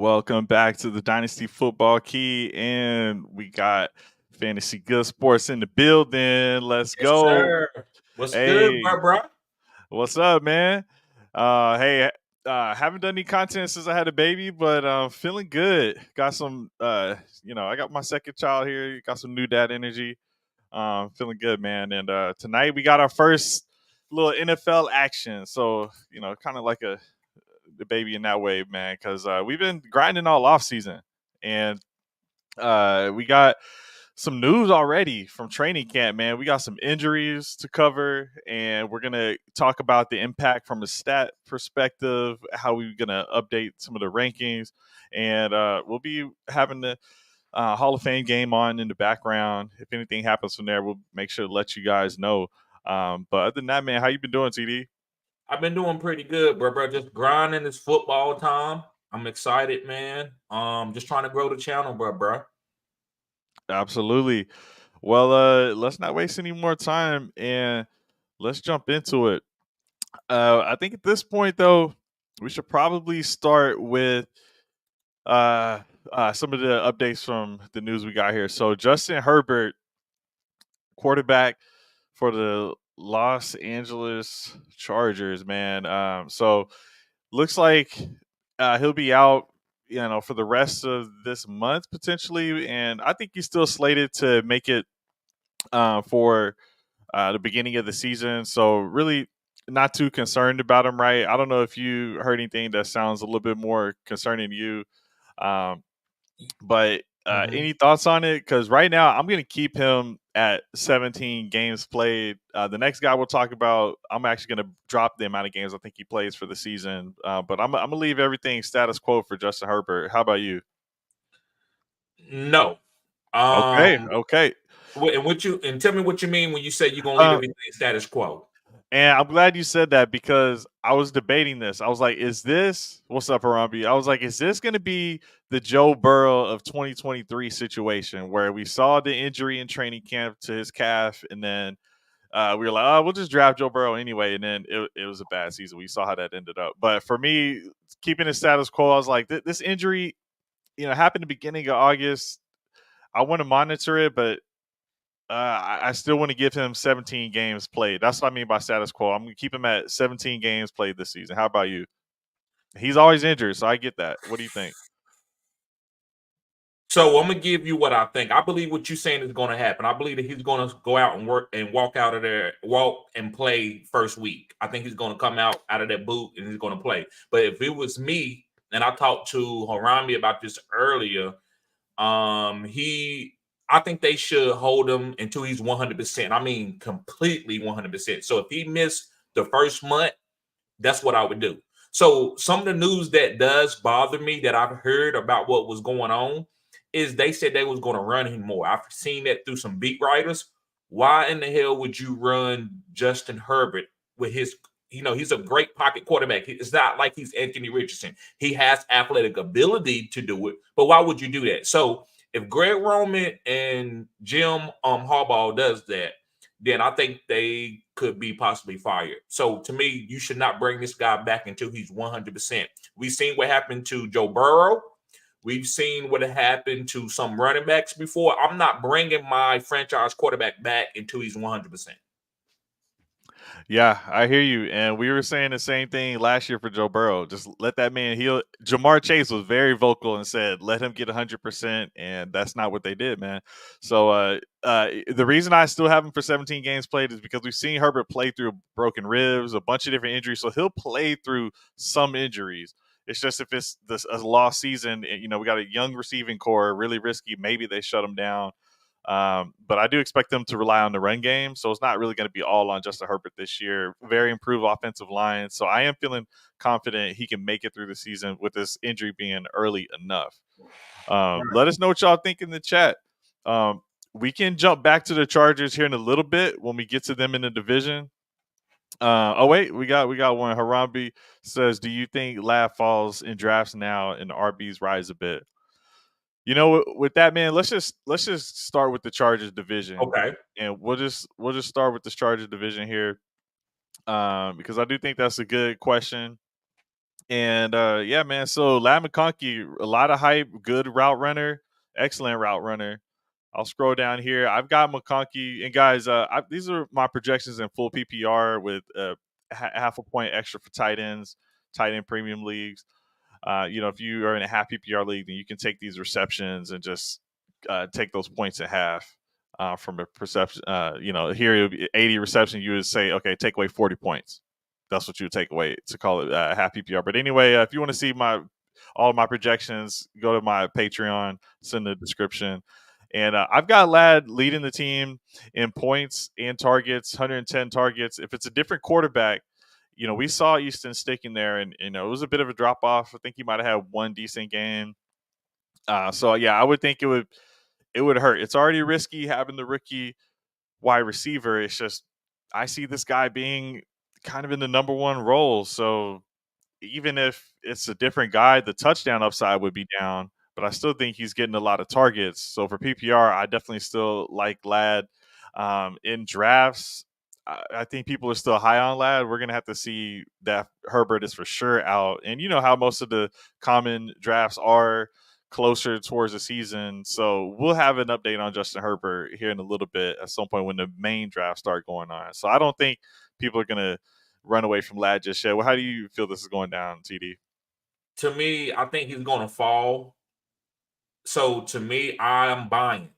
Welcome back to the Dynasty Football Key, and we got Fantasy Good Sports in the building. Let's Yes, go. sir. What's good, Hey, bro? what's up, man? Hey, haven't done any content since I had a baby, but feeling good. Got some, I got my second child here. Got some new dad energy. Feeling good, man. And tonight we got our first little NFL action. So kind of like the baby in that way, man, because we've been grinding all off season, and we got some news already from training camp, man. We got some injuries to cover, and we're gonna talk about the impact from a stat perspective, how we're gonna update some of the rankings, and we'll be having the Hall of Fame game on in the background. If anything happens from there, we'll make sure to let you guys know. But other than that, man, how you been doing, TD? I've been doing pretty good, bro. Just grinding this football time. I'm excited, man. Just trying to grow the channel, bro. Absolutely. Well, let's not waste any more time and let's jump into it. I think at this point, though, we should probably start with some of the updates from the news we got here. So, Justin Herbert, quarterback for the Los Angeles Chargers, man. So, looks like he'll be out, for the rest of this month potentially, and I think he's still slated to make it for the beginning of the season. So really not too concerned about him, right? I don't know if you heard anything that sounds a little bit more concerning to you. Um, but Mm-hmm. any thoughts on it? Because right now I'm going to keep him at 17 games played. The next guy we'll talk about, I'm actually going to drop the amount of games I think he plays for the season. But I'm going to leave everything status quo for Justin Herbert. How about you? No. Okay, Um, okay. and tell me what you mean when you say you're gonna leave Uh, everything status quo. And I'm glad you said that because I was debating this. I was like, is this, what's up, Harambe? I was like, is this going to be the Joe Burrow of 2023 situation where we saw the injury in training camp to his calf, and then we were like, oh, we'll just draft Joe Burrow anyway. And then it was a bad season. We saw how that ended up. But for me, keeping the status quo, I was like, this injury, happened the beginning of August. I want to monitor it, but I still want to give him 17 games played. That's what I mean by status quo. I'm going to keep him at 17 games played this season. How about you? He's always injured, so I get that. What do you think? So I'm gonna give you what I think. I believe what you're saying is gonna happen. I believe that he's gonna go out and work and walk out of there, walk and play first week. I think he's gonna come out of that boot and he's gonna play. But if it was me, and I talked to Harami about this earlier, he I think they should hold him until he's 100%. I mean, completely 100%. So if he missed the first month, that's what I would do. So some of the news that does bother me that I've heard about what was going on is they said they was going to run him more. I've seen that through some beat writers. Why in the hell would you run Justin Herbert with his, he's a great pocket quarterback. It's not like he's Anthony Richardson. He has athletic ability to do it, but why would you do that? So if Greg Roman and Jim Harbaugh does that, then I think they could be possibly fired. So to me, you should not bring this guy back until he's 100%. We've seen what happened to Joe Burrow. We've seen what happened to some running backs before. I'm not bringing my franchise quarterback back until he's 100%. Yeah, I hear you. And we were saying the same thing last year for Joe Burrow. Just let that man heal. Jamar Chase was very vocal and said, let him get 100%. And that's not what they did, man. So the reason I still have him for 17 games played is because we've seen Herbert play through broken ribs, a bunch of different injuries. So he'll play through some injuries. It's just if it's a lost season, we got a young receiving core, really risky. Maybe they shut him down. But I do expect them to rely on the run game. So it's not really going to be all on Justin Herbert this year. Very improved offensive line. So I am feeling confident he can make it through the season with this injury being early enough. Let us know what y'all think in the chat. We can jump back to the Chargers here in a little bit when we get to them in the division. Oh wait, we got one. Harambe says, "Do you think Lab falls in drafts now and the RBs rise a bit?" With that, man, let's just start with the Chargers division, Okay. and we'll just start with this Chargers division here, because I do think that's a good question. And yeah, man. So Lad McConkey, a lot of hype, good route runner, excellent route runner. I'll scroll down here. I've got McConkey, and guys, these are my projections in full PPR with half a point extra for tight ends, tight end premium leagues. If you are in a half PPR league, then you can take these receptions and just take those points at half from a perception. Here it would be 80 reception. You would say, okay, take away 40 points. That's what you would take away to call it half PPR. But anyway, if you want to see all of my projections, go to my Patreon. It's in the description. And I've got Ladd leading the team in points and targets, 110 targets. If it's a different quarterback, we saw Easton sticking there, and it was a bit of a drop off. I think he might have had one decent game. So yeah, I would think it would hurt. It's already risky having the rookie wide receiver. It's just I see this guy being kind of in the number one role. So even if it's a different guy, the touchdown upside would be down. But I still think he's getting a lot of targets. So for PPR, I definitely still like Ladd. In drafts, I think people are still high on Ladd. We're gonna have to see that Herbert is for sure out, and you know how most of the common drafts are closer towards the season. So we'll have an update on Justin Herbert here in a little bit at some point when the main draft start going on. So I don't think people are gonna run away from Ladd just yet. Well, how do you feel this is going down, TD? To me, I think he's going to fall. So to me, I'm buying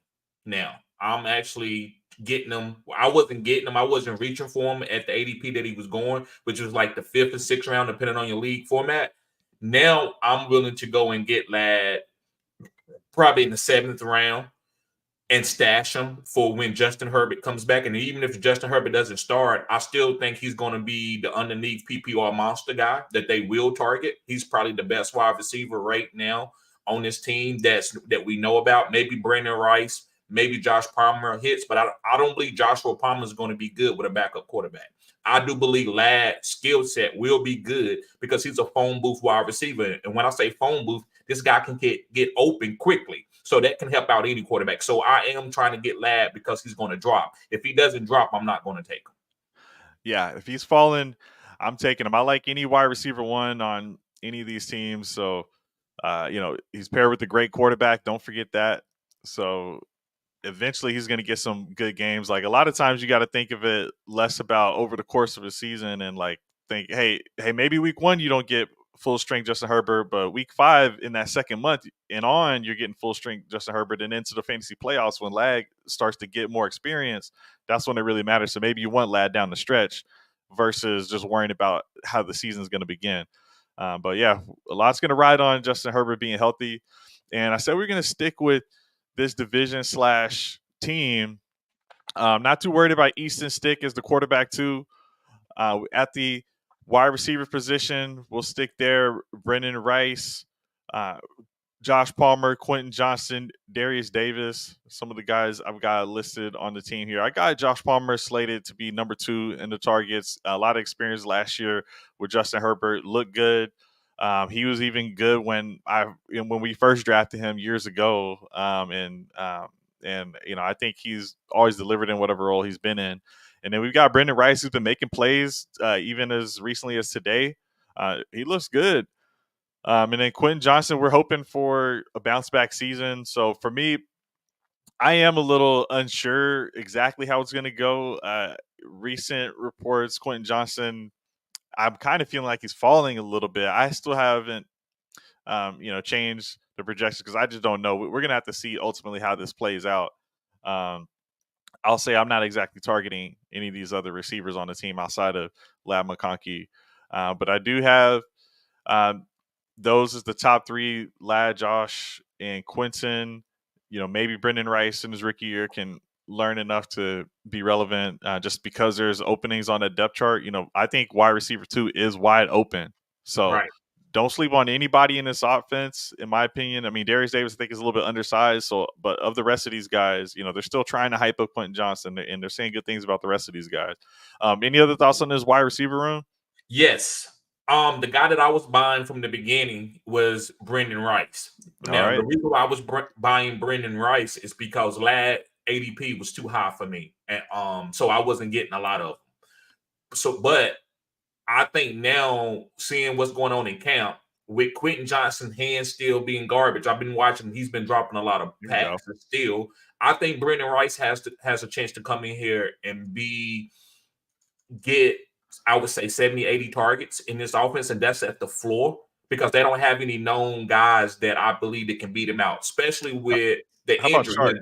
now. I'm actually getting him. I wasn't getting him. I wasn't reaching for him at the ADP that he was going, which was like the 5th and 6th round, depending on your league format. Now I'm willing to go and get Ladd probably in the 7th round and stash him for when Justin Herbert comes back. And even if Justin Herbert doesn't start, I still think he's going to be the underneath PPR monster guy that they will target. He's probably the best wide receiver right now on this team that we know about. Maybe Brandon Rice, maybe Josh Palmer hits, but I don't believe Joshua Palmer is going to be good with a backup quarterback. I do believe Ladd's skill set will be good because he's a phone booth wide receiver. And when I say phone booth, this guy can get open quickly. So that can help out any quarterback. So I am trying to get Ladd because he's going to drop. If he doesn't drop, I'm not going to take him. Yeah, if he's falling, I'm taking him. I like any wide receiver one on any of these teams. So, he's paired with a great quarterback. Don't forget that. So eventually he's going to get some good games. Like a lot of times you got to think of it less about over the course of a season and like think, hey, maybe week 1 you don't get full strength Justin Herbert, but week 5 in that second month and on, you're getting full strength Justin Herbert, and into the fantasy playoffs when Ladd starts to get more experience, that's when it really matters. So maybe you want Ladd down the stretch versus just worrying about how the season's going to begin. But yeah, a lot's going to ride on Justin Herbert being healthy. And I said we're going to stick with this division / team. Not too worried about Easton Stick as the quarterback too. At the wide receiver position, we'll stick there. Brendan Rice, Josh Palmer, Quentin Johnson, Darius Davis, some of the guys I've got listed on the team here. I got Josh Palmer slated to be number 2 in the targets. A lot of experience last year with Justin Herbert. Looked good. He was even good when we first drafted him years ago. And I think he's always delivered in whatever role he's been in. And then we've got Brendan Rice, who's been making plays even as recently as today. He looks good. And then Quentin Johnson, we're hoping for a bounce back season. So for me, I am a little unsure exactly how it's going to go. Recent reports, Quentin Johnson, I'm kind of feeling like he's falling a little bit. I still haven't, changed the projections because I just don't know. We're going to have to see ultimately how this plays out. I'll say I'm not exactly targeting any of these other receivers on the team outside of Ladd McConkey. But I do have those as the top 3, Ladd, Josh, and Quentin. Maybe Brendan Rice in his rookie year can learn enough to be relevant just because there's openings on that depth chart. I think wide receiver 2 is wide open. So right. Don't sleep on anybody in this offense, in my opinion. I mean, Darius Davis, I think, is a little bit undersized. So, but of the rest of these guys, they're still trying to hype up Quentin Johnson, and they're saying good things about the rest of these guys. Any other thoughts on this wide receiver room? Yes. The guy that I was buying from the beginning was Brendan Rice. Now, Right. the reason why I was buying Brendan Rice is because Ladd ADP was too high for me, and so I wasn't getting a lot of them. So, but I think now seeing what's going on in camp with Quentin Johnson's hands still being garbage. I've been watching; he's been dropping a lot of Bingo. passes still. I think Brendan Rice has a chance to come in here and get, I would say, 70, 80 targets in this offense, and that's at the floor because they don't have any known guys that I believe that can beat him out, especially with the How about injury. Shark?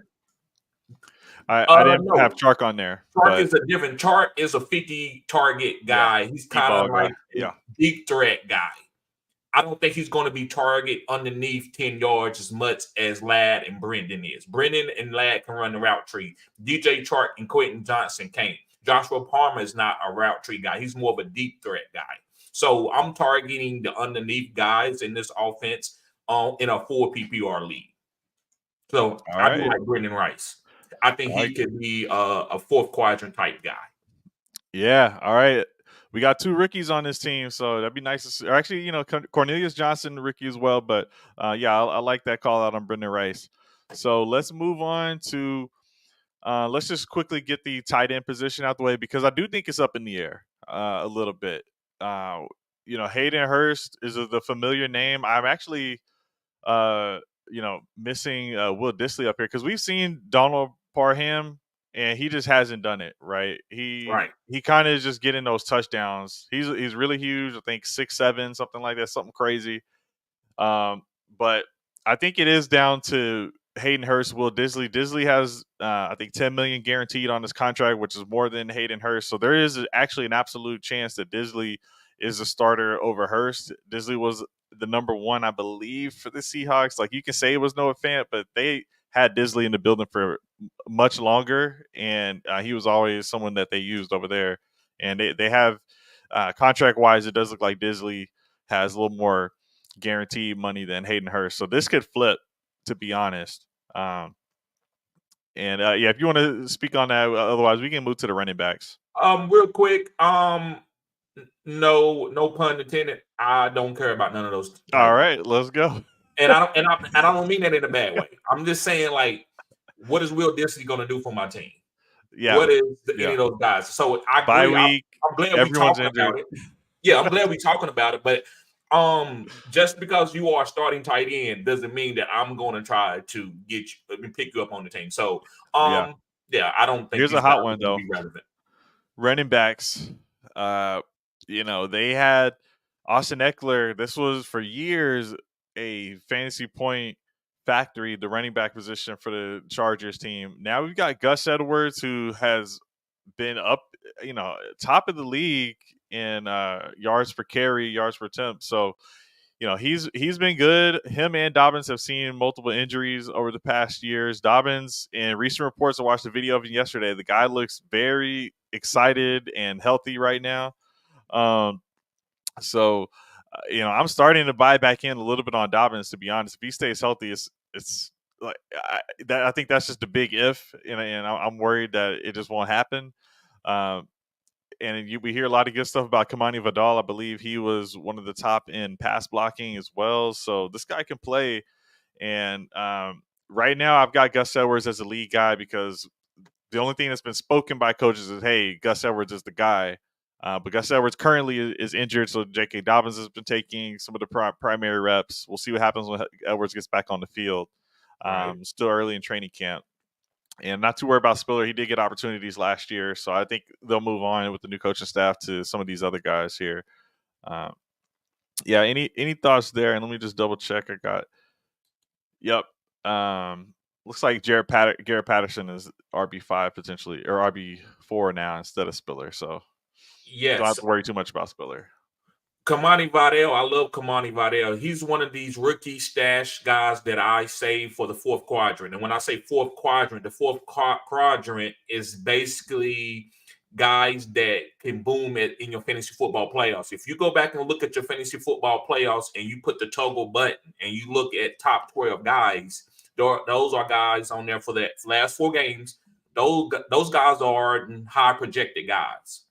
I didn't No, have Shark on there, Chark but is a different. Chark is a 50 target guy. He's deep kind ball of guy. like a deep threat guy. I don't think he's going to be target underneath 10 yards as much as Ladd and Brendan is. Brendan and Ladd can run the route tree. DJ Chark and Quentin Johnson can't. Joshua Palmer is not a route tree guy. He's more of a deep threat guy. So I'm targeting the underneath guys in this offense in a 4 PPR league. So I do like Brendan Rice. I think he could be a fourth quadrant type guy. Yeah. All right. We got 2 rookies on this team, so that'd be nice to see. Or actually, Cornelius Johnson, rookie as well. But yeah, I like that call out on Brendan Rice. So let's move on to let's just quickly get the tight end position out the way because I do think it's up in the air a little bit. Hayden Hurst is the familiar name. I'm actually missing Will Dissly up here because we've seen Donald Parham and he just hasn't done it right. He kind of is just getting those touchdowns. He's really huge. I think 6'7", something like that, something crazy. But I think it is down to Hayden Hurst, Will Dissly. Dissly has I think $10 million guaranteed on his contract, which is more than Hayden Hurst. So there is actually an absolute chance that Dissly is a starter over Hurst. Dissly was the number 1, I believe, for the Seahawks. Like, you can say it was Noah Fant, but they had Dissly in the building for much longer, and he was always someone that they used over there. And they have contract-wise, it does look like Dissly has a little more guaranteed money than Hayden Hurst. So this could flip, to be honest. If you want to speak on that, otherwise we can move to the running backs. Real quick, no pun intended. I don't care about none of those. All right, let's go. And I don't mean that in a bad way. I'm just saying, like, what is Will Dissly going to do for my team? Yeah. What is any of those guys? So I agree. Week, I'm glad we're talking about it. Yeah, I'm glad we're talking about it. But just because you are starting tight end doesn't mean that I'm going to try to pick you up on the team. So I don't think here's a hot one though. Be relevant. Running backs, they had Austin Eckler. This was for years a fantasy point factory, the running back position for the Chargers team. Now we've got Gus Edwards, who has been up, top of the league in yards per carry, yards per attempt. So, he's been good. Him and Dobbins have seen multiple injuries over the past years. Dobbins, in recent reports, I watched a video of him yesterday. The guy looks very excited and healthy right now. I'm starting to buy back in a little bit on Dobbins, to be honest. If he stays healthy, it's like I think that's just a big if, and I'm worried that it just won't happen. We hear a lot of good stuff about Kamani Vidal. I believe he was one of the top in pass blocking as well. So this guy can play. And right now I've got Gus Edwards as the lead guy because the only thing that's been spoken by coaches is, hey, Gus Edwards is the guy. But Gus Edwards currently is injured, so J.K. Dobbins has been taking some of the primary reps. We'll see what happens when Edwards gets back on the field. Still early in training camp. And not too worried about Spiller. He did get opportunities last year, so I think they'll move on with the new coaching staff to some of these other guys here. Any thoughts there? And let me just double check. I got. Yep. Looks like Garrett Patterson is RB5 potentially, or RB4 now instead of Spiller. So don't have to worry too much about Spiller. Kamani Vidal, I love Kamani Vidal. He's one of these rookie stash guys that I save for the fourth quadrant. And when I say fourth quadrant, the fourth quadrant is basically guys that can boom in your fantasy football playoffs. If you go back and look at your fantasy football playoffs and you put the toggle button and you look at top 12 guys, those are guys on there for the last 4 games. Those guys are high projected guys.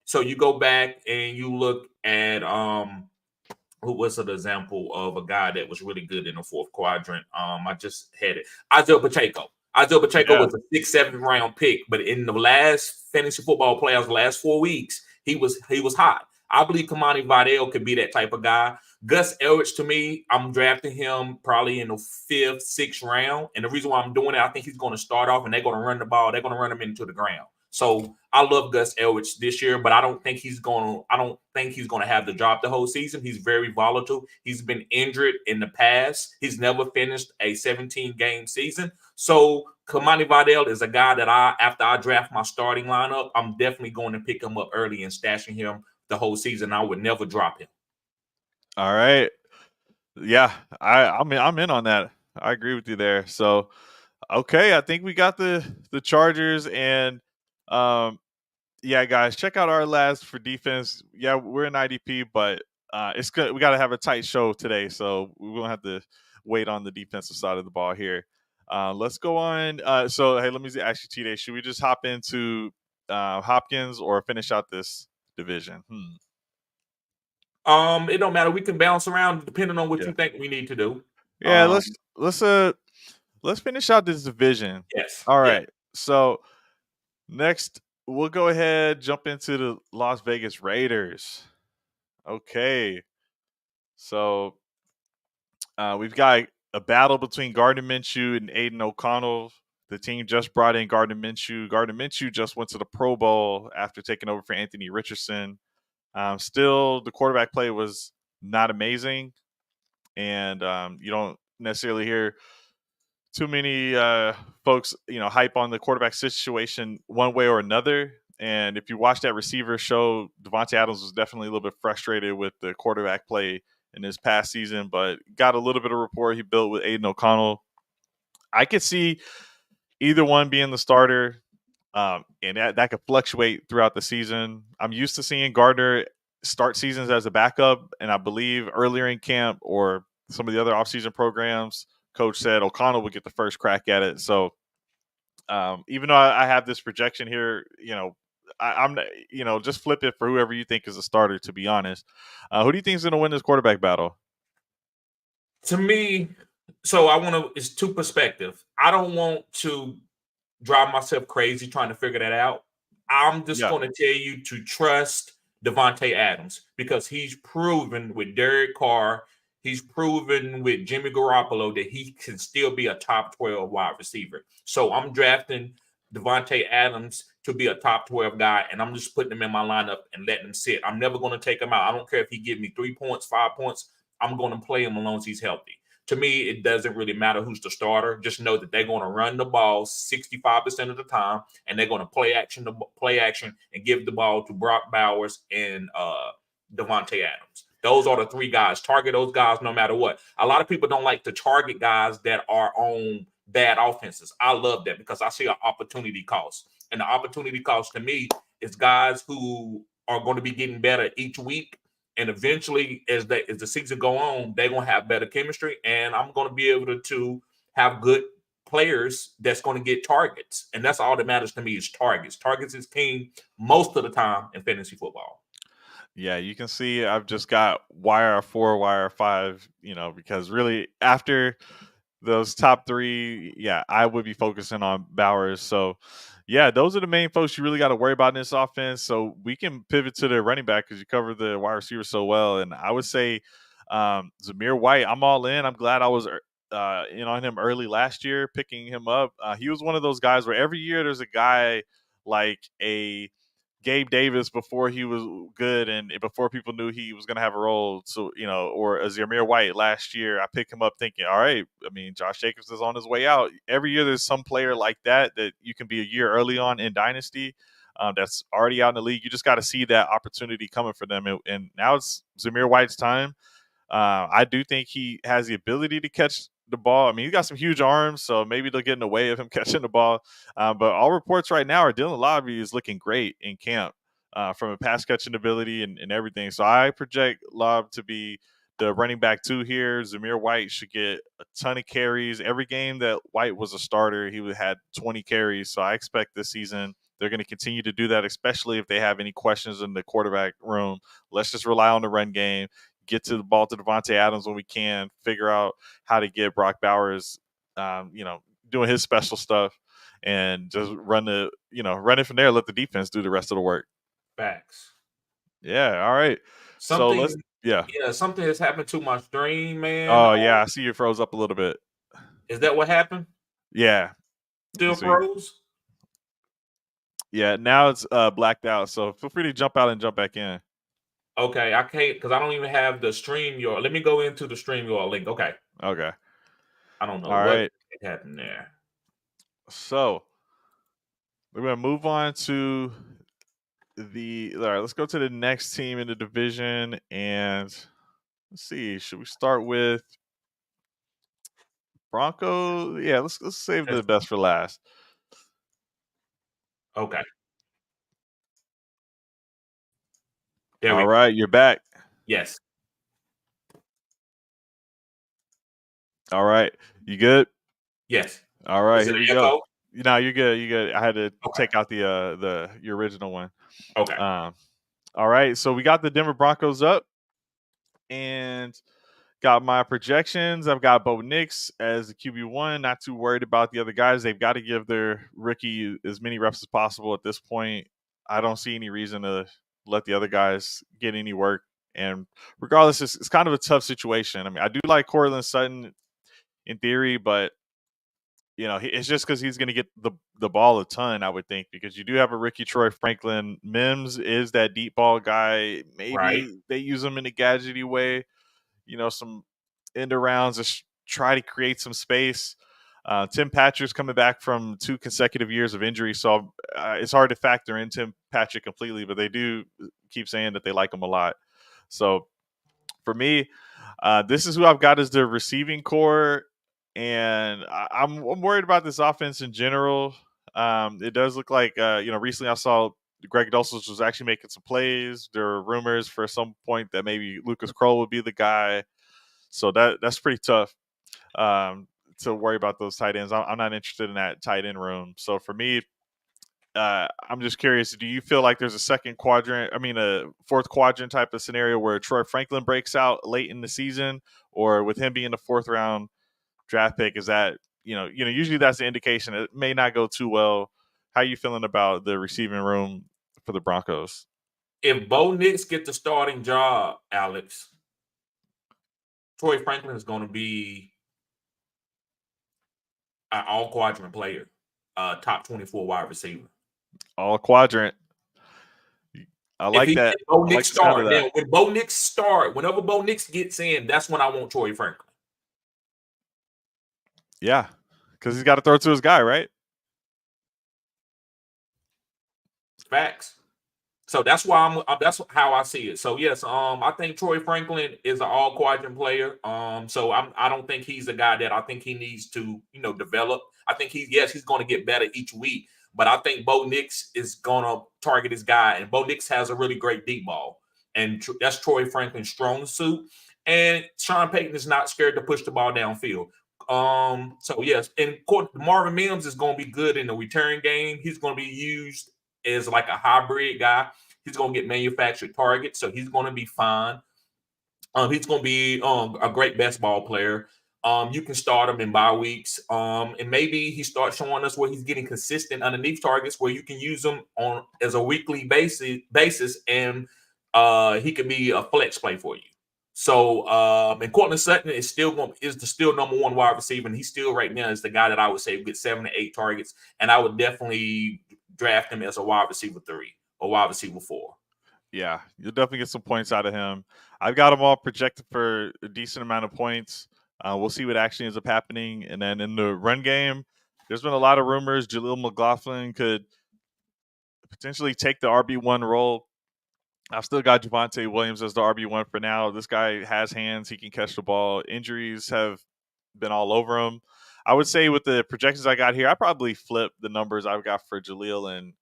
So you go back and you look at who was an example of a guy that was really good in the fourth quadrant. I just had it. Isaiah Pacheco. Was a 6th, 7th round pick, but in the last fantasy football playoffs, the last 4 weeks, he was hot. I believe Kamani Vidal could be that type of guy. Gus Edwards, to me, I'm drafting him probably in the 5th, 6th round. And the reason why I'm doing it, I think he's going to start off and they're going to run the ball. They're going to run him into the ground. So I love Gus Edwards this year, but I don't think he's going to have the job the whole season. He's very volatile. He's been injured in the past. He's never finished a 17-game season. So Kamani Vidal is a guy that after I draft my starting lineup, I'm definitely going to pick him up early and stashing him the whole season. I would never drop him. All right. Yeah, I'm in on that. I agree with you there. So, okay, I think we got the Chargers and yeah, guys, check out our last for defense. Yeah, we're in IDP, but it's good. We got to have a tight show today, so we won't have to wait on the defensive side of the ball here. Let's go on. So, hey, let me ask you, TJ, should we just hop into Hopkins or finish out this division? It don't matter. We can bounce around depending on what Yeah. you think we need to do. Yeah, let's finish out this division. Yes. All Yeah. right. So next, we'll go ahead jump into the Las Vegas Raiders. Okay. So we've got a battle between Gardner Minshew and Aiden O'Connell. The team just brought in Gardner Minshew. Gardner Minshew just went to the Pro Bowl after taking over for Anthony Richardson. Still, the quarterback play was not amazing, and you don't necessarily hear too many folks, hype on the quarterback situation one way or another. And if you watch that receiver show, Devontae Adams was definitely a little bit frustrated with the quarterback play in this past season, but got a little bit of rapport he built with Aiden O'Connell. I could see either one being the starter, and that could fluctuate throughout the season. I'm used to seeing Gardner start seasons as a backup, and I believe earlier in camp or some of the other offseason programs, coach said O'Connell would get the first crack at it. So even though I have this projection here, I'm just flip it for whoever you think is a starter. To be honest, who do you think is going to win this quarterback battle? To me, so it's two perspectives. I don't want to drive myself crazy trying to figure that out. I'm just Yeah, going to tell you to trust Devontae Adams because he's proven with Derek Carr, he's proven with Jimmy Garoppolo that he can still be a top 12 wide receiver. So I'm drafting Devontae Adams to be a top 12 guy, and I'm just putting him in my lineup and letting him sit. I'm never going to take him out. I don't care if he give me 3 points, 5 points. I'm going to play him as long as he's healthy. To me, it doesn't really matter who's the starter. Just know that they're going to run the ball 65% of the time, and they're going to play action and give the ball to Brock Bowers and Devontae Adams. Those are the 3 guys. Target those guys no matter what. A lot of people don't like to target guys that are on bad offenses. I love that because I see an opportunity cost. And the opportunity cost to me is guys who are going to be getting better each week. And eventually, as the season go on, they're gonna have better chemistry, and I'm gonna be able to have good players that's going to get targets, and that's all that matters to me is targets. Targets is king most of the time in fantasy football. Yeah, you can see I've just got wire 4, wire 5, because really after those top 3, yeah, I would be focusing on Bowers. So, yeah, those are the main folks you really got to worry about in this offense. So we can pivot to the running back because you covered the wide receiver so well. And I would say Zamir White, I'm all in. I'm glad I was in on him early last year, picking him up. He was one of those guys where every year there's a guy like a Gabe Davis before he was good and before people knew he was going to have a role. So, or a Zamir White last year, I picked him up thinking, all right, I mean, Josh Jacobs is on his way out. Every year there's some player like that you can be a year early on in Dynasty that's already out in the league. You just got to see that opportunity coming for them. And now it's Zamir White's time. I do think he has the ability to catch the ball. I mean, he's got some huge arms, so maybe they'll get in the way of him catching the ball. But all reports right now are Dylan Lowry is looking great in camp from a pass catching ability and everything. So I project Lob to be the running back 2 here. Zamir White should get a ton of carries. Every game that White was a starter, he had 20 carries. So I expect this season they're going to continue to do that, especially if they have any questions in the quarterback room. Let's just rely on the run game, get to the ball to Devontae Adams when we can, figure out how to get Brock Bowers, doing his special stuff, and just run it from there. Let the defense do the rest of the work. Facts. Yeah. All right. So Something, let's. Yeah. yeah, something has happened to my stream, man. Oh yeah. I see you froze up a little bit. Is that what happened? Yeah. Still So froze? yeah. Now it's blacked out. So feel free to jump out and jump back in. Okay, I can't because I don't even have the stream URL. Let me go into the stream URL link. Okay, Okay. I don't know All what right. happened there. So we're gonna move on to the. All right. Let's go to the next team in the division, and let's see. Should we start with Broncos? Yeah. Let's save the best for last. Okay, there we All go. right. You're back. Yes, All right. You good? yes. All right, Is it here we an go. echo? No, you're good. You good. I had to Okay, take out the your original one. okay. Um, all right, so we got the Denver Broncos up, and got my projections. I've got Bo Nix as the QB1. Not too worried about the other guys. They've got to give their rookie as many reps as possible at this point. I don't see any reason to let the other guys get any work. And regardless, it's kind of a tough situation. I mean, I do like Cortland Sutton in theory, but it's just because he's going to get the ball a ton, I would think, because you do have a rookie Troy Franklin. Mims is that deep ball guy. Right. Maybe they use him in a gadgety way, some end arounds to try to create some space. Tim Patrick's coming back from 2 consecutive years of injury, so it's hard to factor in Tim Patrick completely, but they do keep saying that they like him a lot. So for me, this is who I've got as the receiving core, and I'm worried about this offense in general. It does look like recently I saw Greg Dulcich was actually making some plays. There were rumors for some point that maybe Lucas Kroll would be the guy, so that's pretty tough to worry about those tight ends. I'm not interested in that tight end room. So for me, I'm just curious. Do you feel like there's a fourth quadrant type of scenario where Troy Franklin breaks out late in the season, or with him being the 4th round draft pick? Is that usually that's the indication it may not go too well. How are you feeling about the receiving room for the Broncos? If Bo Nix get the starting job, Alex, Troy Franklin is going to be an all quadrant player, top 24 wide receiver. All quadrant. I If like he that. if Bo I like Nix the sound of start, that. then when Bo Nix start, whenever Bo Nix gets in, that's when I want Troy Franklin. Yeah, because he's got to throw to his guy, right? Facts. So that's why that's how I see it. So yes, I think Troy Franklin is an all quadrant player. So I don't think he's a guy that I think he needs to, develop. I think he's going to get better each week, but I think Bo Nix is going to target his guy, and Bo Nix has a really great deep ball, and that's Troy Franklin's strong suit. And Sean Payton is not scared to push the ball downfield. So yes, and Marvin Mims is going to be good in the return game. He's going to be used as like a hybrid guy. He's going to get manufactured targets, so he's going to be fine. He's going to be a great best ball player. You can start him in bye weeks, and maybe he starts showing us where he's getting consistent underneath targets, where you can use him on as a weekly basis, and he could be a flex play for you. So, and Cortland Sutton is still number 1 wide receiver, and he still right now is the guy that I would say get 7 to 8 targets, and I would definitely draft him as a wide receiver 3 or wide receiver 4. Yeah, you'll definitely get some points out of him. I've got him all projected for a decent amount of points. We'll see what actually ends up happening. And then in the run game, there's been a lot of rumors Jaleel McLaughlin could potentially take the RB1 role. I've still got Javonte Williams as the RB1 for now. This guy has hands. He can catch the ball. Injuries have been all over him. I would say with the projections I got here, I probably flip the numbers I've got for Jaleel and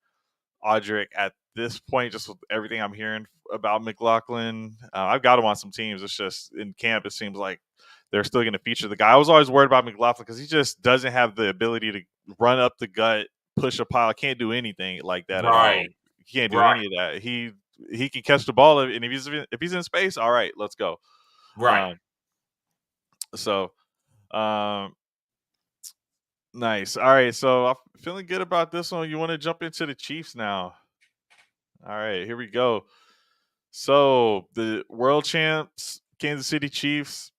Audric at this point, just with everything I'm hearing about McLaughlin. I've got him on some teams. It's just in camp, it seems like they're still going to feature the guy. I was always worried about McLaughlin because he just doesn't have the ability to run up the gut, push a pile. Can't do anything like that at all. Right, He can't do right, any of that. He can catch the ball, and if he's in space, all right, let's go. right. Um, so um, nice. All right, so I'm feeling good about this one. You want to jump into the Chiefs now? All right, here we go. So the world champs, Kansas City Chiefs.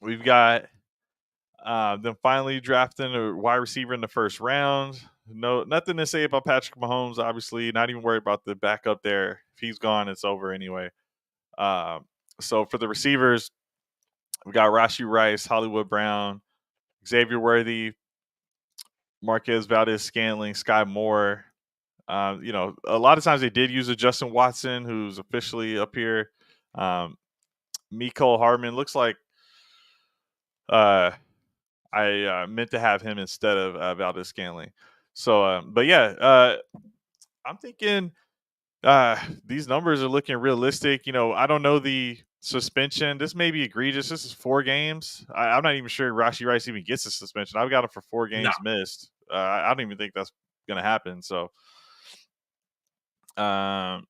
We've got them finally drafting a wide receiver in the first round. No, nothing to say about Patrick Mahomes. Obviously, not even worried about the backup there. If he's gone, it's over anyway. Um, so for the receivers, we got Rashi Rice, Hollywood Brown, Xavier Worthy, Marquez Valdez Scantling, Sky Moore. A lot of times they did use a Justin Watson, who's officially up here. Um, Miko Hardman looks like I meant to have him instead of Valdez Scantling. So, but yeah, I'm thinking these numbers are looking realistic. I don't know the suspension. This may be egregious. This is 4 games. I'm not even sure Rashi Rice even gets a suspension. I've got him for 4 games missed. I don't even think that's going to happen. So, um,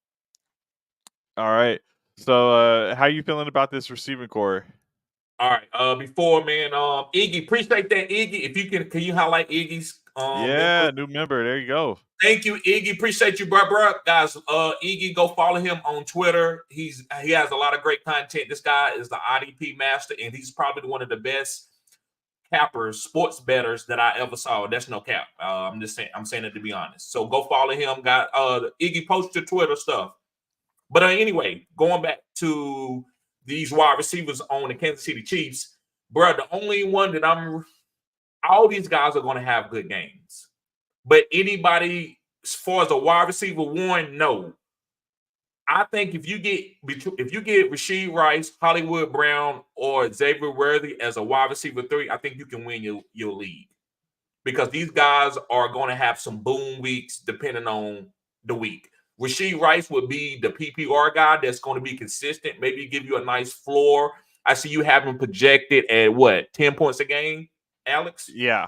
all right. So, how you feeling about this receiving core? All right. Before man, Iggy, appreciate that, Iggy. If you can you highlight Iggy's member? Yeah, new member. There you go. Thank you, Iggy. Appreciate you, bro. Guys, Iggy, go follow him on Twitter. He has a lot of great content. This guy is the IDP master, and he's probably one of the best cappers, sports bettors that I ever saw. That's no cap. I'm just saying. I'm saying it to be honest. So go follow him. Got Iggy, post your Twitter stuff. But anyway, going back to these wide receivers on the Kansas City Chiefs, bro. The only one that all these guys are going to have good games. But anybody, as far as a wide receiver one, no. I think if you get Rashee Rice, Hollywood Brown, or Xavier Worthy as a wide receiver 3, I think you can win your league. Because these guys are going to have some boom weeks depending on the week. Rashee Rice would be the PPR guy that's going to be consistent, maybe give you a nice floor. I see you have him projected at what, 10 points a game, Alex? Yeah.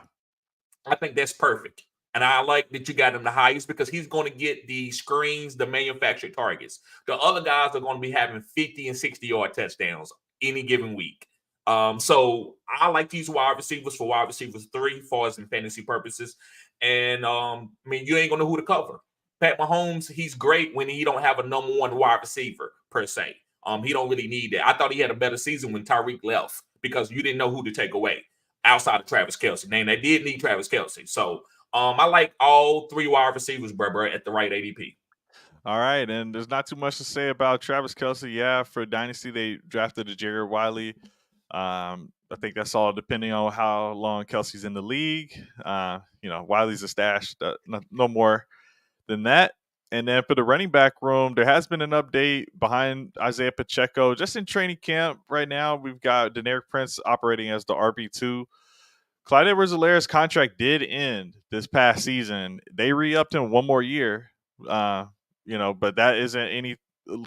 I think that's perfect. And I like that you got him the highest because he's going to get the screens, the manufactured targets. The other guys are going to be having 50 and 60-yard touchdowns any given week. So I like these wide receivers for wide receivers 3, far as in fantasy purposes. And you ain't gonna know who to cover. Pat Mahomes, he's great when he don't have a number 1 wide receiver per se. He don't really need that. I thought he had a better season when Tyreek left because you didn't know who to take away outside of Travis Kelce. Now they did need Travis Kelce. So I like all 3 wide receivers, bro, at the right ADP. All right, and there's not too much to say about Travis Kelce. Yeah, for Dynasty, they drafted a Jared Wiley. I think that's all depending on how long Kelsey's in the league. Wiley's a stash. No more than that. And then for the running back room, there has been an update behind Isaiah Pacheco. Just in training camp right now, we've got Deneric Prince operating as the RB2. Clyde Edwards-Helaire's contract did end this past season. They re-upped him 1 more year, but that isn't any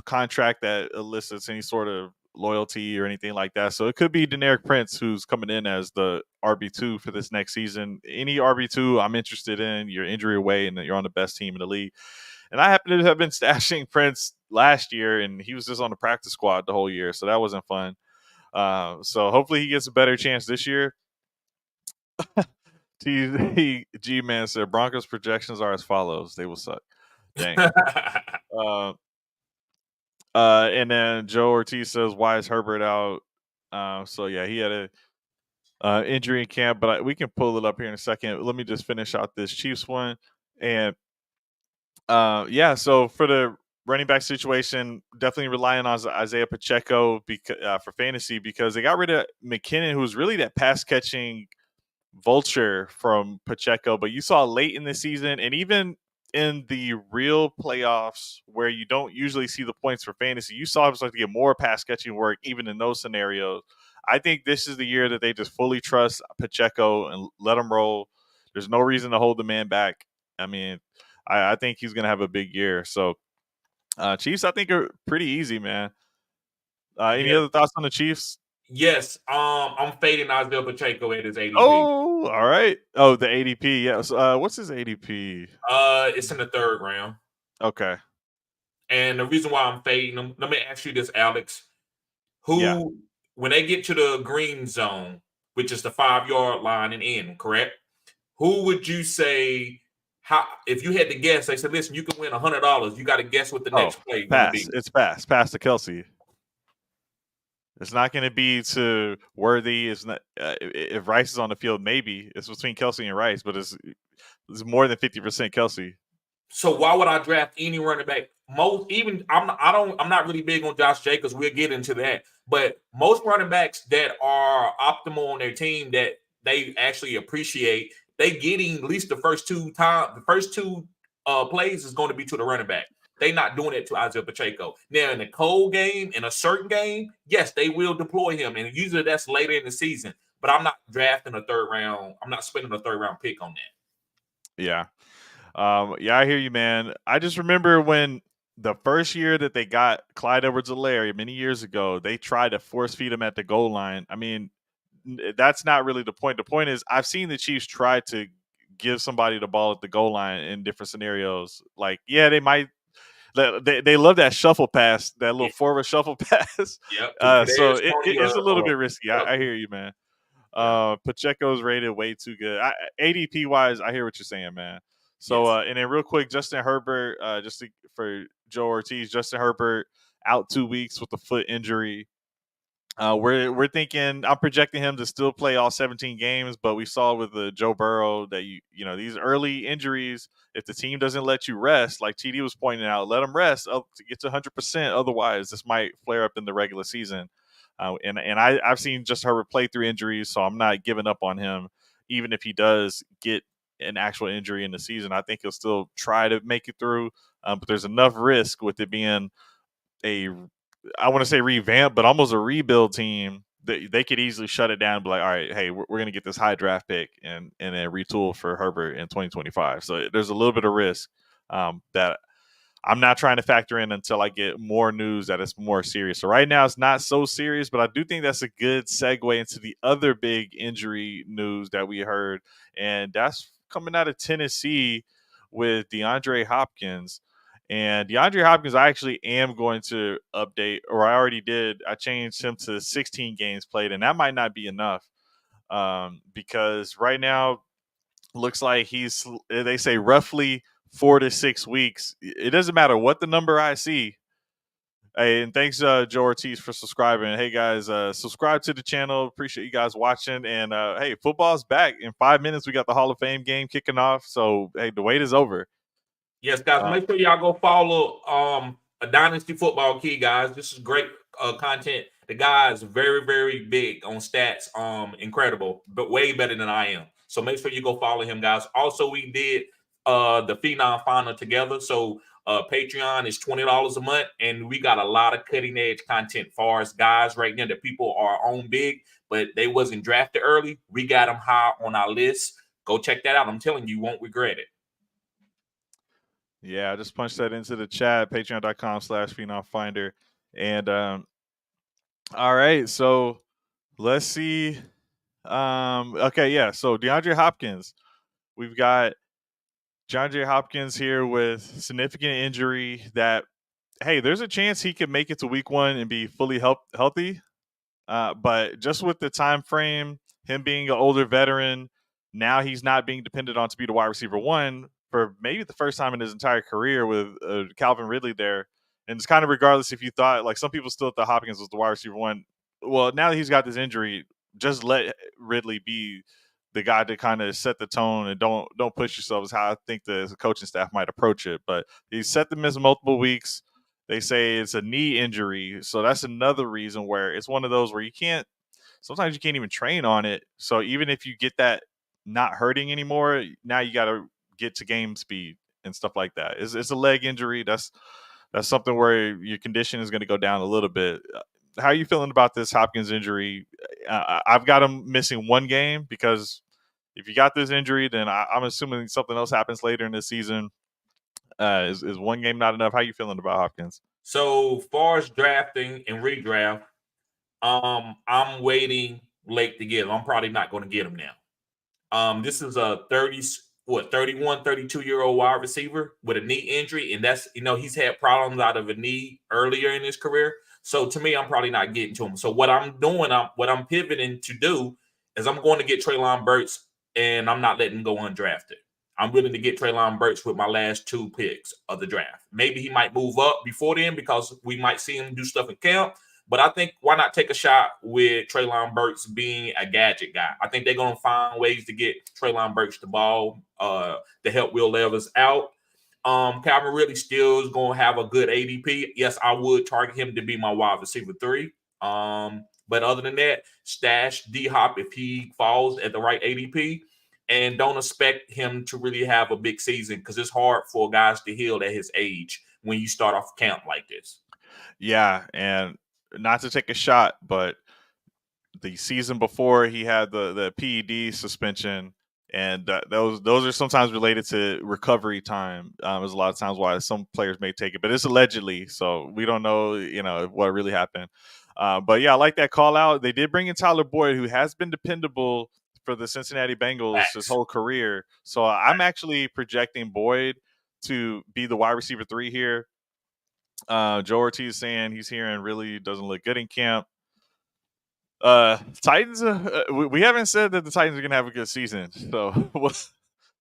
contract that elicits any sort of loyalty or anything like that. So it could be Deneric Prince who's coming in as the RB2 for this next season. Any RB2 I'm interested in. You're injury away and you're on the best team in the league. And I happen to have been stashing Prince last year, and he was just on the practice squad the whole year, so that wasn't fun. So hopefully he gets a better chance this year. G-Man said Broncos projections are as follows. They will suck. Dang. And then Joe Ortiz says, why is Herbert out? So yeah, he had a injury in camp, but we can pull it up here in a second. Let me just finish out this Chiefs one. And so for the running back situation, definitely relying on Isaiah Pacheco for fantasy because they got rid of McKinnon, who was really that pass catching vulture from Pacheco. But you saw late in the season and even in the real playoffs where you don't usually see the points for fantasy, you saw him start to get more pass catching work even in those scenarios. I think this is the year that they just fully trust Pacheco and let him roll. There's no reason to hold the man back. I mean, I think he's going to have a big year. So, Chiefs, I think, are pretty easy, man. Any other thoughts on the Chiefs? Yes. I'm fading Isaiah Pacheco at his ADP. Oh, all right. Oh, the ADP. Yeah. So, what's his ADP? It's in the 3rd round. Okay. And the reason why I'm fading him, let me ask you this, Alex. When they get to the green zone, which is the 5-yard line and in, correct? Who would you say how if you had to guess, they said, listen, you can win $100. You got to guess what the Oh, next play is going to pass. be. It's pass. Pass to Kelsey. It's not going to be to Worthy. It's not if Rice is on the field. Maybe it's between Kelsey and Rice, but it's more than 50% Kelsey. So why would I draft any running back? I'm not really big on Josh Jacobs. We'll get into that. But most running backs that are optimal on their team that they actually appreciate, they getting at least the first two plays is going to be to the running back. They not doing it to Isaiah Pacheco. Now in a cold game, in a certain game, yes, they will deploy him, and usually that's later in the season. But I'm not drafting a third round. I'm not spending a third round pick on that. Yeah. Yeah, I hear you, man. I just remember when the first year that they got Clyde Edwards-Helaire many years ago, they tried to force feed him at the goal line. I mean, that's not really the point. The point is, I've seen the Chiefs try to give somebody the ball at the goal line in different scenarios. Like, yeah, they might. They love that shuffle pass, that little forward shuffle pass. Yep. So it's a little bit risky. I hear you, man. Pacheco's rated way too good. ADP wise, I hear what you're saying, man. So and then real quick, Justin Herbert, for Joe Ortiz, Justin Herbert out 2 weeks with a foot injury. We're thinking I'm projecting him to still play all 17 games, but we saw with the Joe Burrow that you know these early injuries, if the team doesn't let you rest, like TD was pointing out, let them rest up to get to 100%. Otherwise, this might flare up in the regular season. And I've seen just Herbert play through injuries, so I'm not giving up on him, even if he does get an actual injury in the season. I think he'll still try to make it through, but there's enough risk with it being I want to say revamp, but almost a rebuild team that they could easily shut it down and be like, all right, hey, we're going to get this high draft pick and then retool for Herbert in 2025. So there's a little bit of risk that I'm not trying to factor in until I get more news that it's more serious. So right now it's not so serious, but I do think that's a good segue into the other big injury news that we heard. And that's coming out of Tennessee with DeAndre Hopkins. And DeAndre Hopkins, I actually am going to update, or I already did. I changed him to 16 games played, and that might not be enough because right now looks like they say roughly 4 to 6 weeks. It doesn't matter what the number I see. Hey, and thanks, Joe Ortiz, for subscribing. Hey, guys, subscribe to the channel. Appreciate you guys watching. And, hey, football's back. In 5 minutes, we got the Hall of Fame game kicking off. So, hey, the wait is over. Yes, guys, make sure y'all go follow a Dynasty Football Key, guys. This is great content. The guy is very, very big on stats. Incredible, but way better than I am. So make sure you go follow him, guys. Also, we did the Phenom Final together. So Patreon is $20 a month, and we got a lot of cutting edge content for us guys right now that people are on big, but they wasn't drafted early. We got them high on our list. Go check that out. I'm telling you, you won't regret it. Yeah, I just punched that into the chat, patreon.com/phenomfinder. And all right, so let's see. Okay, yeah. So DeAndre Hopkins. We've got DeAndre Hopkins here with significant injury that, hey, there's a chance he could make it to week 1 and be fully healthy. But just with the time frame, him being an older veteran, now he's not being dependent on to be the wide receiver 1 for maybe the first time in his entire career with Calvin Ridley there. And it's kind of regardless if you thought, like some people still thought Hopkins was the wide receiver 1. Well, now that he's got this injury, just let Ridley be the guy to kind of set the tone and don't push yourself is how I think the coaching staff might approach it. But he set them as multiple weeks. They say it's a knee injury. So that's another reason where it's one of those where sometimes you can't even train on it. So even if you get that not hurting anymore, now you got to get to game speed and stuff like that. It's a leg injury. That's something where your condition is going to go down a little bit. How are you feeling about this Hopkins injury? I've got him missing 1 game because if you got this injury, then I'm assuming something else happens later in the season. Is 1 game not enough? How are you feeling about Hopkins? So far as drafting and redraft, I'm waiting late to get him. I'm probably not going to get him now. This is a 31, 32-year-old wide receiver with a knee injury, and that's he's had problems out of a knee earlier in his career. So to me, I'm probably not getting to him. So what I'm doing, what I'm pivoting to do is I'm going to get Treylon Burks, and I'm not letting him go undrafted. I'm willing to get Treylon Burks with my last 2 picks of the draft. Maybe he might move up before then because we might see him do stuff in camp. But I think why not take a shot with Treylon Burks being a gadget guy? I think they're going to find ways to get Treylon Burks the ball to help Will Levis out. Calvin Ridley still is going to have a good ADP. Yes, I would target him to be my wide receiver 3. But other than that, stash D-Hop if he falls at the right ADP. And don't expect him to really have a big season because it's hard for guys to heal at his age when you start off camp like this. Yeah, and not to take a shot, but the season before he had the PED suspension, and those are sometimes related to recovery time. There's a lot of times why some players may take it, but it's allegedly, so we don't know, what really happened. But yeah, I like that call out. They did bring in Tyler Boyd, who has been dependable for the Cincinnati Bengals his whole career. So I'm actually projecting Boyd to be the wide receiver 3 here. Joe Ortiz saying he's here and really doesn't look good in camp. Titans. We haven't said that the Titans are gonna have a good season, so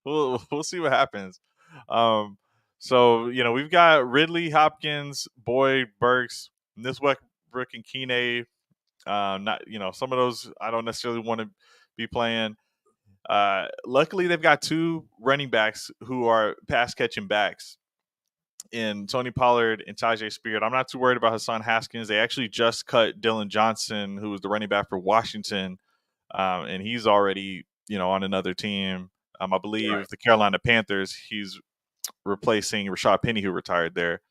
we'll see what happens. So we've got Ridley, Hopkins, Boyd, Burks, Niswek, Brook, and Keeney. Not some of those I don't necessarily want to be playing. Luckily, they've got 2 running backs who are pass catching backs in Tony Pollard and Tajay Spears. I'm not too worried about Hassan Haskins. They actually just cut Dylan Johnson, who was the running back for Washington, and he's already on another team. I believe the Carolina Panthers. He's replacing Rashad Penny, who retired there.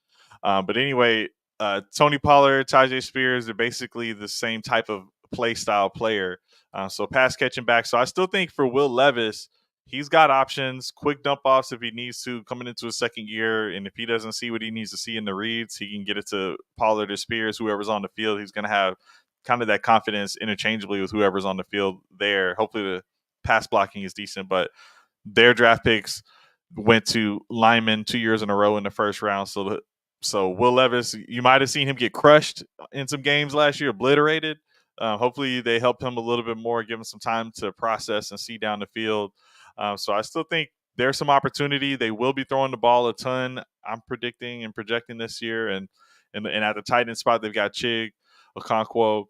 But anyway, Tony Pollard, Tajay Spears, they're basically the same type of play style player. So pass catching back. So I still think for Will Levis, he's got options, quick dump offs if he needs to, coming into his second year. And if he doesn't see what he needs to see in the reads, he can get it to Pollard or Spears, whoever's on the field. He's going to have kind of that confidence interchangeably with whoever's on the field there. Hopefully the pass blocking is decent, but their draft picks went to linemen 2 years in a row in the first round. So Will Levis, you might have seen him get crushed in some games last year, obliterated. Hopefully they help him a little bit more, give him some time to process and see down the field. So I still think there's some opportunity. They will be throwing the ball a ton. I'm predicting and projecting this year. And at the tight end spot, they've got Chig Okonkwo,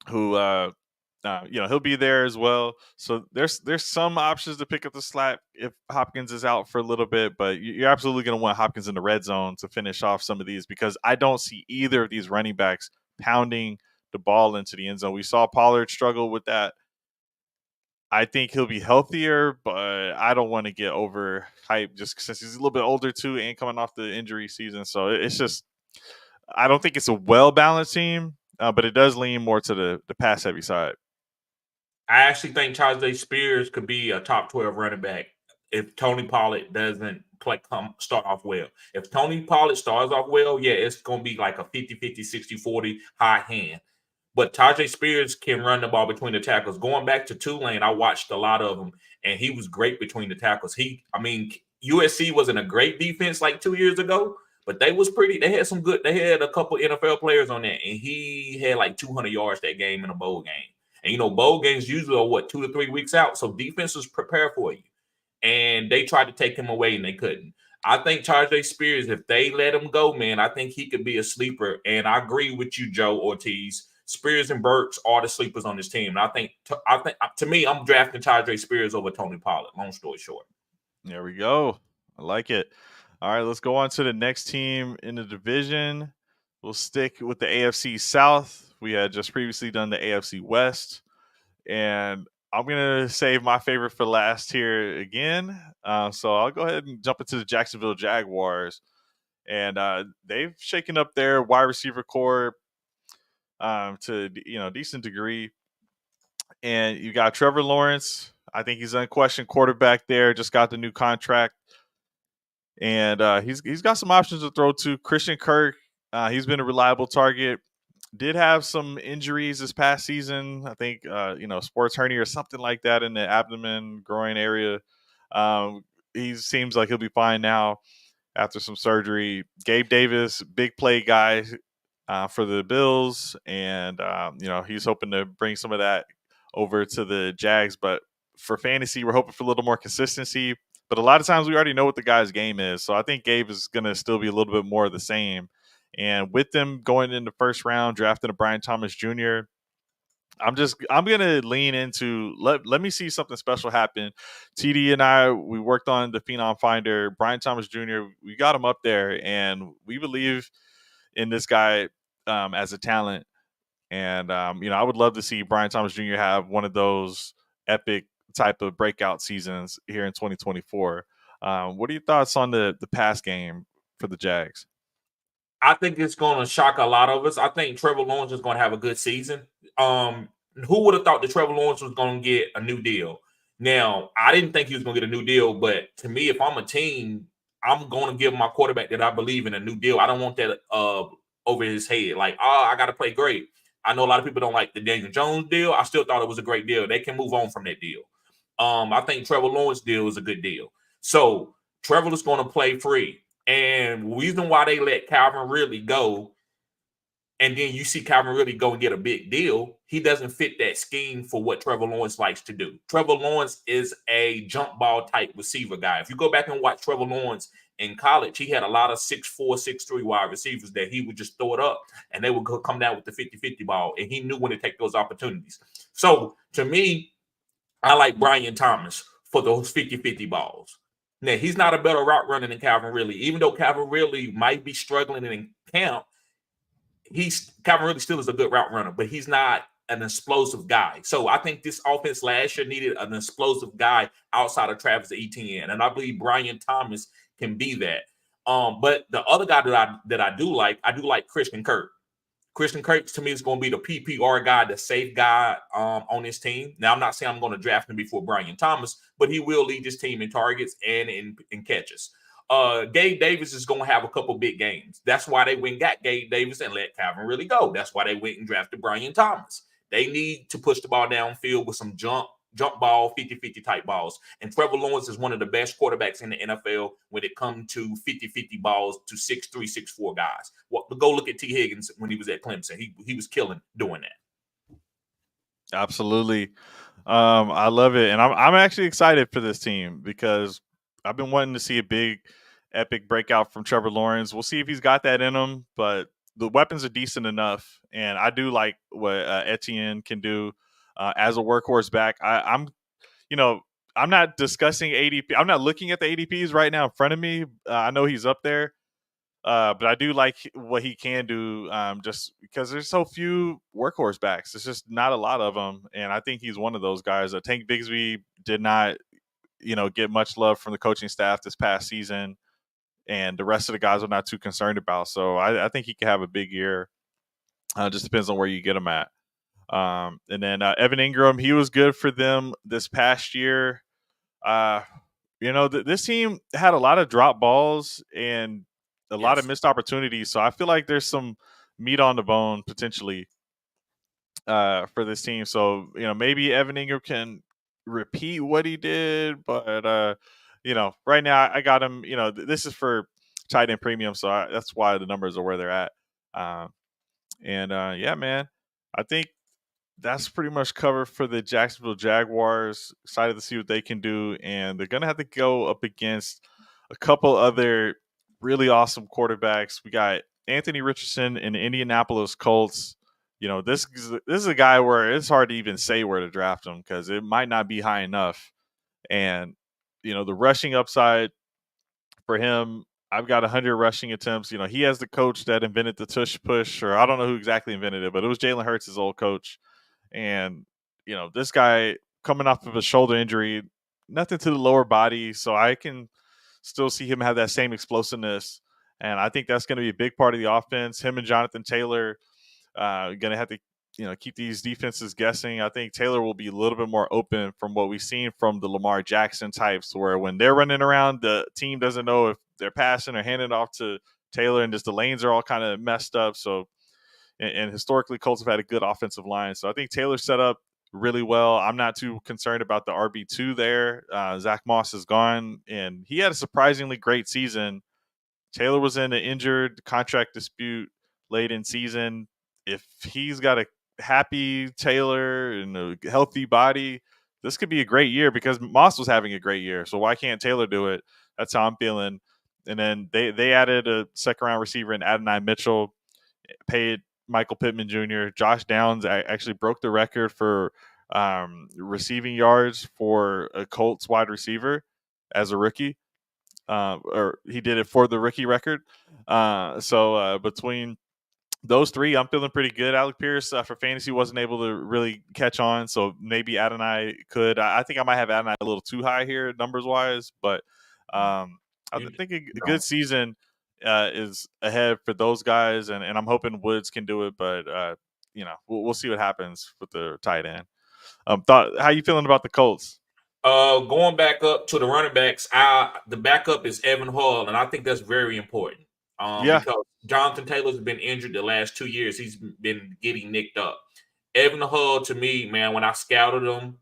who he'll be there as well. So there's some options to pick up the slack if Hopkins is out for a little bit, but you're absolutely going to want Hopkins in the red zone to finish off some of these because I don't see either of these running backs pounding the ball into the end zone. We saw Pollard struggle with that. I think he'll be healthier, but I don't want to get overhyped just since he's a little bit older too and coming off the injury season. So it's just, I don't think it's a well-balanced team, but it does lean more to the pass-heavy side. I actually think Tajay Spears could be a top 12 running back if Tony Pollard doesn't start off well. If Tony Pollard starts off well, yeah, it's going to be like a 50-50, 60-40 high hand. But Tajay Spears can run the ball between the tackles. Going back to Tulane, I watched a lot of them, and he was great between the tackles. USC wasn't a great defense like 2 years ago, but they had some good. They had a couple NFL players on that, and he had like 200 yards that game in a bowl game. And bowl games usually are 2 to 3 weeks out, so defenses prepare for you. And they tried to take him away, and they couldn't. I think Tajay Spears, if they let him go, man, I think he could be a sleeper. And I agree with you, Joe Ortiz. Spears and Burks are the sleepers on this team. And I think to me, I'm drafting Tajay Spears over Tony Pollard. Long story short. There we go. I like it. All right, let's go on to the next team in the division. We'll stick with the AFC South. We had just previously done the AFC West. And I'm going to save my favorite for last here again. So I'll go ahead and jump into the Jacksonville Jaguars. And they've shaken up their wide receiver core to decent degree. And you got Trevor Lawrence. I think he's unquestioned quarterback there. Just got the new contract. And he's got some options to throw to. Christian Kirk, he's been a reliable target. Did have some injuries this past season. I think, sports hernia or something like that in the abdomen, groin area. He seems like he'll be fine now after some surgery. Gabe Davis, big play guy for the Bills. And, he's hoping to bring some of that over to the Jags. But for fantasy, we're hoping for a little more consistency. But a lot of times we already know what the guy's game is. So I think Gabe is going to still be a little bit more of the same. And with them going in the first round, drafting a Brian Thomas Jr., I'm gonna lean into let me see something special happen. TD and I, we worked on the Phenom Finder. Brian Thomas Jr., we got him up there, and we believe in this guy as a talent. And I would love to see Brian Thomas Jr. have one of those epic type of breakout seasons here in 2024. What are your thoughts on the pass game for the Jags? I think it's going to shock a lot of us. I think Trevor Lawrence is going to have a good season. Who would have thought that Trevor Lawrence was going to get a new deal? Now, I didn't think he was going to get a new deal, but to me, if I'm a team, I'm going to give my quarterback that I believe in a new deal. I don't want that over his head. Like, I got to play great. I know a lot of people don't like the Daniel Jones deal. I still thought it was a great deal. They can move on from that deal. I think Trevor Lawrence deal is a good deal. So Trevor is going to play free. And the reason why they let Calvin Ridley go, and then you see Calvin Ridley go and get a big deal, he doesn't fit that scheme for what Trevor Lawrence likes to do. Trevor Lawrence is a jump ball type receiver guy. If you go back and watch Trevor Lawrence in college, he had a lot of 6'4", 6'3" wide receivers that he would just throw it up, and they would come down with the 50-50 ball, and he knew when to take those opportunities. So, to me, I like Brian Thomas for those 50-50 balls. Now, he's not a better route runner than Calvin Ridley. Even though Calvin Ridley might be struggling in camp, Calvin Ridley still is a good route runner, but he's not an explosive guy. So I think this offense last year needed an explosive guy outside of Travis Etienne, and I believe Brian Thomas can be that. But the other guy that I do like Christian Kirk. Christian Kirk, to me, is going to be the PPR guy, the safe guy on this team. Now, I'm not saying I'm going to draft him before Brian Thomas, but he will lead this team in targets and in catches. Gabe Davis is going to have a couple big games. That's why they went and got Gabe Davis and let Calvin really go. That's why they went and drafted Brian Thomas. They need to push the ball downfield with some jump ball, 50-50 type balls. And Trevor Lawrence is one of the best quarterbacks in the NFL when it comes to 50-50 balls to 6'3", 6'4" guys. Well, go look at T. Higgins when he was at Clemson. He was killing doing that. Absolutely. I love it. And I'm actually excited for this team because I've been wanting to see a big, epic breakout from Trevor Lawrence. We'll see if he's got that in him, but the weapons are decent enough. And I do like what Etienne can do as a workhorse back. I'm not discussing ADP. I'm not looking at the ADPs right now in front of me. I know he's up there. But I do like what he can do just because there's so few workhorse backs. There's just not a lot of them. And I think he's one of those guys. Tank Bigsby did not, get much love from the coaching staff this past season. And the rest of the guys are not too concerned about. So I think he could have a big year. Just depends on where you get him at. And then Evan Ingram, he was good for them this past year. This team had a lot of drop balls and a lot of missed opportunities. So I feel like there's some meat on the bone potentially for this team. So, maybe Evan Ingram can repeat what he did. But, right now I got him, this is for tight end premium. So that's why the numbers are where they're at. Yeah, man, I think that's pretty much covered for the Jacksonville Jaguars. Excited to see what they can do. And they're going to have to go up against a couple other really awesome quarterbacks. We got Anthony Richardson in the Indianapolis Colts. This is a guy where it's hard to even say where to draft him because it might not be high enough. And, the rushing upside for him, I've got 100 rushing attempts. He has the coach that invented the tush push, or I don't know who exactly invented it, but it was Jalen Hurts, his old coach. And, this guy coming off of a shoulder injury, nothing to the lower body. So I can still see him have that same explosiveness. And I think that's going to be a big part of the offense. Him and Jonathan Taylor going to have to, keep these defenses guessing. I think Taylor will be a little bit more open from what we've seen from the Lamar Jackson types, where when they're running around, the team doesn't know if they're passing or handing off to Taylor, and just the lanes are all kind of messed up. So, and historically, Colts have had a good offensive line. So I think Taylor set up really well. I'm not too concerned about the RB2 there. Zach Moss is gone, and he had a surprisingly great season. Taylor was in an injured contract dispute late in season. If he's got a happy Taylor and a healthy body, this could be a great year because Moss was having a great year. So why can't Taylor do it? That's how I'm feeling. And then they added a second round receiver in Adonai Mitchell, paid Michael Pittman Jr. Josh Downs actually broke the record for receiving yards for a Colts wide receiver as a rookie. Or he did it for the rookie record. So between those three, I'm feeling pretty good. Alec Pierce for fantasy wasn't able to really catch on, so maybe Adonai could. I think I might have Adonai a little too high here numbers wise, but I You think a good don't. season is ahead for those guys, and I'm hoping Woods can do it. But we'll see what happens with the tight end. How you feeling about the Colts? Going back up to the running backs, the backup is Evan Hall, and I think that's very important. Yeah. Because Jonathan Taylor's been injured the last 2 years. He's been getting nicked up. Evan Hull, to me, man, when I scouted him,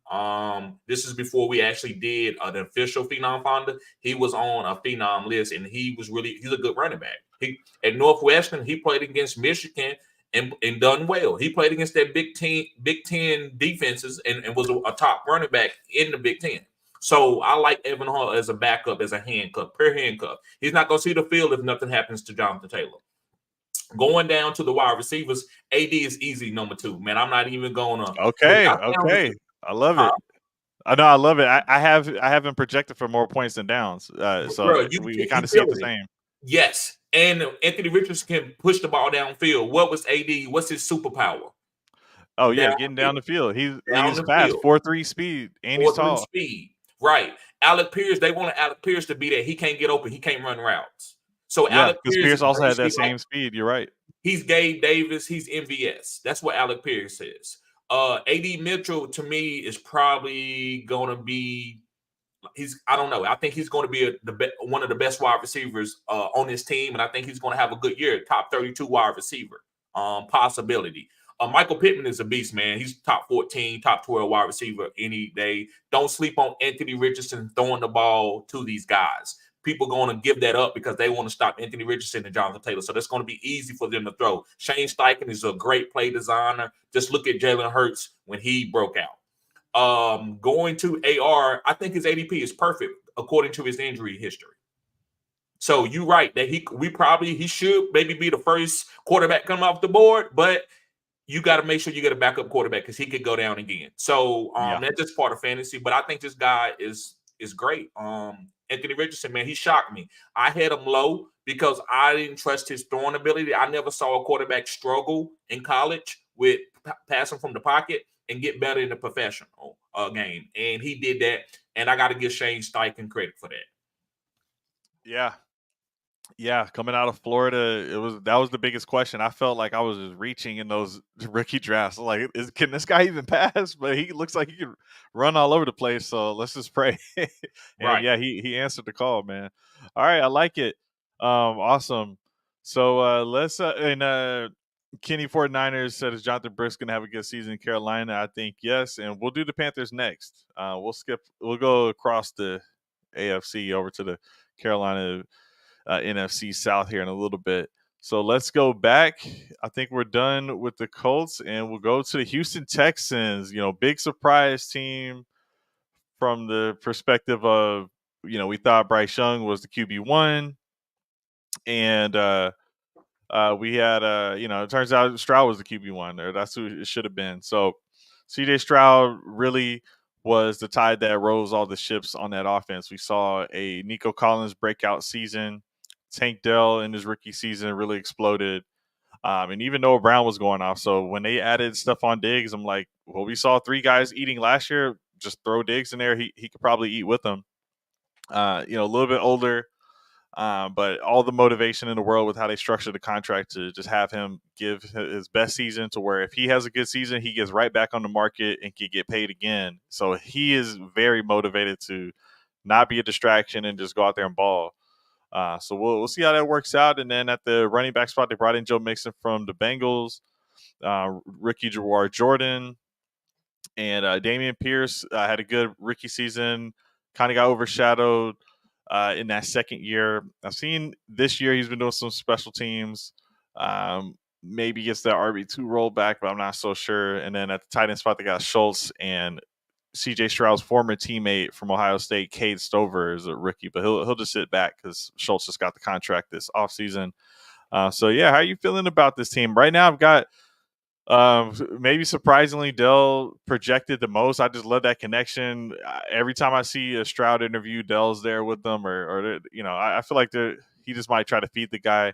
this is before we actually did an official Phenom Finder. He was on a Phenom list, and he's a good running back. At Northwestern, he played against Michigan and done well. He played against that Big Ten defenses and was a top running back in the Big Ten. So I like Evan Hull as a backup, as a handcuff, per handcuff. He's not going to see the field if nothing happens to Jonathan Taylor. Going down to the wide receivers, AD is easy number 2. Man, I'm not even gonna. Okay. I love it. I know, I love it. I have him projected for more points than downs. So Bro, we kind you of see it the feeling it? same. Yes, and Anthony Richardson can push the ball downfield. What was AD? What's his superpower? Oh yeah, Down getting the down field. the field. Down He's the fast, field. 4.3 speed, and he's 4.3 tall. speed. Right. Alec Pierce, they wanted Alec Pierce to be that. He can't get open. He can't run routes. So Yeah, Alec because Pierce Pierce is also had that basically like same speed. You're right. he's Gabe Davis. He's MVS. That's what Alec Pierce is. AD Mitchell to me is probably going to be. I don't know. I think he's going to be one of the best wide receivers on his team, and I think he's going to have a good year. Top 32 wide receiver possibility. Michael Pittman is a beast, man. He's top 14, top 12 wide receiver any day. Don't sleep on Anthony Richardson throwing the ball to these guys. People going to give that up because they want to stop Anthony Richardson and Jonathan Taylor. So that's going to be easy for them to throw. Shane Steichen is a great play designer. Just look at Jalen Hurts when he broke out. Going to AR, I think his ADP is perfect according to his injury history. So you're right that he should maybe be the first quarterback come off the board, but you got to make sure you get a backup quarterback because he could go down again. So Yeah. that's just part of fantasy. But I think this guy is great. Anthony Richardson, man, he shocked me. I had him low because I didn't trust his throwing ability. I never saw a quarterback struggle in college with passing from the pocket and get better in the professional game. And he did that. And I got to give Shane Steichen credit for that. Yeah. Yeah, coming out of Florida, that was the biggest question. I felt like I was just reaching in those rookie drafts. Like, can this guy even pass? But he looks like he can run all over the place. So let's just pray. And Right. yeah, he answered the call, man. All right, I like it. Awesome. So let's Kenny 49ers said, is Jonathan Brooks gonna have a good season in Carolina? I think yes, and we'll do the Panthers next. We'll go across the AFC over to the Carolina NFC South here in a little bit. So let's go back. I think we're done with the Colts, and we'll go to the Houston Texans. Big surprise team from the perspective of, we thought Bryce Young was the QB1, and we had, it turns out Stroud was the QB1, or that's who it should have been. So CJ Stroud really was the tide that rose all the ships on that offense. We saw a Nico Collins breakout season. Tank Dell in his rookie season really exploded. And even Noah Brown was going off. So when they added stuff on Diggs, I'm like, well, we saw 3 guys eating last year. Just throw Diggs in there. He could probably eat with them. A little bit older, but all the motivation in the world with how they structured the contract to just have him give his best season, to where if he has a good season, he gets right back on the market and can get paid again. So he is very motivated to not be a distraction and just go out there and ball. So we'll see how that works out. And then at the running back spot, they brought in Joe Mixon from the Bengals, Ricky Jawar Jordan, and Dameon Pierce had a good rookie season. Kind of got overshadowed in that second year. I've seen this year he's been doing some special teams. Maybe gets that RB2 roll back, but I'm not so sure. And then at the tight end spot, they got Schultz and C.J. Stroud's former teammate from Ohio State, Cade Stover, is a rookie, but he'll just sit back because Schultz just got the contract this offseason. So yeah, how are you feeling about this team right now? I've got maybe surprisingly Dell projected the most. I just love that connection. Every time I see a Stroud interview, Dell's there with them, or I feel like he just might try to feed the guy.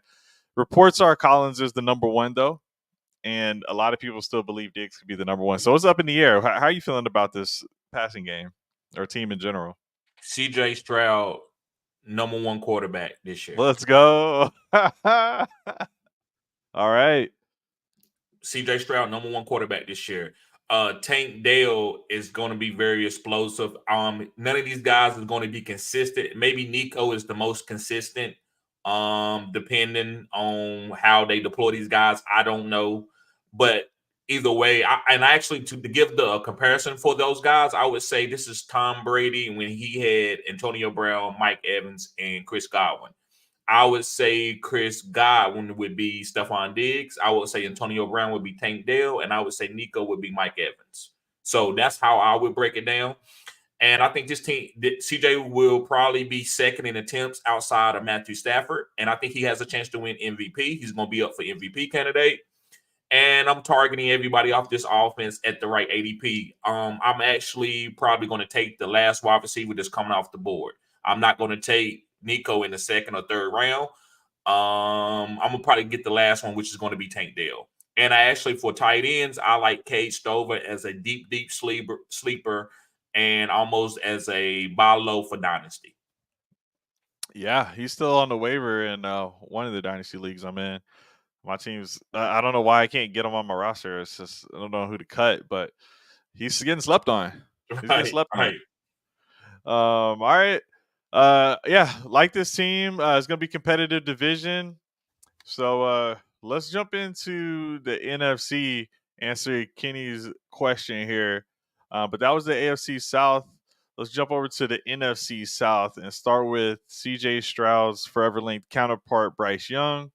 Reports are Collins is the number one though, and a lot of people still believe Diggs could be the number one. So it's up in the air. How are you feeling about this passing game or team in general? CJ Stroud, number one quarterback this year. Let's go. All right. CJ Stroud, number one quarterback this year. Tank Dell is going to be very explosive. None of these guys is going to be consistent. Maybe Nico is the most consistent, depending on how they deploy these guys. I don't know, but either way, to give the comparison for those guys, I would say this is Tom Brady when he had Antonio Brown, Mike Evans, and Chris Godwin. I would say Chris Godwin would be Stephon Diggs. I would say Antonio Brown would be Tank Dell, and I would say Nico would be Mike Evans. So that's how I would break it down. And I think this team, CJ will probably be second in attempts outside of Matthew Stafford. And I think he has a chance to win MVP. He's going to be up for MVP candidate. And I'm targeting everybody off this offense at the right ADP. I'm actually probably going to take the last wide receiver that's coming off the board. I'm not going to take Nico in the second or third round. I'm gonna probably get the last one, which is going to be Tank Dell. And for tight ends, I like Cade Stover as a deep sleeper, and almost as a buy low for Dynasty. Yeah, he's still on the waiver in one of the dynasty leagues I'm in. My team's I don't know why I can't get him on my roster. It's just I don't know who to cut, but he's getting slept on. He's getting slept on. All right. Yeah, like this team. It's gonna be competitive division. So let's jump into the NFC. Answer Kenny's question here. But that was the AFC South. Let's jump over to the NFC South and start with CJ Stroud's forever linked counterpart, Bryce Young.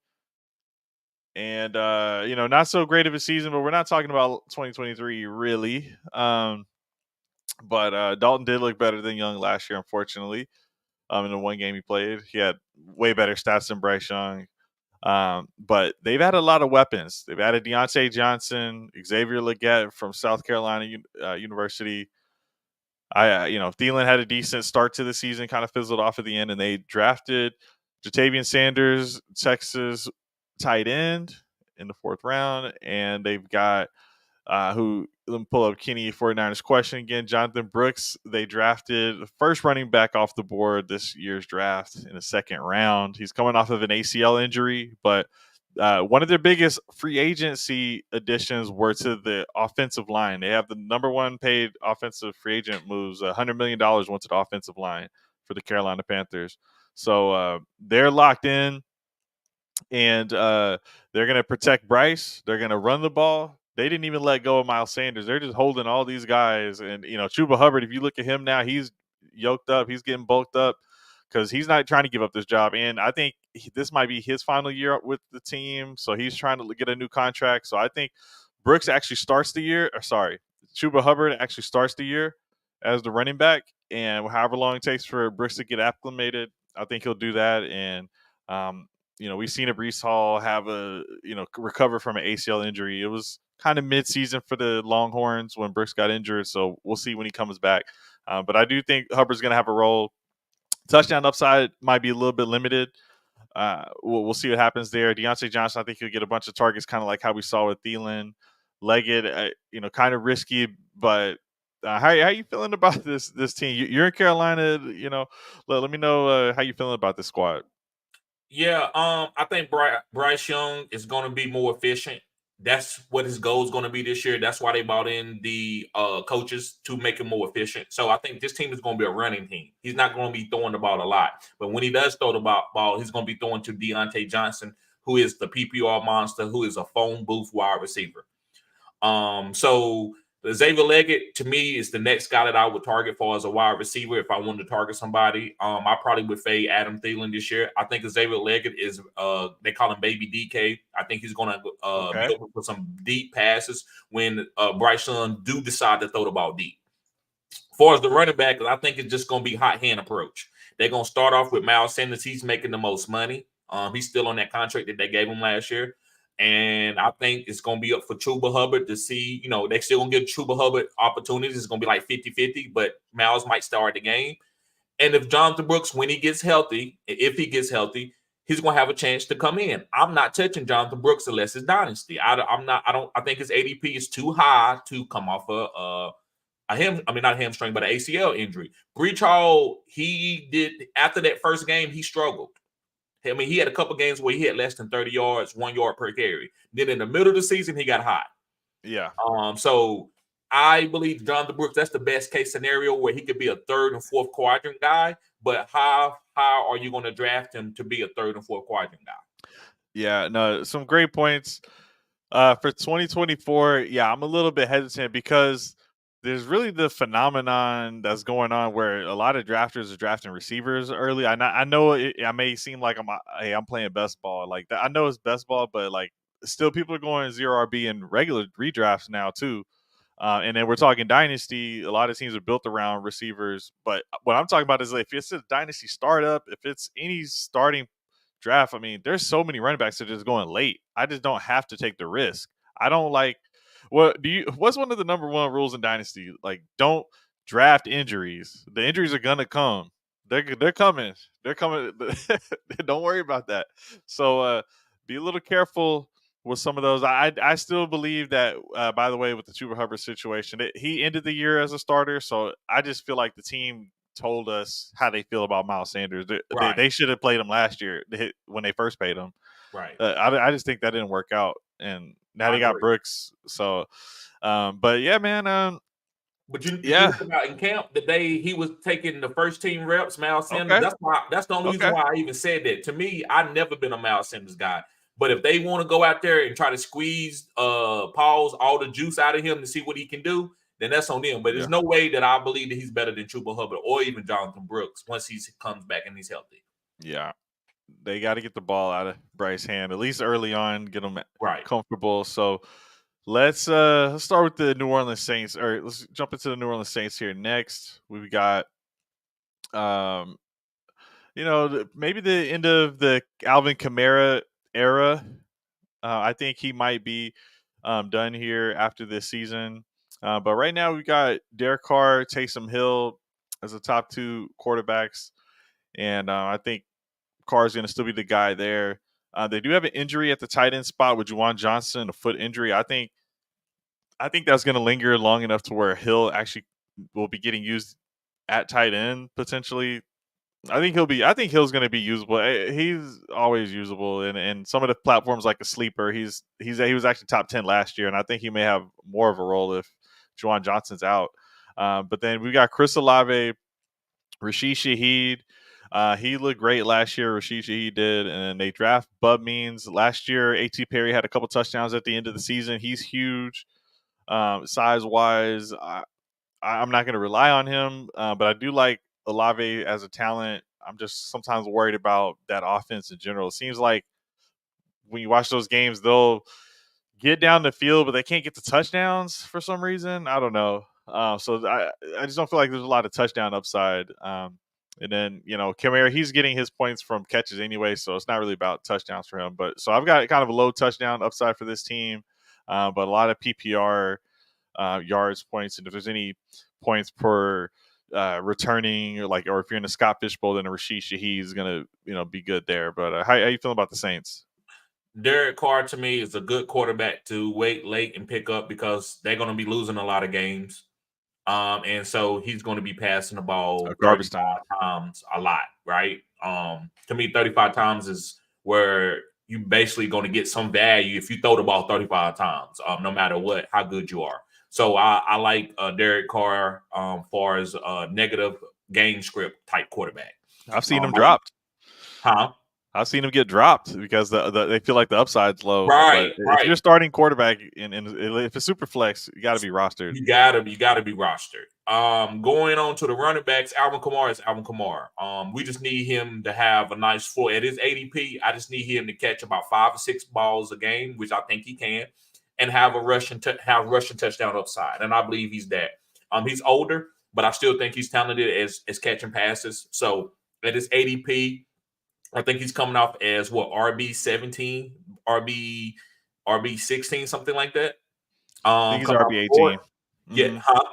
And not so great of a season, but we're not talking about 2023 really. But Dalton did look better than Young last year, unfortunately. In the one game he played, he had way better stats than Bryce Young. But they've had a lot of weapons. They've added Deontay Johnson, Xavier Legette from South Carolina University. Thielen had a decent start to the season, kind of fizzled off at the end, and they drafted Jatavian Sanders, Texas tight end in the 4th round, and they've got let me pull up Kenny 49ers question again. Jonathan Brooks, they drafted the first running back off the board this year's draft in the 2nd round. He's coming off of an ACL injury, but one of their biggest free agency additions were to the offensive line. They have the number one paid offensive free agent moves. $100 million went to the offensive line for the Carolina Panthers. So they're locked in, and they're going to protect Bryce. They're going to run the ball. They didn't even let go of Miles Sanders. They're just holding all these guys. And, Chuba Hubbard, if you look at him now, he's yoked up. He's getting bulked up because he's not trying to give up this job. And I think this might be his final year with the team. So he's trying to get a new contract. So I think Brooks actually starts the year. Chuba Hubbard actually starts the year as the running back. And however long it takes for Brooks to get acclimated, I think he'll do that. And, we've seen a Breece Hall have recover from an ACL injury. It was kind of mid-season for the Longhorns when Brooks got injured, so we'll see when he comes back. But I do think Hubbard's going to have a role. Touchdown upside might be a little bit limited. We'll see what happens there. Deontay Johnson, I think he'll get a bunch of targets, kind of like how we saw with Thielen. Leggett, kind of risky, but how you feeling about this team? You're in Carolina. Let me know how you feeling about this squad. Yeah, I think Bryce Young is going to be more efficient. That's what his goal is going to be this year. That's why they brought in the coaches to make him more efficient. So I think this team is going to be a running team. He's not going to be throwing the ball a lot. But when he does throw the ball, he's going to be throwing to Deontay Johnson, who is the PPR monster, who is a phone booth wide receiver. So Xavier Leggett, to me, is the next guy that I would target for as a wide receiver if I wanted to target somebody. I probably would fade Adam Thielen this year. I think Xavier Leggett is, they call him Baby DK. I think he's going to be able to put some deep passes when Bryce Young do decide to throw the ball deep. far as the running back, I think it's just going to be hot hand approach. They're going to start off with Miles Sanders. He's making the most money. He's still on that contract that they gave him last year. And I think it's going to be up for Chuba Hubbard to see, they're still going to give Chuba Hubbard opportunities. It's going to be like 50-50, but Miles might start the game. And if Jonathan Brooks, when he gets healthy, if he gets healthy, he's going to have a chance to come in. I'm not touching Jonathan Brooks unless it's Dynasty. I think his ADP is too high to come off not a hamstring, but an ACL injury. Breach Hall, he did, after that first game, he struggled. I mean, he had a couple games where he had less than 30 yards, 1 yard per carry. Then in the middle of the season, he got hot. Yeah. So I believe Jonathan Brooks, that's the best case scenario where he could be a third and fourth quadrant guy. But how are you going to draft him to be a third and fourth quadrant guy? Yeah, no, some great points. For 2024, yeah, I'm a little bit hesitant because there's really the phenomenon that's going on where a lot of drafters are drafting receivers early. I know I may seem like I'm playing best ball like that. I know it's best ball, but like still people are going 0 RB in regular redrafts now too. And then we're talking dynasty. A lot of teams are built around receivers, but what I'm talking about is like, if it's a dynasty startup, if it's any starting draft, I mean, there's so many running backs that are just going late. I just don't have to take the risk. I don't like. What's one of the number one rules in dynasty? Like, don't draft injuries. The injuries are gonna come. They're coming. They're coming. Don't worry about that. So be a little careful with some of those. I still believe that. By the way, with the Chuba Hubbard situation, he ended the year as a starter. So I just feel like the team told us how they feel about Miles Sanders. They should have played him last year when they first paid him. Right. I just think that didn't work out, and now they got Brooks. So, but yeah, man. But you look about in camp the day he was taking the first team reps, Miles Sanders. Okay. That's the only reason why I even said that. To me, I've never been a Miles Sanders guy. But if they want to go out there and try to squeeze Paul's all the juice out of him to see what he can do, then that's on them. But there's no way that I believe that he's better than Chuba Hubbard or even Jonathan Brooks once he comes back and he's healthy. Yeah. They got to get the ball out of Bryce's hand, at least early on, get them comfortable. So let's start with the New Orleans Saints. Or let's jump into the New Orleans Saints here next. We've got maybe the end of the Alvin Kamara era. I think he might be done here after this season. But right now we've got Derek Carr, Taysom Hill as the top two quarterbacks. And I think Carr is going to still be the guy there. They do have an injury at the tight end spot with Juwan Johnson, a foot injury. I think that's going to linger long enough to where Hill actually will be getting used at tight end potentially. I think Hill's going to be usable. He's always usable, and some of the platforms like a sleeper. He was actually top 10 last year, and I think he may have more of a role if Juwan Johnson's out. But then we got Chris Olave, Rashid Shaheed. He looked great last year. Rashid Shaheed did, and they draft Bub Means last year. A.T. Perry had a couple touchdowns at the end of the season. He's huge, size wise. I'm not going to rely on him, but I do like Olave as a talent. I'm just sometimes worried about that offense in general. It seems like when you watch those games, they'll get down the field, but they can't get the touchdowns for some reason. I don't know. So I just don't feel like there's a lot of touchdown upside. And then, Kamara, he's getting his points from catches anyway, so it's not really about touchdowns for him. But so I've got kind of a low touchdown upside for this team, but a lot of PPR yards, points, and if there's any points per returning, or if you're in a Scott Fishbowl, then a Rashid Shaheed is gonna be good there. But how you feeling about the Saints? Derek Carr to me is a good quarterback to wait late and pick up because they're going to be losing a lot of games. And so he's going to be passing the ball garbage 35 times a lot, right? To me, 35 times is where you basically going to get some value if you throw the ball 35 times, no matter how good you are. So I like Derek Carr far as negative game script type quarterback. I've seen him dropped. Huh? I've seen him get dropped because they feel like the upside's low. Right. If you're starting quarterback and if it's super flex, you got to be rostered. You got to be rostered. Going on to the running backs, Alvin Kamara is Alvin Kamara. We just need him to have a nice floor at his ADP. I just need him to catch about 5 or 6 balls a game, which I think he can, and have a rushing touchdown upside. And I believe he's that. He's older, but I still think he's talented as catching passes. So at his ADP, I think he's coming off as what, RB 17, RB 16, something like that. I think he's Coming off RB the board. 18. Yeah, Mm-hmm. huh?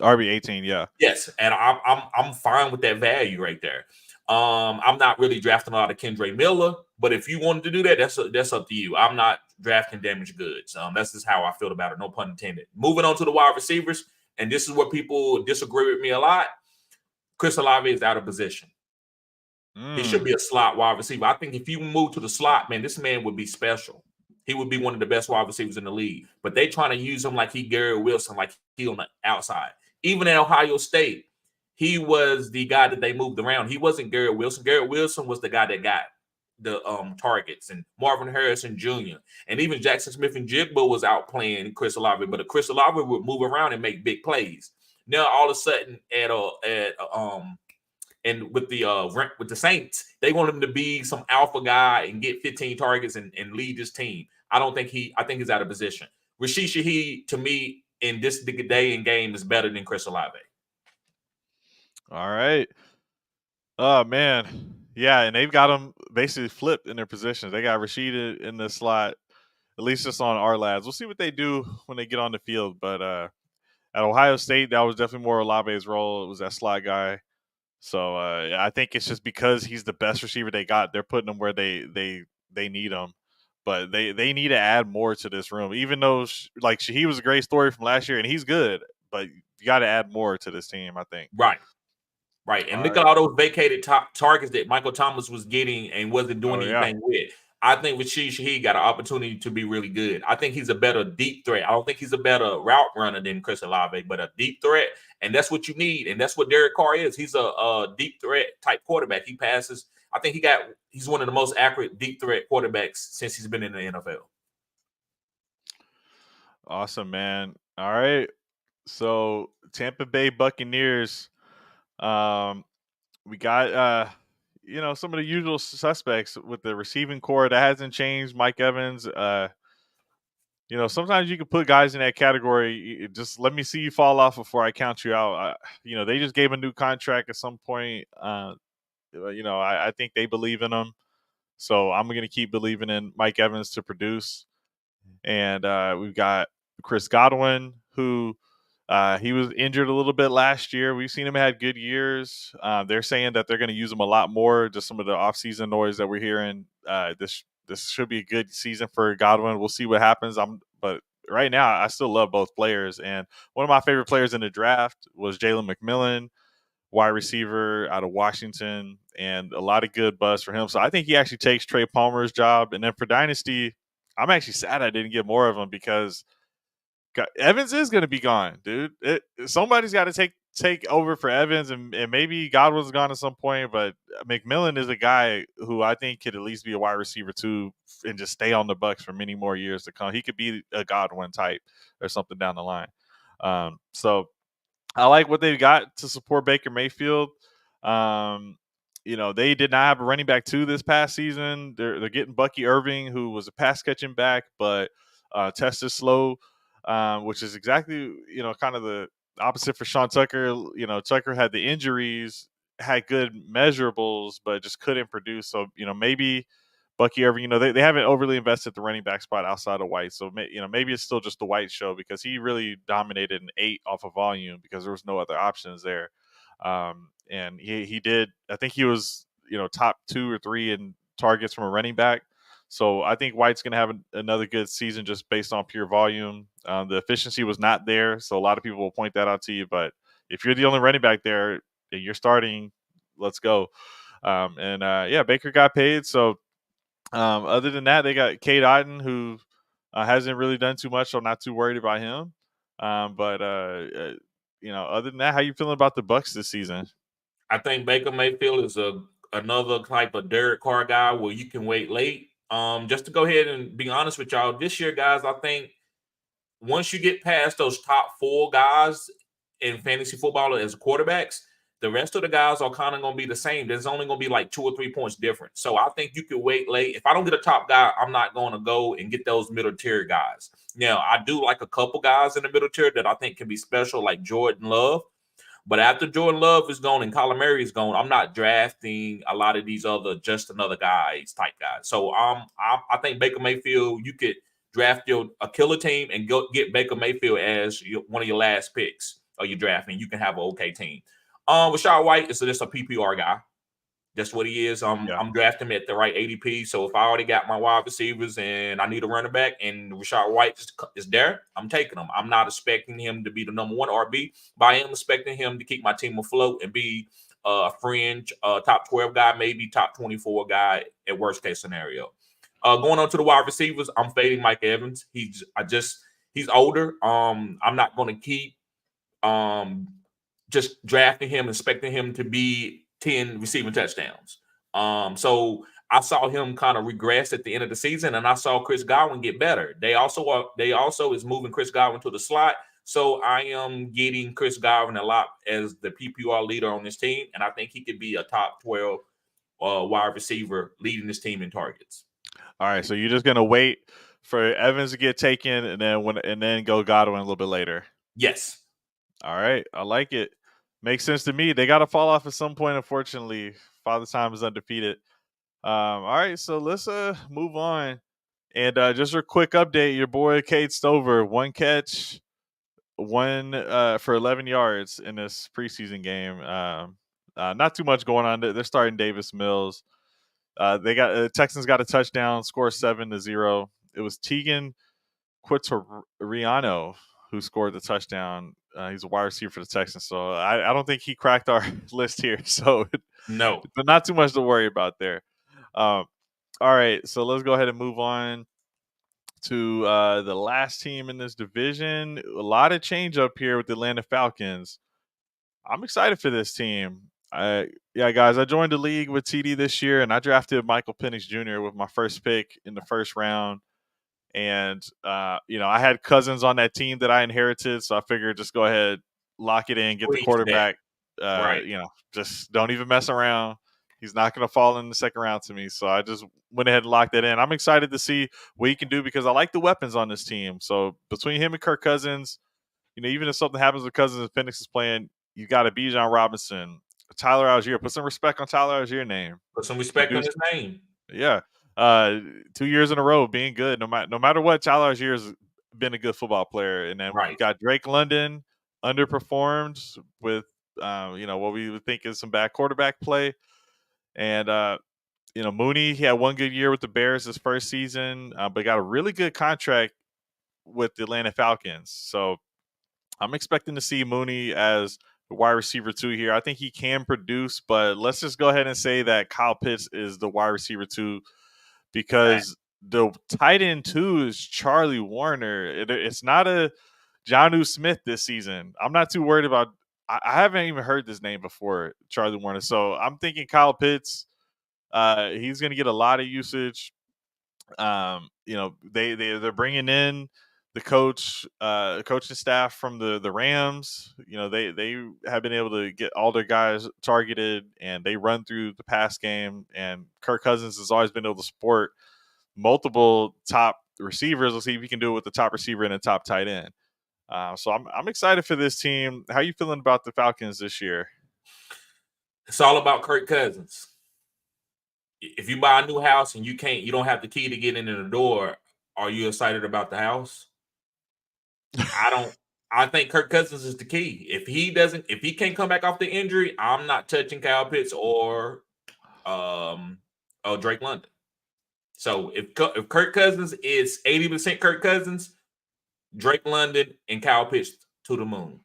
RB 18, yeah. Yes, and I'm fine with that value right there. I'm not really drafting a lot of Kendre Miller, but if you wanted to do that, that's up to you. I'm not drafting damaged goods. That's just how I feel about it. No pun intended. Moving on to the wide receivers, and this is where people disagree with me a lot. Chris Olave is out of position. He should be a slot wide receiver. I think if you move to the slot, man, this man would be special. He would be one of the best wide receivers in the league. But they trying to use him like he Garrett Wilson, like he on the outside. Even at Ohio State, he was the guy that they moved around. He wasn't Garrett Wilson. Garrett Wilson was the guy that got the targets, and Marvin Harrison Jr. and even Jackson Smith and Jigba was out playing Chris Olave, but Chris Olave would move around and make big plays. Now all of a sudden and with the Saints, they want him to be some alpha guy and get 15 targets and lead this team. I think he's out of position. Rashid Shaheed, to me, in this day and game, is better than Chris Olave. All right. Oh man. Yeah, and they've got him basically flipped in their positions. They got Rashid in the slot, at least just on our lads. We'll see what they do when they get on the field. But at Ohio State, that was definitely more Olave's role. It was that slot guy. So I think it's just because he's the best receiver they got. They're putting him where they need him, but they need to add more to this room. Even though like he was a great story from last year and he's good, but you got to add more to this team. I think. Right. And look at all those vacated targets that Michael Thomas was getting and wasn't doing anything with. I think Rashid Shaheed got an opportunity to be really good. I think he's a better deep threat. I don't think he's a better route runner than Chris Olave, but a deep threat. And that's what you need. And that's what Derek Carr is. He's a deep threat type quarterback. He passes. I think he's one of the most accurate deep threat quarterbacks since he's been in the NFL. Awesome, man. All right. So Tampa Bay Buccaneers. We got some of the usual suspects with the receiving core that hasn't changed. Mike Evans. Sometimes you can put guys in that category. Just let me see you fall off before I count you out. They just gave a new contract at some point. I think they believe in him, so I'm going to keep believing in Mike Evans to produce. And we've got Chris Godwin, who he was injured a little bit last year. We've seen him had good years. They're saying that they're going to use him a lot more. Just some of the offseason noise that we're hearing. This should be a good season for Godwin. We'll see what happens. But right now, I still love both players. And one of my favorite players in the draft was Jalen McMillan, wide receiver out of Washington, and a lot of good buzz for him. So I think he actually takes Trey Palmer's job. And then for Dynasty, I'm actually sad I didn't get more of him because Evans is going to be gone, dude. Somebody's got to take over for Evans, and maybe Godwin's gone at some point, but McMillan is a guy who I think could at least be a wide receiver too and just stay on the Bucs for many more years to come. He could be a Godwin type or something down the line. So I like what they've got to support Baker Mayfield. They did not have a running back two this past season. They're getting Bucky Irving, who was a pass catching back, but tested slow, which is exactly kind of the opposite for Sean Tucker. Tucker had the injuries, had good measurables, but just couldn't produce. So maybe Bucky Irving, they haven't overly invested the running back spot outside of White. So maybe it's still just the White show because he really dominated an 8 off of volume because there was no other options there. And he did. I think he was top 2 or 3 in targets from a running back. So I think White's going to have another good season just based on pure volume. The efficiency was not there, so a lot of people will point that out to you. But if you're the only running back there and you're starting, let's go. Baker got paid. So other than that, they got Cade Otton, who hasn't really done too much, so I'm not too worried about him. Other than that, how you feeling about the Bucs this season? I think Baker Mayfield is another type of Derek Carr guy where you can wait late. Just to go ahead and be honest with y'all, this year, guys, I think once you get past those top 4 guys in fantasy football as quarterbacks, the rest of the guys are kind of going to be the same. There's only going to be like 2 or 3 points different. So I think you could wait late. If I don't get a top guy, I'm not going to go and get those middle tier guys. Now, I do like a couple guys in the middle tier that I think can be special, like Jordan Love. But after Jordan Love is gone and Kyler Murray is gone, I'm not drafting a lot of these other just another guys type guys. So I think Baker Mayfield, you could draft a killer team and go get Baker Mayfield as one of your last picks of your draft, and you can have an okay team. Rashad White is just a PPR guy. That's what he is. I'm drafting him at the right ADP. So if I already got my wide receivers and I need a running back and Rashad White is there, I'm taking him. I'm not expecting him to be the number one RB, but I am expecting him to keep my team afloat and be a fringe top 12 guy, maybe top 24 guy at worst case scenario. Going on to the wide receivers, I'm fading Mike Evans. He's older. I'm not going to keep just drafting him, expecting him to be 10 receiving touchdowns. So I saw him kind of regress at the end of the season, and I saw Chris Godwin get better. They also is moving Chris Godwin to the slot. So I am getting Chris Godwin a lot as the PPR leader on this team, and I think he could be a top 12 wide receiver leading this team in targets. All right, so you're just gonna wait for Evans to get taken, and then go Godwin a little bit later. Yes. All right, I like it. Makes sense to me. They got to fall off at some point. Unfortunately, Father Time is undefeated. All right, so let's move on. And just a quick update: your boy Cade Stover, 1 catch, 1 for 11 yards in this preseason game. Not too much going on. They're starting Davis Mills. Texans got a touchdown, score 7-0. It was Tegan Quattoriano who scored the touchdown. He's a wide receiver for the Texans, so I don't think he cracked our list here. So no, but not too much to worry about there. All right, so let's go ahead and move on to the last team in this division. A lot of change up here with the Atlanta Falcons. I'm excited for this team. Guys, I joined the league with TD this year, and I drafted Michael Penix Jr. with my first pick in the first round. And, I had Cousins on that team that I inherited, so I figured just go ahead, lock it in, get the quarterback. Right. Just don't even mess around. He's not going to fall in the second round to me. So I just went ahead and locked it in. I'm excited to see what he can do because I like the weapons on this team. So between him and Kirk Cousins, even if something happens with Cousins and Penix is playing, you got a Bijan Robinson, Tyler Algier. Put some respect on Tyler Algier's name. Put some respect on his name. Yeah. 2 years in a row being good. No matter what, Tyler Algier has been a good football player. And then we got Drake London, underperformed with what we would think is some bad quarterback play. And Mooney, he had 1 good year with the Bears his first season, but got a really good contract with the Atlanta Falcons. So I'm expecting to see Mooney as the wide receiver 2 here. I think he can produce, but let's just go ahead and say that Kyle Pitts is the wide receiver 2 because the tight end 2 is Charlie Warner. It's not a Jonnu Smith this season. I'm not too worried about. I haven't even heard this name before, Charlie Warner. So I'm thinking Kyle Pitts. He's going to get a lot of usage. They're bringing in the coaching staff from the Rams. They have been able to get all their guys targeted, and they run through the pass game. And Kirk Cousins has always been able to support multiple top receivers. Let's see if he can do it with the top receiver and a top tight end. So I'm excited for this team. How are you feeling about the Falcons this year? It's all about Kirk Cousins. If you buy a new house and you don't have the key to get into the door, are you excited about the house? I think Kirk Cousins is the key. If he can't come back off the injury, I'm not touching Kyle Pitts or Drake London. So if Kirk Cousins is 80% Kirk Cousins, Drake London and Kyle Pitts to the moon.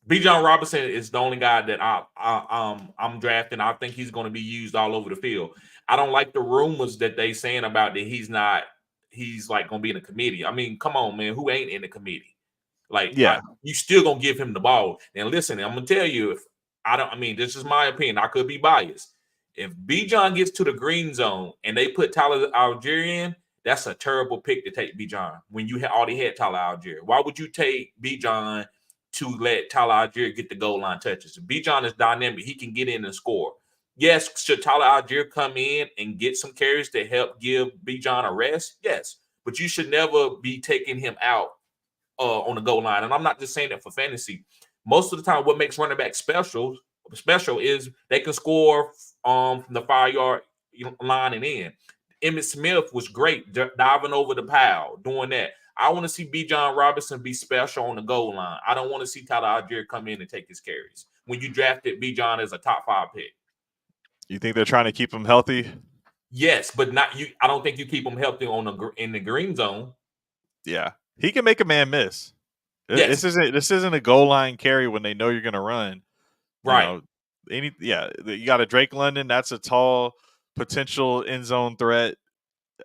Bijan Robinson is the only guy that I'm drafting. I think he's going to be used all over the field. I don't like the rumors that they saying about that he's like going to be in a committee. I mean, come on, man, who ain't in the committee? You still going to give him the ball. And listen, I'm going to tell you, this is my opinion. I could be biased. If Bijan gets to the green zone and they put Tyler Algier in, that's a terrible pick to take Bijan when you already had Tyler Algier. Why would you take Bijan to let Tyler Algier get the goal line touches? Bijan is dynamic. He can get in and score. Yes, should Tyler Algier come in and get some carries to help give Bijan a rest? Yes, but you should never be taking him out on the goal line. And I'm not just saying that for fantasy. Most of the time, what makes running back special is they can score from the 5 yard line and in. Emmitt Smith was great diving over the pile, doing that. I want to see B. John Robinson be special on the goal line. I don't want to see Tyler Algier come in and take his carries. When you drafted B. John as a top 5 pick, You think they're trying to keep him healthy? yes, but not you. I don't think you keep him healthy in the green zone. Yeah, he can make a man miss. Yes, This isn't a goal line carry when they know you're going to run. You right. know, you got a Drake London. That's a tall potential end zone threat.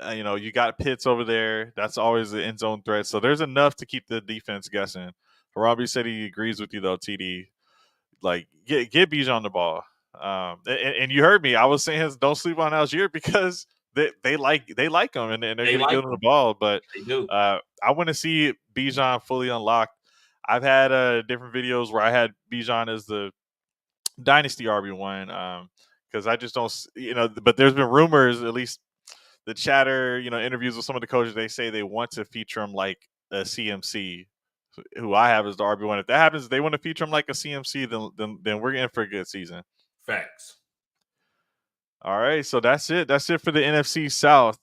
You got Pitts over there. That's always the end zone threat. So there's enough to keep the defense guessing. Robbie said he agrees with you though, TD. Like get Bijan the ball. And you heard me. I was saying don't sleep on Algier because they like him and they're They going to like give him the ball. But they do. I want to see Bijan fully unlocked. I've had different videos where I had Bijan as the Dynasty RB1 because I just don't, but there's been rumors, at least the chatter, interviews with some of the coaches, they say they want to feature him like a CMC, who I have as the RB1. If that happens, they want to feature him like a CMC, then we're in for a good season. Facts. All right, so that's it. That's it for the NFC South.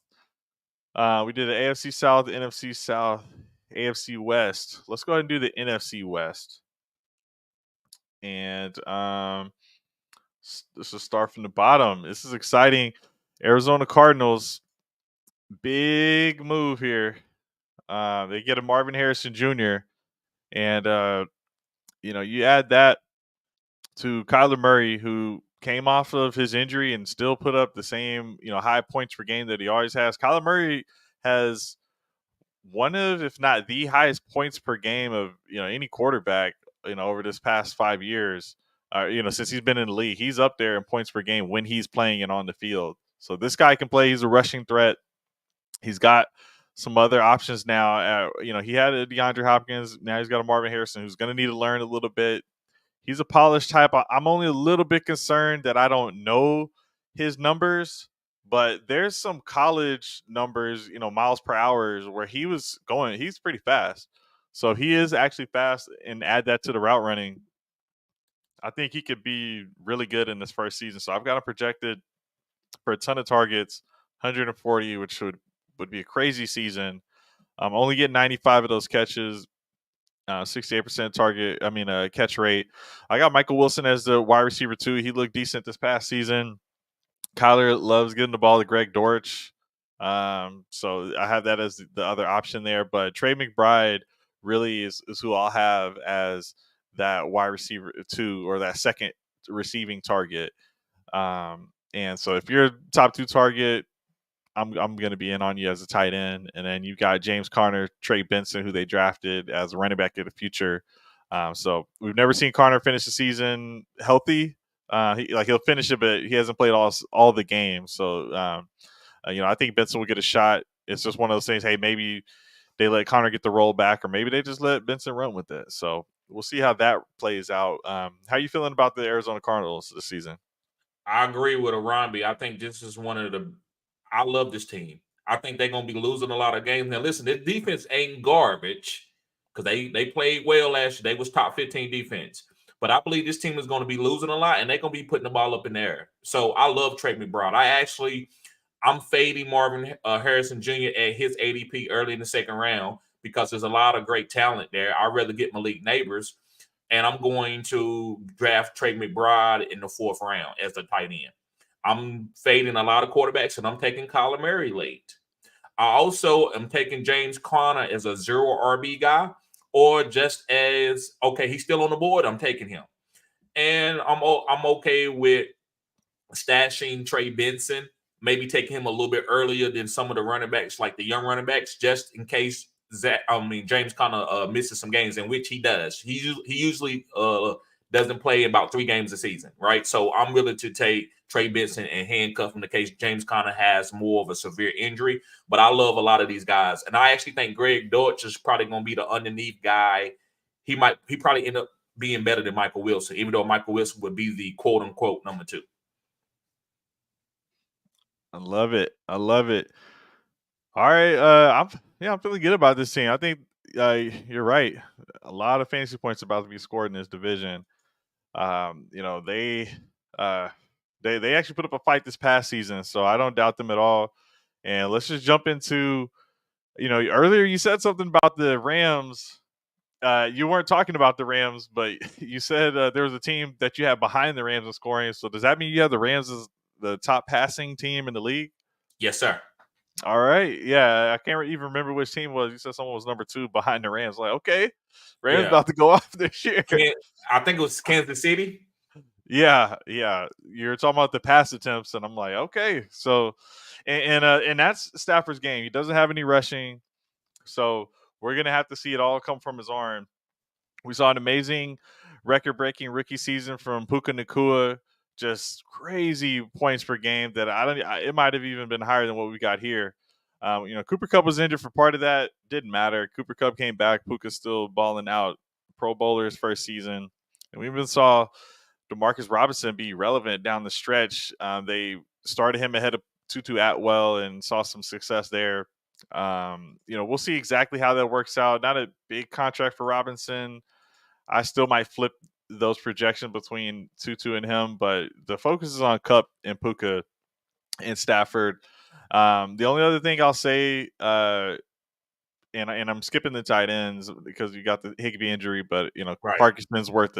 We did the AFC South, NFC South, AFC West. Let's go ahead and do the NFC West. And this will start from the bottom. This is exciting. Arizona Cardinals, big move here. They get a Marvin Harrison Jr. And you add that to Kyler Murray, who came off of his injury and still put up the same, high points per game that he always has. Kyler Murray has one of, if not the highest points per game of, any quarterback, over this past 5 years. Since he's been in the league, he's up there in points per game when he's playing and on the field. So this guy can play. He's a rushing threat. He's got some other options now. He had a DeAndre Hopkins. Now he's got a Marvin Harrison who's going to need to learn a little bit. He's a polished type. I'm only a little bit concerned that I don't know his numbers, but there's some college numbers, miles per hour, where he was going. He's pretty fast. So he is actually fast, and add that to the route running. I think he could be really good in this first season. So I've got him projected for a ton of targets, 140, which would be a crazy season. Only get 95 of those catches, 68% catch rate. I got Michael Wilson as the wide receiver too. He looked decent this past season. Kyler loves getting the ball to Greg Dortch. So I have that as the other option there. But Trey McBride really is who I'll have as that wide receiver two, or that second receiving target. And so if you're a top 2 target, I'm going to be in on you as a tight end. And then you've got James Conner, Trey Benson, who they drafted as a running back of the future. So we've never seen Conner finish the season healthy. He'll finish it, but he hasn't played all the games. So, I think Benson will get a shot. It's just one of those things. Hey, maybe they let Conner get the roll back, or maybe they just let Benson run with it. So we'll see how that plays out. How are you feeling about the Arizona Cardinals this season? I agree with Arambi. I think this is one of the. I love this team. I think they're gonna be losing a lot of games. Now, listen, this defense ain't garbage because they played well last year. They was top 15 defense, but I believe this team is going to be losing a lot, and they're gonna be putting the ball up in the air. So I love Trey McBride. I'm fading Marvin Harrison Jr. at his ADP early in the second round because there's a lot of great talent there. I'd rather get Malik Neighbors, and I'm going to draft Trey McBride in the 4th round as a tight end. I'm fading a lot of quarterbacks, and I'm taking Kyler Murray late. I also am taking James Conner as a 0 RB guy, or just as, okay, he's still on the board, I'm taking him. And I'm okay with stashing Trey Benson, maybe taking him a little bit earlier than some of the running backs, like the young running backs, just in case James Conner misses some games, in which he does. He usually doesn't play about 3 games a season, right? So I'm willing to take Trey Benson and handcuff him in case James Conner has more of a severe injury. But I love a lot of these guys, and I actually think Greg Dortch is probably going to be the underneath guy. He probably end up being better than Michael Wilson, even though Michael Wilson would be the quote unquote number 2. I love it. I love it. All right. I'm feeling good about this team. I think you're right. A lot of fantasy points about to be scored in this division. You know, uh, they actually put up a fight this past season, so I don't doubt them at all. And let's just jump into, you know, earlier you said something about the Rams. You weren't talking about the Rams, but you said there was a team that you have behind the Rams in scoring. So does that mean you have the Rams as the top passing team in the league? Yes, sir. All right. Yeah, I can't even remember which team was. You said someone was number 2 behind the Rams. Like, okay, Rams Yeah. about to go off this year. I think it was Kansas City. Yeah, yeah. You're talking about the pass attempts, and I'm like, okay. So, and that's Stafford's game. He doesn't have any rushing, so we're gonna have to see it all come from his arm. We saw an amazing record-breaking rookie season from Puka Nacua, just crazy points per game that it might have even been higher than what we got here. You know, Cooper Kupp was injured for part of that. Didn't matter. Cooper Kupp came back. Puka's still balling out. Pro Bowler his first season. And we even saw Demarcus Robinson be relevant down the stretch. They started him ahead of Tutu Atwell and saw some success there. You know, we'll see exactly how that works out. Not a big contract for Robinson. I still might flip those projections between Tutu and him, but the focus is on Kupp and Puka and Stafford. The only other thing I'll say, and I'm skipping the tight ends because you got the Higbee injury, but you know, Right. Parkinson's worth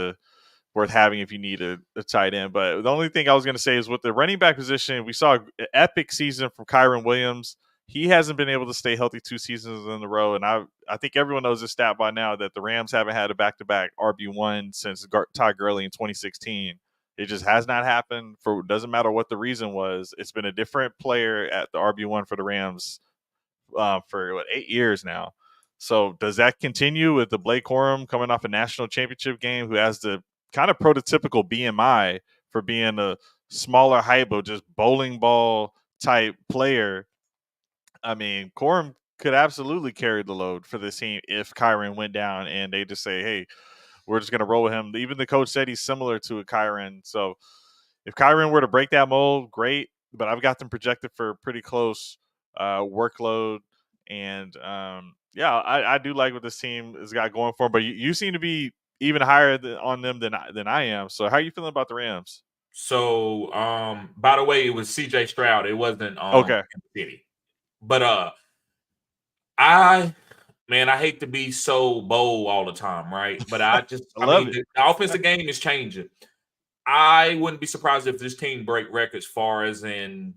having if you need a tight end. But the only thing I was going to say is with the running back position, we saw an epic season from Kyron Williams. He hasn't been able to stay healthy 2 seasons in a row, and I think everyone knows this stat by now that the Rams haven't had a back-to-back RB1 since Todd Gurley in 2016. It just has not happened. For doesn't matter what the reason was. It's been a different player at the RB1 for the Rams for 8 years now. So does that continue with the Blake Corum coming off a national championship game, who has the kind of prototypical BMI for being a smaller height, but just bowling ball type player? I mean, Corum could absolutely carry the load for this team if Kyron went down and they just say, hey, we're just going to roll with him. Even the coach said he's similar to a Kyron. So if Kyron were to break that mold, great. But I've got them projected for pretty close workload. And yeah, I do like what this team has got going for them. But you seem to be even higher on them than I am. So how are you feeling about the Rams? So, by the way, it was CJ Stroud. It wasn't Okay. Kansas City. But I man, I hate to be so bold all the time, right? But I I love mean, it. the offensive game is changing. I wouldn't be surprised if this team break records far as in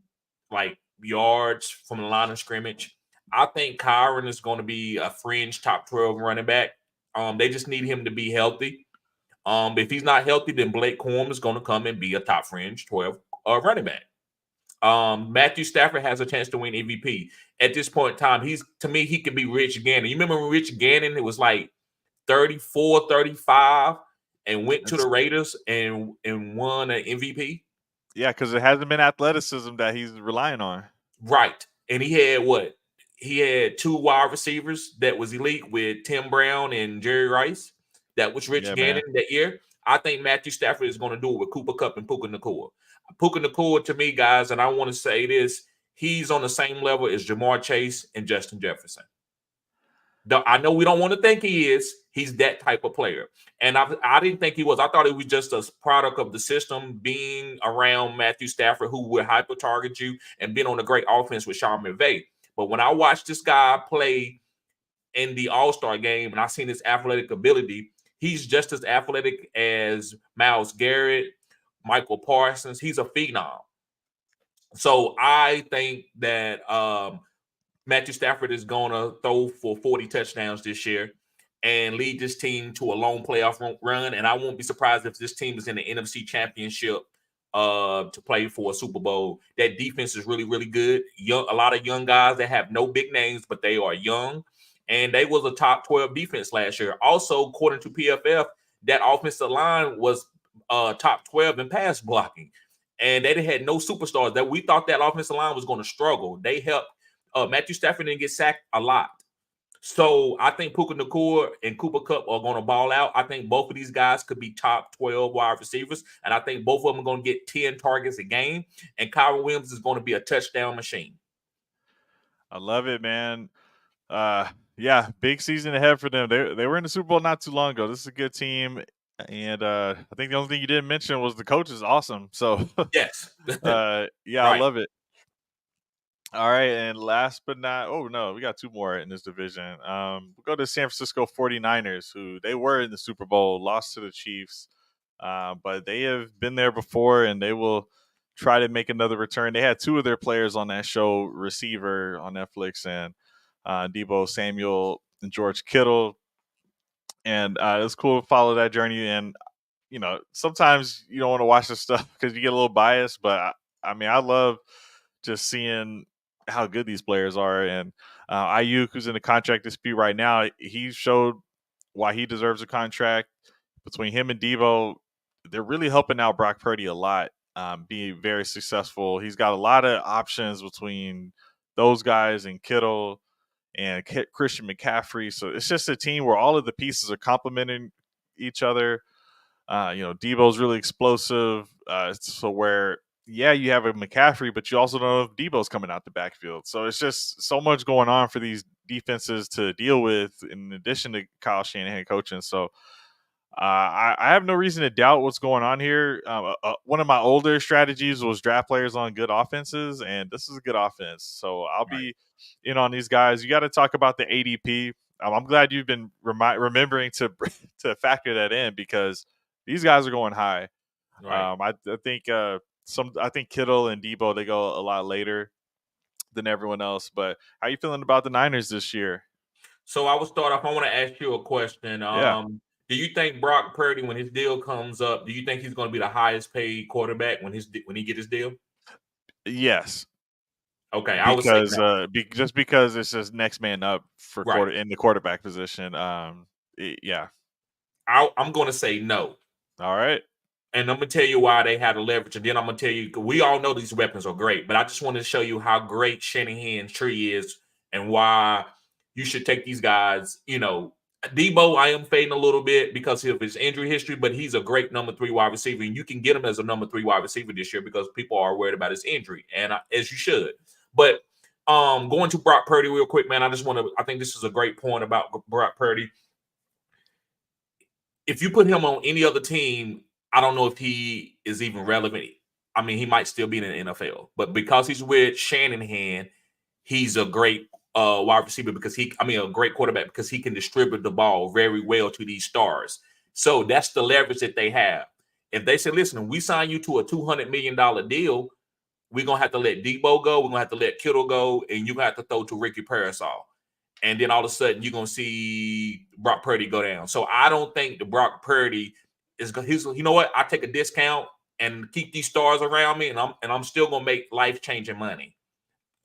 like yards from the line of scrimmage. I think Kyron is going to be a fringe top 12 running back. They just need him to be healthy. If he's not healthy, then Blake Corum is going to come and be a top fringe 12 running back. Matthew Stafford has a chance to win MVP. At this point in time, to me, he could be Rich Gannon. You remember when Rich Gannon, it was like 34, 35, and went to the Raiders and won an MVP? Yeah, because it hasn't been athleticism that he's relying on. Right. And he had what? He had 2 wide receivers that was elite with Tim Brown and Jerry Rice. That was Rich Yeah, man. Gannon that year. I think Matthew Stafford is going to do it with Cooper Kupp and Puka Nacua. Puka Nacua, to me, guys, and I want to say this, he's on the same level as Jamar Chase and Justin Jefferson. I know we don't want to think he is. He's that type of player. And I didn't think he was. I thought it was just a product of the system being around Matthew Stafford, who would hyper target you, and being on a great offense with Sean McVay. But when I watched this guy play in the All-Star game and I seen his athletic ability, he's just as athletic as Myles Garrett, Michael Parsons. He's a phenom. So I think that Matthew Stafford is going to throw for 40 touchdowns this year and lead this team to a long playoff run. And I won't be surprised if this team is in the NFC Championship to play for a Super Bowl. That defense is really, really good. A lot of young guys that have no big names, but they are young. And they was a top 12 defense last year. Also, according to PFF, that offensive line was top 12 in pass blocking. And they had no superstars. That we thought that offensive line was going to struggle. They helped. Matthew Stafford didn't get sacked a lot. So I think Puka Nacua and Cooper Kupp are going to ball out. I think both of these guys could be top 12 wide receivers. And I think both of them are going to get 10 targets a game. And Kyron Williams is going to be a touchdown machine. I love it, man. Yeah, big season ahead for them. They were in the Super Bowl not too long ago. This is a good team, and I think the only thing you didn't mention was the coach is awesome. So, Yes. yeah, I Right. love it. All right, and last but not oh no, we got two more in this division. We'll go to San Francisco 49ers, who they were in the Super Bowl, lost to the Chiefs. But they have been there before and they will try to make another return. They had two of their players on that show, Receiver on Netflix, and Debo Samuel and George Kittle. And it's cool to follow that journey. And sometimes you don't want to watch this stuff because you get a little biased. But I mean, I love just seeing how good these players are. And Ayuk, who's in a contract dispute right now, he showed why he deserves a contract. Between him and Debo, they're really helping out Brock Purdy a lot, be very successful. He's got a lot of options between those guys and Kittle and Christian McCaffrey. So it's just a team where all of the pieces are complementing each other. Debo's really explosive. So where, yeah, you have a McCaffrey, but you also don't know if Debo's coming out the backfield. So it's just so much going on for these defenses to deal with in addition to Kyle Shanahan coaching. So I have no reason to doubt what's going on here. One of my older strategies was draft players on good offenses, and this is a good offense. So I'll Right. be in on these guys. You got to talk about the ADP. I'm glad you've been remembering to to factor that in because these guys are going high. Right. I think I think Kittle and Debo they go a lot later than everyone else. But how you feeling about the Niners this year? So I will start off. I want to ask you a question. Yeah. Do you think Brock Purdy, when his deal comes up, do you think he's going to be the highest paid quarterback when he get his deal? Yes. Okay, I would say Because, no. just because it's just next man up for Right. the quarterback position, yeah. I'm going to say no. Alright. And I'm gonna tell you why they had a leverage, and then I'm gonna tell you we all know these weapons are great, but I just wanted to show you how great Shanahan's tree is and why you should take these guys. Debo, I am fading a little bit because of his injury history, but he's a great number 3 wide receiver, and you can get him as a number 3 wide receiver this year because people are worried about his injury, and as you should. But going to Brock Purdy real quick, man, I think this is a great point about Brock Purdy. If you put him on any other team, I don't know if he is even relevant. I mean, he might still be in the NFL, but because he's with Shanahan, he's a great wide receiver a great quarterback because he can distribute the ball very well to these stars. So that's the leverage that they have. If they say, listen, we sign you to a $200 million deal, we're going to have to let Debo go. We're going to have to let Kittle go. And you're going to have to throw to Ricky Parasol. And then all of a sudden, you're going to see Brock Purdy go down. So I don't think the Brock Purdy is going to, you know what? I take a discount and keep these stars around me, and I'm still going to make life-changing money.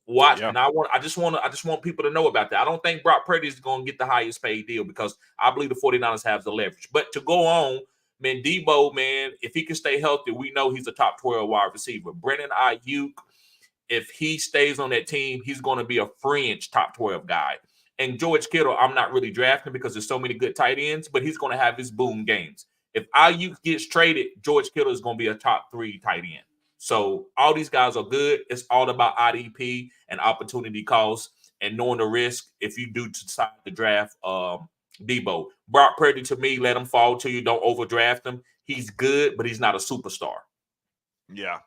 Watch, Yeah. and I just want people to know about that. I don't think Brock Purdy is going to get the highest paid deal because I believe the 49ers have the leverage. But to go on, man, Debo, man, if he can stay healthy, we know he's a top 12 wide receiver. Brennan Ayuk, if he stays on that team, he's going to be a fringe top 12 guy. And George Kittle, I'm not really drafting because there's so many good tight ends, but he's going to have his boom games. If Ayuk gets traded, George Kittle is going to be a top 3 tight end. So all these guys are good. It's all about IDP and opportunity cost and knowing the risk if you do decide to draft Debo. Brock Purdy, to me, let him fall to you. Don't overdraft him. He's good, but he's not a superstar. Yeah.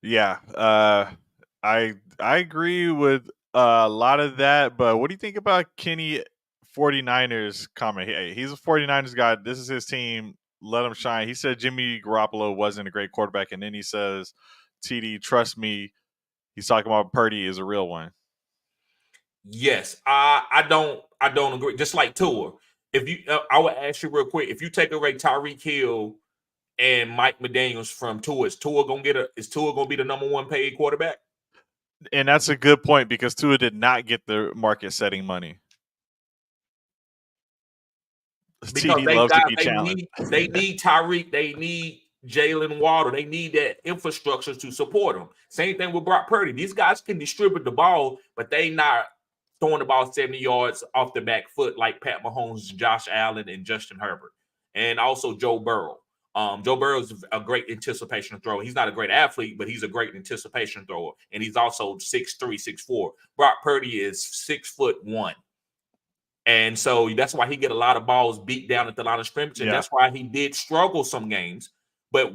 Yeah. I agree with a lot of that, but what do you think about Kenny 49ers comment? Hey, he's a 49ers guy. This is his team. Let him shine. He said Jimmy Garoppolo wasn't a great quarterback, and then he says, TD, trust me. He's talking about Purdy is a real one. Yes, I don't agree. Just like Tua, if you, I would ask you real quick, if you take away Tyreek Hill and Mike McDaniel's from Tua, is Tua gonna be the number 1 paid quarterback? And that's a good point because Tua did not get the market setting money. Because TD loves to be they challenged. need Tyreek, they need Jalen Waddle, they need that infrastructure to support them. Same thing with Brock Purdy. These guys can distribute the ball, but they not throwing the ball 70 yards off the back foot like Pat Mahomes, Josh Allen, and Justin Herbert, and also Joe Burrow. Joe Burrow is a great anticipation thrower. He's not a great athlete, but he's a great anticipation thrower. And he's also 6'3", 6'4". Brock Purdy is 6'1". And so that's why he get a lot of balls beat down at the line of scrimmage. And that's why he did struggle some games. But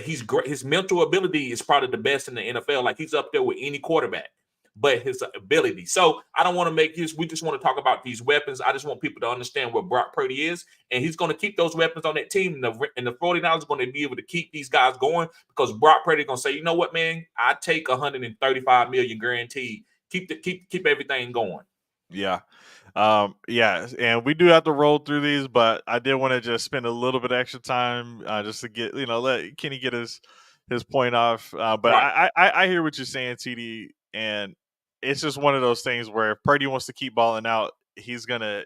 he's great. His mental ability is probably the best in the NFL. Like, he's up there with any quarterback. But his ability. So I don't want to make his. We just want to talk about these weapons. I just want people to understand what Brock Purdy is, and he's going to keep those weapons on that team. And the 49ers are going to be able to keep these guys going because Brock Purdy is going to say, you know what, man, I take 135 million guaranteed. Keep everything going. Yeah. Yeah, and we do have to roll through these, but I did want to just spend a little bit of extra time just to get, let Kenny get his point off. But Right. I hear what you're saying, TD, and it's just one of those things where if Purdy wants to keep balling out, he's gonna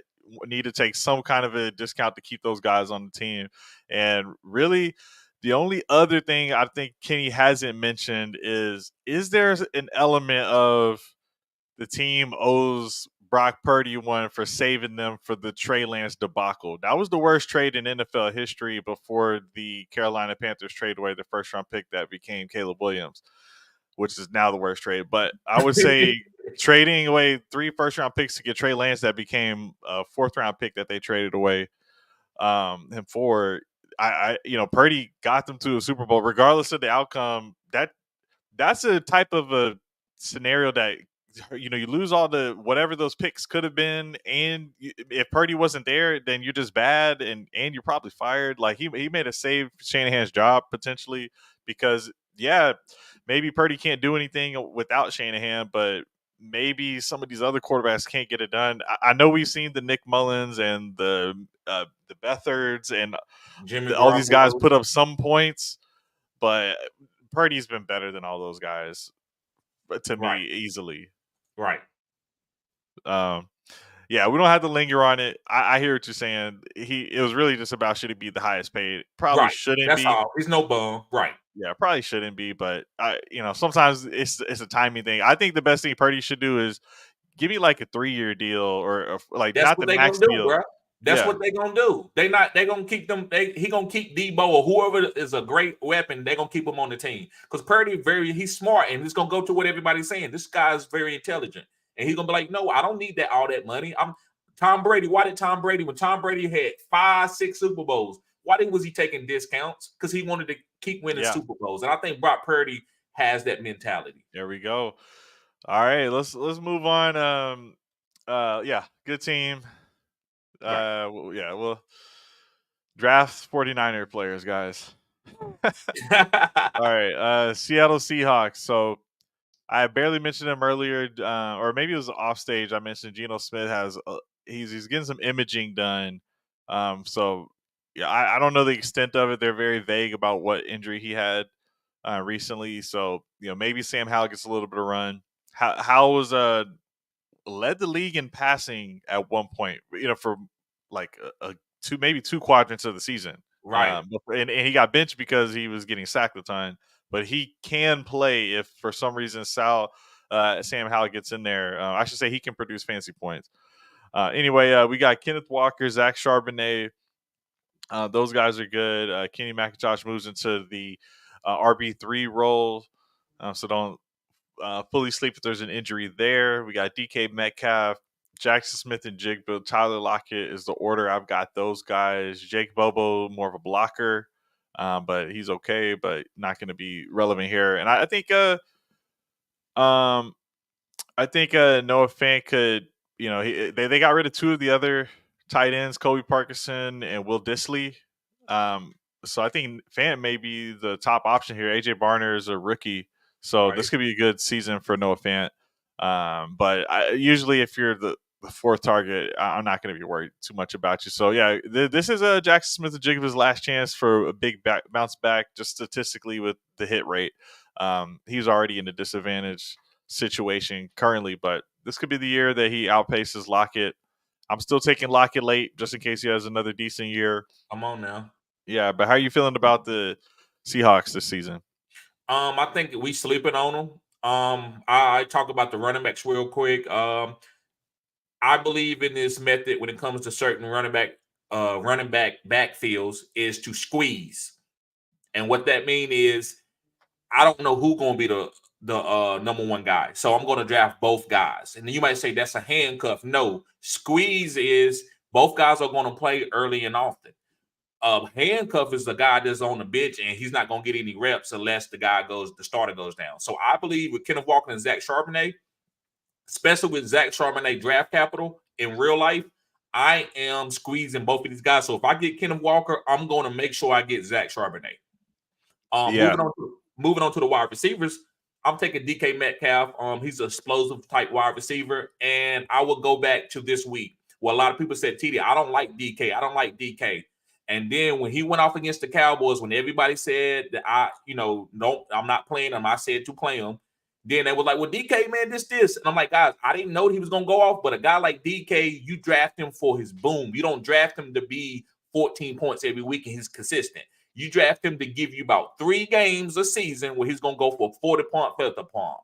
need to take some kind of a discount to keep those guys on the team. And really, the only other thing I think Kenny hasn't mentioned is there an element of the team owes Brock Purdy one for saving them for the Trey Lance debacle. That was the worst trade in NFL history before the Carolina Panthers trade away the first round pick that became Caleb Williams, which is now the worst trade. But I would say trading away 3 first round picks to get Trey Lance that became a 4th round pick that they traded away him for. Purdy got them to a Super Bowl, regardless of the outcome. That's a type of a scenario that you lose all the whatever those picks could have been, and if Purdy wasn't there, then you're just bad, and you're probably fired. Like he made a save Shanahan's job potentially because maybe Purdy can't do anything without Shanahan, but maybe some of these other quarterbacks can't get it done. I know we've seen the Nick Mullins and the Beathards and Jimmy all these guys Garoppolo. put up some points, but Purdy's been better than all those guys to me easily. Right. Yeah, we don't have to linger on it. I hear what you're saying. It was really just about should he be the highest paid? Probably Right. shouldn't That's be. all. He's no bum. Right. Yeah, probably shouldn't be. But sometimes it's a timing thing. I think the best thing Purdy should do is give me like a 3-year deal or like That's not what the they gonna max do, deal. bro. That's Yeah, what they gonna do. They gonna keep them. He gonna keep Debo or whoever is a great weapon. They gonna keep him on the team because Purdy he's smart and he's gonna go to what everybody's saying. This guy's very intelligent and he's gonna be like, no, I don't need all that money. I'm Tom Brady. Why did Tom Brady when Tom Brady had 5, 6 Super Bowls? Why was he taking discounts? Because he wanted to keep winning Super Bowls. And I think Brock Purdy has that mentality. There we go. All right, let's move on. Good team. Right. We'll draft 49er players, guys. All right, Seattle Seahawks. So I barely mentioned him earlier, or maybe it was off stage. I mentioned Geno Smith has he's getting some imaging done. So yeah, I don't know the extent of it. They're very vague about what injury he had recently. So maybe Sam Howell gets a little bit of run. Howell was led the league in passing at one point. For like a maybe 2 quadrants of the season. Right. And he got benched because he was getting sacked a ton. But he can play if for some reason Sam Howell gets in there. I should say he can produce fancy points. Anyway, we got Kenneth Walker, Zach Charbonnet. Those guys are good. Kenny McIntosh moves into the RB3 role. So don't fully sleep if there's an injury there. We got DK Metcalf, Jackson Smith, and Jigba. Tyler Lockett is the order. I've got those guys. Jake Bobo, more of a blocker, but he's okay, but not going to be relevant here. And I think Noah Fant could, they got rid of 2 of the other tight ends, Kobe Parkinson and Will Dissly. So I think Fant may be the top option here. AJ Barner is a rookie. So this could be a good season for Noah Fant. But usually if you're the 4th target, I'm not going to be worried too much about you. So, yeah, this is Jackson Smith and Jigba's last chance for a big bounce back just statistically with the hit rate. He's already in a disadvantage situation currently, but this could be the year that he outpaces Lockett. I'm still taking Lockett late just in case he has another decent year. Come on now. Yeah, but how are you feeling about the Seahawks this season? I think we sleeping on them. I talk about the running backs real quick. I believe in this method when it comes to certain running back backfields is to squeeze. And what that mean is I don't know who's going to be the number one guy. So I'm going to draft both guys. And then you might say that's a handcuff. No, squeeze is both guys are going to play early and often. Handcuff is the guy that's on the bench and he's not going to get any reps unless the starter goes down. So I believe with Kenneth Walker and Zach Charbonnet, especially with Zach Charbonnet draft capital in real life, I am squeezing both of these guys. So if I get Kenneth Walker, I'm going to make sure I get Zach Charbonnet. Yeah. Moving on to the wide receivers, I'm taking DK Metcalf. He's an explosive type wide receiver, and I will go back to this week. Well, a lot of people said, TD, I don't like DK. I don't like DK. And then when he went off against the Cowboys, when everybody said that no, I'm not playing him, I said to play him. Then they were like, well, DK, man, this. And I'm like, guys, I didn't know he was going to go off, but a guy like DK, you draft him for his boom. You don't draft him to be 14 points every week and he's consistent. You draft him to give you about 3 games a season where he's going to go for 40-point filter point,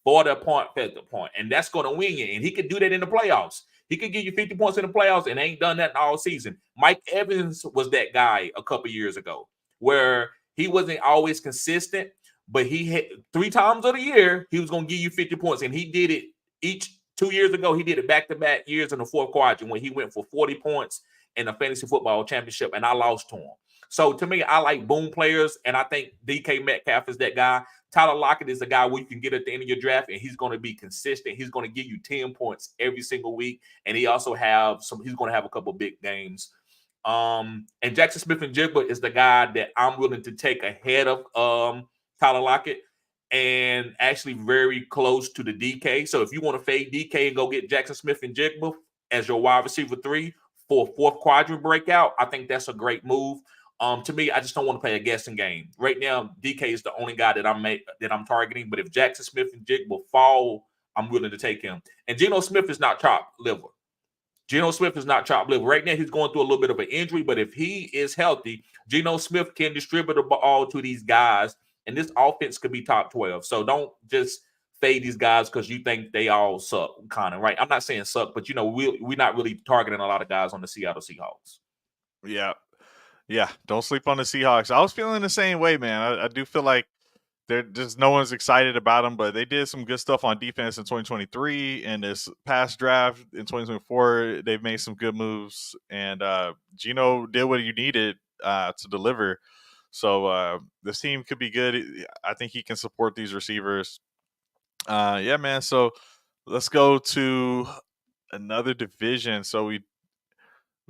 40-point filter point, and that's going to win you. And he could do that in the playoffs. He could give you 50 points in the playoffs and ain't done that all season. Mike Evans was that guy a couple years ago where he wasn't always consistent, but he had 3 times of the year he was going to give you 50 points, and he did it each 2 years ago. He did it back-to-back years in the fourth quadrant when he went for 40 points in the fantasy football championship, and I lost to him. So to me, I like boom players, and I think DK Metcalf is that guy. Tyler Lockett is the guy where you can get at the end of your draft, and he's going to be consistent. He's going to give you 10 points every single week, and he also he's going to have a couple big games. And Jackson Smith-Njigba is the guy that I'm willing to take ahead of Tyler Lockett and actually very close to the DK. So if you want to fade DK and go get Jackson Smith-Njigba as your wide receiver 3 for a 4th quadrant breakout, I think that's a great move. To me, I just don't want to play a guessing game. Right now, DK is the only guy that I'm targeting. But if Jackson Smith-Njigba fall, I'm willing to take him. And Geno Smith is not chopped liver. Geno Smith is not chopped liver. Right now, he's going through a little bit of an injury. But if he is healthy, Geno Smith can distribute the ball to these guys. And this offense could be top 12. So don't just fade these guys because you think they all suck, kind of, right? I'm not saying suck, but, we're not really targeting a lot of guys on the Seattle Seahawks. Yeah. Yeah, don't sleep on the Seahawks. I was feeling the same way, man. I do feel like they're just no one's excited about them, but they did some good stuff on defense in 2023 and this past draft in 2024. They've made some good moves, and Geno did what you needed to deliver. So this team could be good. I think he can support these receivers. Yeah, man. So let's go to another division. So we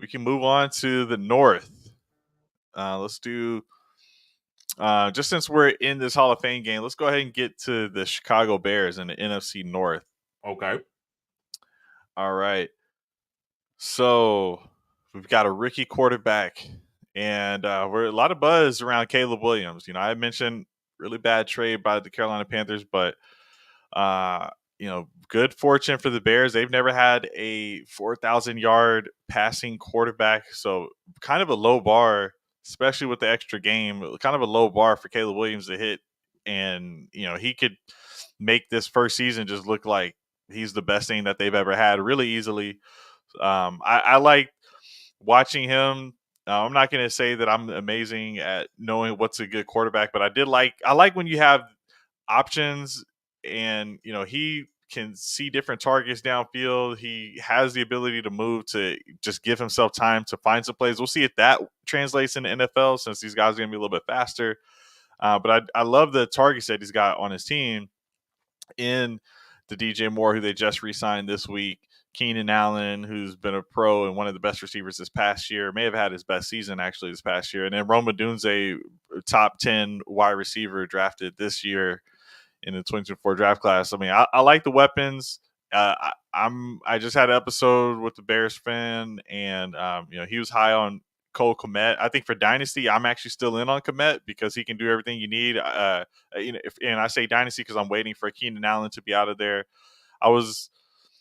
can move on to the North. Let's do just since we're in this Hall of Fame game, let's go ahead and get to the Chicago Bears in the NFC North. Okay. All right. So we've got a rookie quarterback, and we're a lot of buzz around Caleb Williams. I mentioned really bad trade by the Carolina Panthers, but good fortune for the Bears. They've never had a 4,000-yard passing quarterback, so kind of a low bar, especially with the extra game, kind of a low bar for Caleb Williams to hit. And, he could make this first season just look like he's the best thing that they've ever had really easily. I like watching him. I'm not going to say that I'm amazing at knowing what's a good quarterback, but I like when you have options and, he can see different targets downfield. He has the ability to move, to just give himself time to find some plays. We'll see if that translates in the NFL since these guys are going to be a little bit faster. But I love the targets that he's got on his team in the DJ Moore, who they just re-signed this week. Keenan Allen, who's been a pro and one of the best receivers this past year, may have had his best season actually this past year. And then Rome Odunze, top 10 wide receiver drafted this year in the 2024 draft class. I mean, I like the weapons. I just had an episode with the Bears fan, and he was high on Cole Kmet. I think for Dynasty, I'm actually still in on Kmet because he can do everything you need. And I say Dynasty because I'm waiting for Keenan Allen to be out of there. I was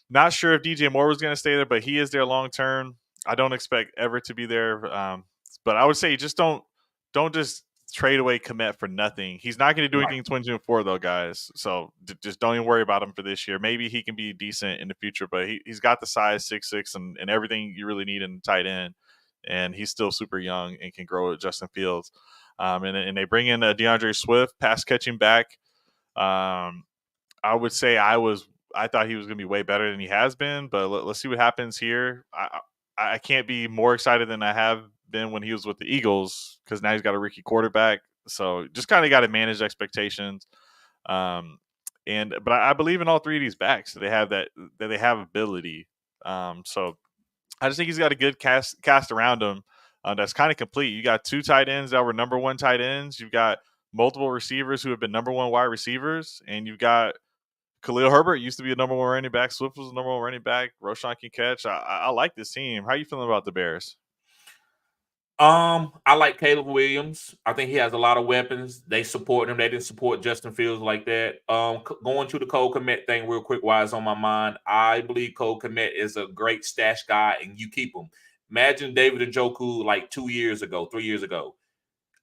not sure if DJ Moore was going to stay there, but he is there long term. I don't expect Everett to be there, but I would say just don't just trade away Kmet for nothing. He's not going to do anything in 2024 though, guys. So just don't even worry about him for this year. Maybe he can be decent in the future, but he's got the size 6'6" and everything you really need in tight end. And he's still super young and can grow at Justin Fields. And they bring in DeAndre Swift, pass catching back. Um, I would say I thought he was going to be way better than he has been, but let's see what happens here. I can't be more excited than I have been when he was with the Eagles because now he's got a rookie quarterback. So just kind of got to manage expectations. Um, but I believe in all three of these backs that they have ability. So I just think he's got a good cast around him that's kind of complete. You got two tight ends that were number one tight ends. You've got multiple receivers who have been number one wide receivers, and you've got Khalil Herbert used to be a number one running back. Swift was a number one running back. Roshan can catch. I like this team. How are you feeling about the Bears? I like Caleb Williams. I think he has a lot of weapons. They support him. They didn't support Justin Fields like that. Going to the Cole Kmet thing real quick while it's on my mind. I believe Cole Kmet is a great stash guy, and you keep him. Imagine David Njoku like 2 years ago, 3 years ago.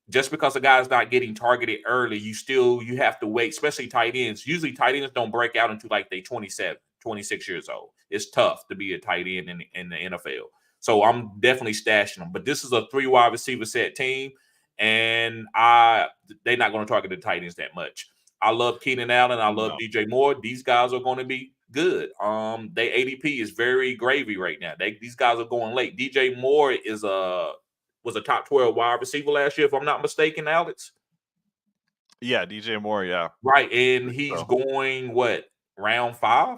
Just because a guy's not getting targeted early, you have to wait, especially tight ends. Usually tight ends don't break out until like they 27, 26 years old. It's tough to be a tight end in the NFL. So I'm definitely stashing them. But this is a 3 wide receiver set team, and they're not going to target the tight ends that much. I love Keenan Allen. I love No. DJ Moore. These guys are going to be good. Their ADP is very gravy right now. These guys are going late. DJ Moore was a top 12 wide receiver last year, if I'm not mistaken, Alex. Yeah, DJ Moore. Yeah, Right, and he's so. going what, round 5?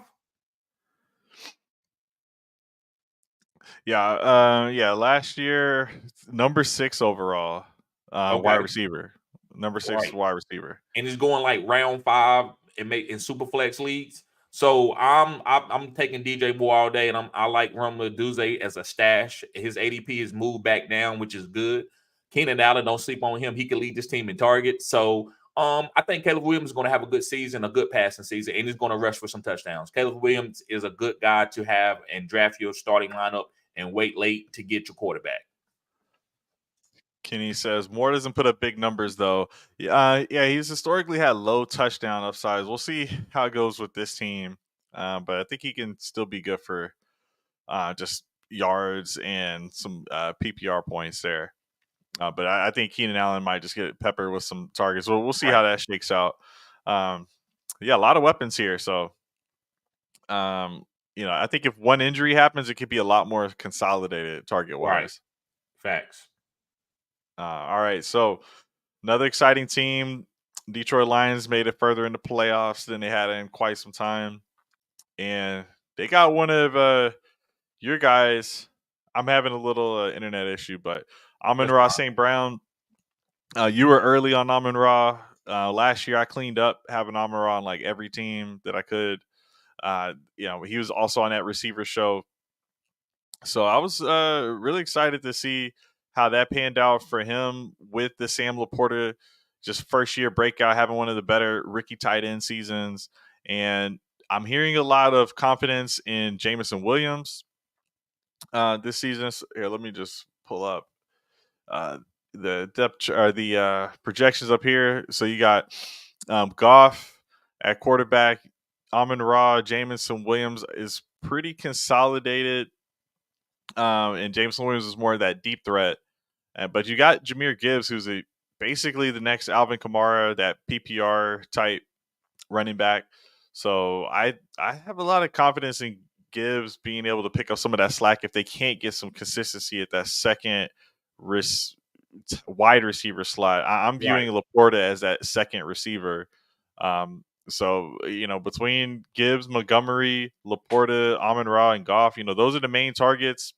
Yeah. Last year, number 6 overall, wide Okay, receiver. Number 6 right. wide receiver. And he's going like round 5 in super flex leagues. So I'm taking DJ Moore all day, and I like Romelu Duze as a stash. His ADP is moved back down, which is good. Keenan Allen, don't sleep on him. He can lead this team in targets. So I think Caleb Williams is going to have a good season, a good passing season, and he's going to rush for some touchdowns. Caleb Williams is a good guy to have and draft your starting lineup and wait late to get your quarterback. Kenny says Moore doesn't put up big numbers though. Yeah, he's historically had low touchdown upsides. We'll see how it goes with this team, but I think he can still be good for just yards and some PPR points there. But I think Keenan Allen might just get peppered with some targets. We'll see Right. how that shakes out. Yeah, a lot of weapons here. So, I think if one injury happens, it could be a lot more consolidated target Right. wise. Facts. All right. So, another exciting team. Detroit Lions made it further into playoffs than they had in quite some time. And they got one of your guys. I'm having a little internet issue, but Amon-Ra St. Brown. You were early on Amon-Ra. Last year, I cleaned up having Amon-Ra on like every team that I could. He was also on that receiver show. So I was really excited to see how that panned out for him with the Sam Laporta just first year breakout, having one of the better rookie tight end seasons. And I'm hearing a lot of confidence in Jameson Williams this season. Here, let me just pull up the depth or the projections up here. So you got Goff at quarterback. Amon-Ra, Jameson Williams is pretty consolidated. And Jameson Williams is more of that deep threat. But you got Jahmyr Gibbs, who's basically the next Alvin Kamara, that PPR type running back. So I have a lot of confidence in Gibbs being able to pick up some of that slack if they can't get some consistency at that second wide receiver slot. I'm viewing Laporta as that second receiver. So between Gibbs, Montgomery, Laporta, Amon-Ra, and Goff, those are the main targets.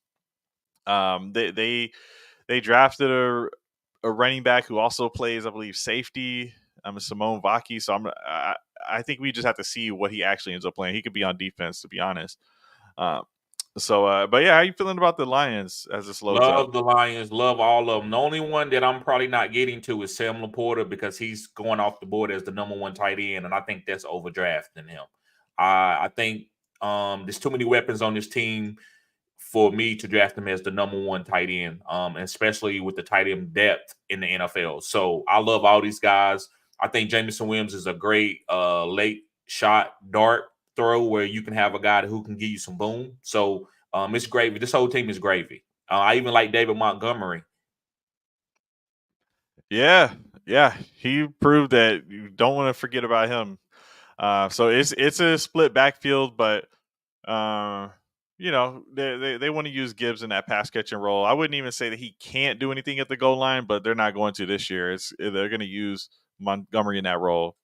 They drafted a running back who also plays, I believe, safety. Simone Vaki. So I think we just have to see what he actually ends up playing. He could be on defense, to be honest. But yeah, how you feeling about the Lions as this loads up? Love the Lions, love all of them. The only one that I'm probably not getting to is Sam Laporta because he's going off the board as the number 1 tight end, and I think that's overdrafting him. I think there's too many weapons on this team for me to draft him as the number 1 tight end, especially with the tight end depth in the NFL. So I love all these guys. I think Jameson Williams is a great late shot dart throw where you can have a guy who can give you some boom. So it's gravy. This whole team is gravy. I even like David Montgomery. Yeah, yeah. He proved that you don't want to forget about him. So it's a split backfield, but uh, they want to use Gibbs in that pass catching role. I wouldn't even say that he can't do anything at the goal line, but they're not going to this year. They're going to use Montgomery in that role.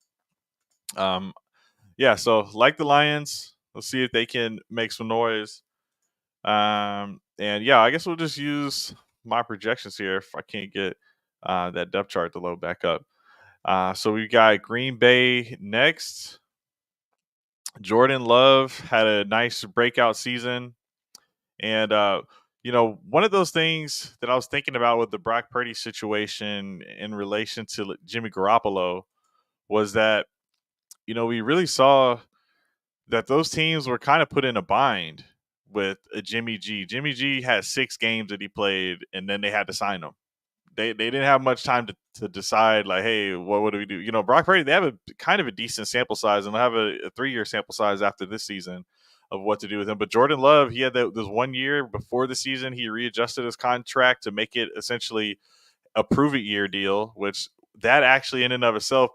Um, yeah. So like the Lions, let's see if they can make some noise. And yeah, I guess we'll just use my projections here if I can't get that depth chart to load back up. So we got Green Bay next. Jordan Love had a nice breakout season. And, one of those things that I was thinking about with the Brock Purdy situation in relation to Jimmy Garoppolo was that, we really saw that those teams were kind of put in a bind with a Jimmy G. Jimmy G had 6 games that he played, and then they had to sign him. They didn't have much time to decide, like, hey, what do we do? Brock Purdy, they have a kind of a decent sample size, and they'll have a 3-year sample size after this season of what to do with him. But Jordan Love, he had this 1 year before the season. He readjusted his contract to make it essentially a prove it year deal, which that actually in and of itself,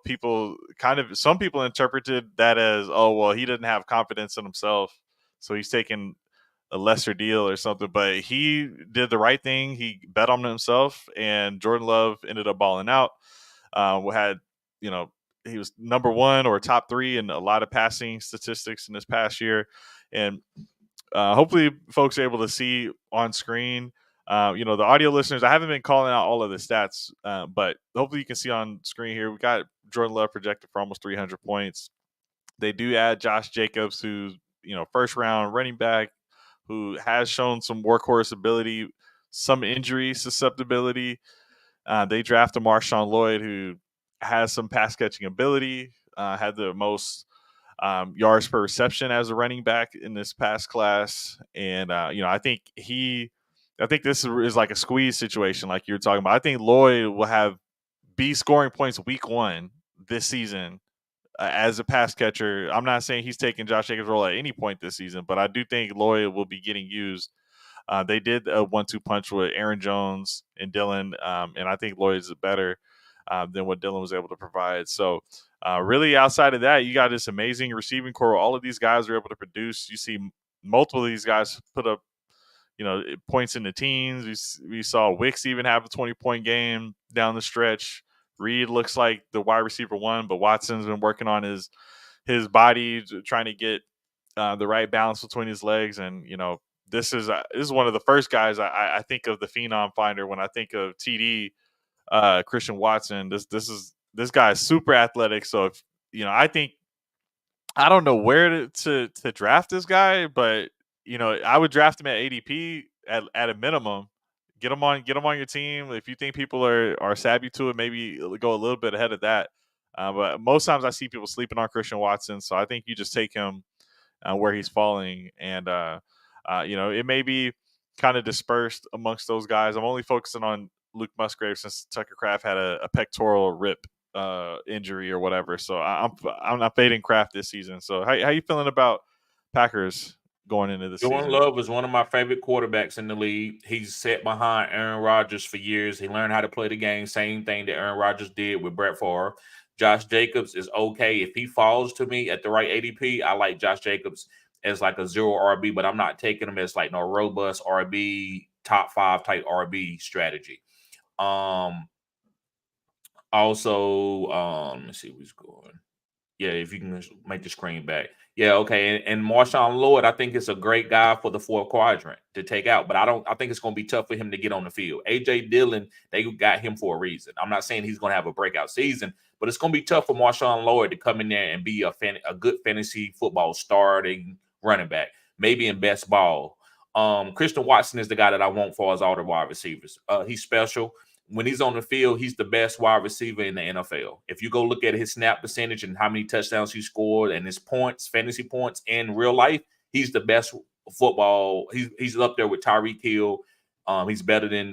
some people interpreted that as, oh, well, he didn't have confidence in himself, so he's taking a lesser deal or something. But he did the right thing. He bet on himself, and Jordan Love ended up balling out. We had, he was number one or top 3 in a lot of passing statistics in this past year, and hopefully folks are able to see on screen. The audio listeners, I haven't been calling out all of the stats, but hopefully you can see on screen here. We got Jordan Love projected for almost 300 points. They do add Josh Jacobs, who's first round running back, who has shown some workhorse ability, some injury susceptibility. They drafted Marshawn Lloyd, who has some pass catching ability, had the most yards per reception as a running back in this past class. And, I think this is like a squeeze situation, like you were talking about. I think Lloyd will be scoring points week 1 this season as a pass catcher. I'm not saying he's taking Josh Jacobs' role at any point this season, but I do think Lloyd will be getting used. They did a 1-2 punch with Aaron Jones and Dylan, and I think Lloyd's better than what Dylan was able to provide. So, really, outside of that, you got this amazing receiving core. All of these guys are able to produce. You see multiple of these guys put up, points in the teens. We saw Wicks even have a 20-point game down the stretch. Reed looks like the wide receiver 1, but Watson's been working on his body, trying to get the right balance between his legs. And this is one of the first guys I think of the phenom finder when I think of TD, Christian Watson. This guy is super athletic. So if I think, I don't know where to draft this guy, but I would draft him at ADP at a minimum. Get him on your team. If you think people are savvy to it, maybe go a little bit ahead of that. But most times I see people sleeping on Christian Watson, so I think you just take him where he's falling, and it may be kind of dispersed amongst those guys. I'm only focusing on Luke Musgrave since Tucker Kraft had a pectoral rip injury or whatever. So I'm not fading Kraft this season. So how you feeling about Packers going into the Jordan season? Love is one of my favorite quarterbacks in the league. He's sat behind Aaron Rodgers for years. He learned how to play the game. Same thing that Aaron Rodgers did with Brett Favre. Josh Jacobs is okay. If he falls to me at the right ADP, I like Josh Jacobs as like a 0 RB, but I'm not taking him as like no robust RB, top 5 type RB strategy. Also, let's see who's going. Yeah, if you can make the screen back. Yeah, okay. And Marshawn Lloyd, I think it's a great guy for the 4th quadrant to take out, but I think it's going to be tough for him to get on the field. AJ Dillon, they got him for a reason. I'm not saying he's going to have a breakout season, but it's going to be tough for Marshawn Lloyd to come in there and be a good fantasy football starting running back, maybe in best ball. Christian Watson is the guy that I want for as all the wide receivers. He's special. When he's on the field, he's the best wide receiver in the NFL. If you go look at his snap percentage and how many touchdowns he scored and his points, fantasy points in real life, he's the best football. He's up there with Tyreek Hill. He's better than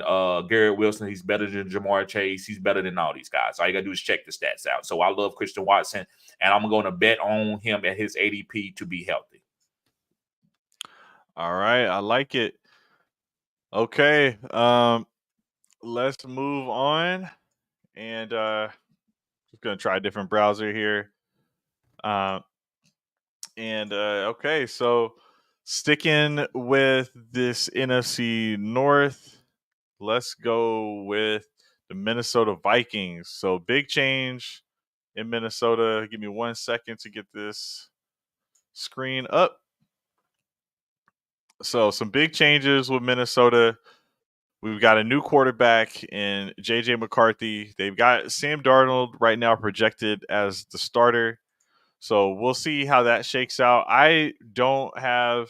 Garrett Wilson. He's better than Jamar Chase. He's better than all these guys. All you got to do is check the stats out. So I love Christian Watson, and I'm going to bet on him at his ADP to be healthy. All right, I like it. Okay, let's move on. And just gonna try a different browser here. Uh, okay, so sticking with this NFC North, let's go with the Minnesota Vikings. So big change in Minnesota. Give me 1 second to get this screen up. So some big changes with Minnesota. We've got a new quarterback in JJ McCarthy. They've got Sam Darnold right now projected as the starter. So we'll see how that shakes out. I don't have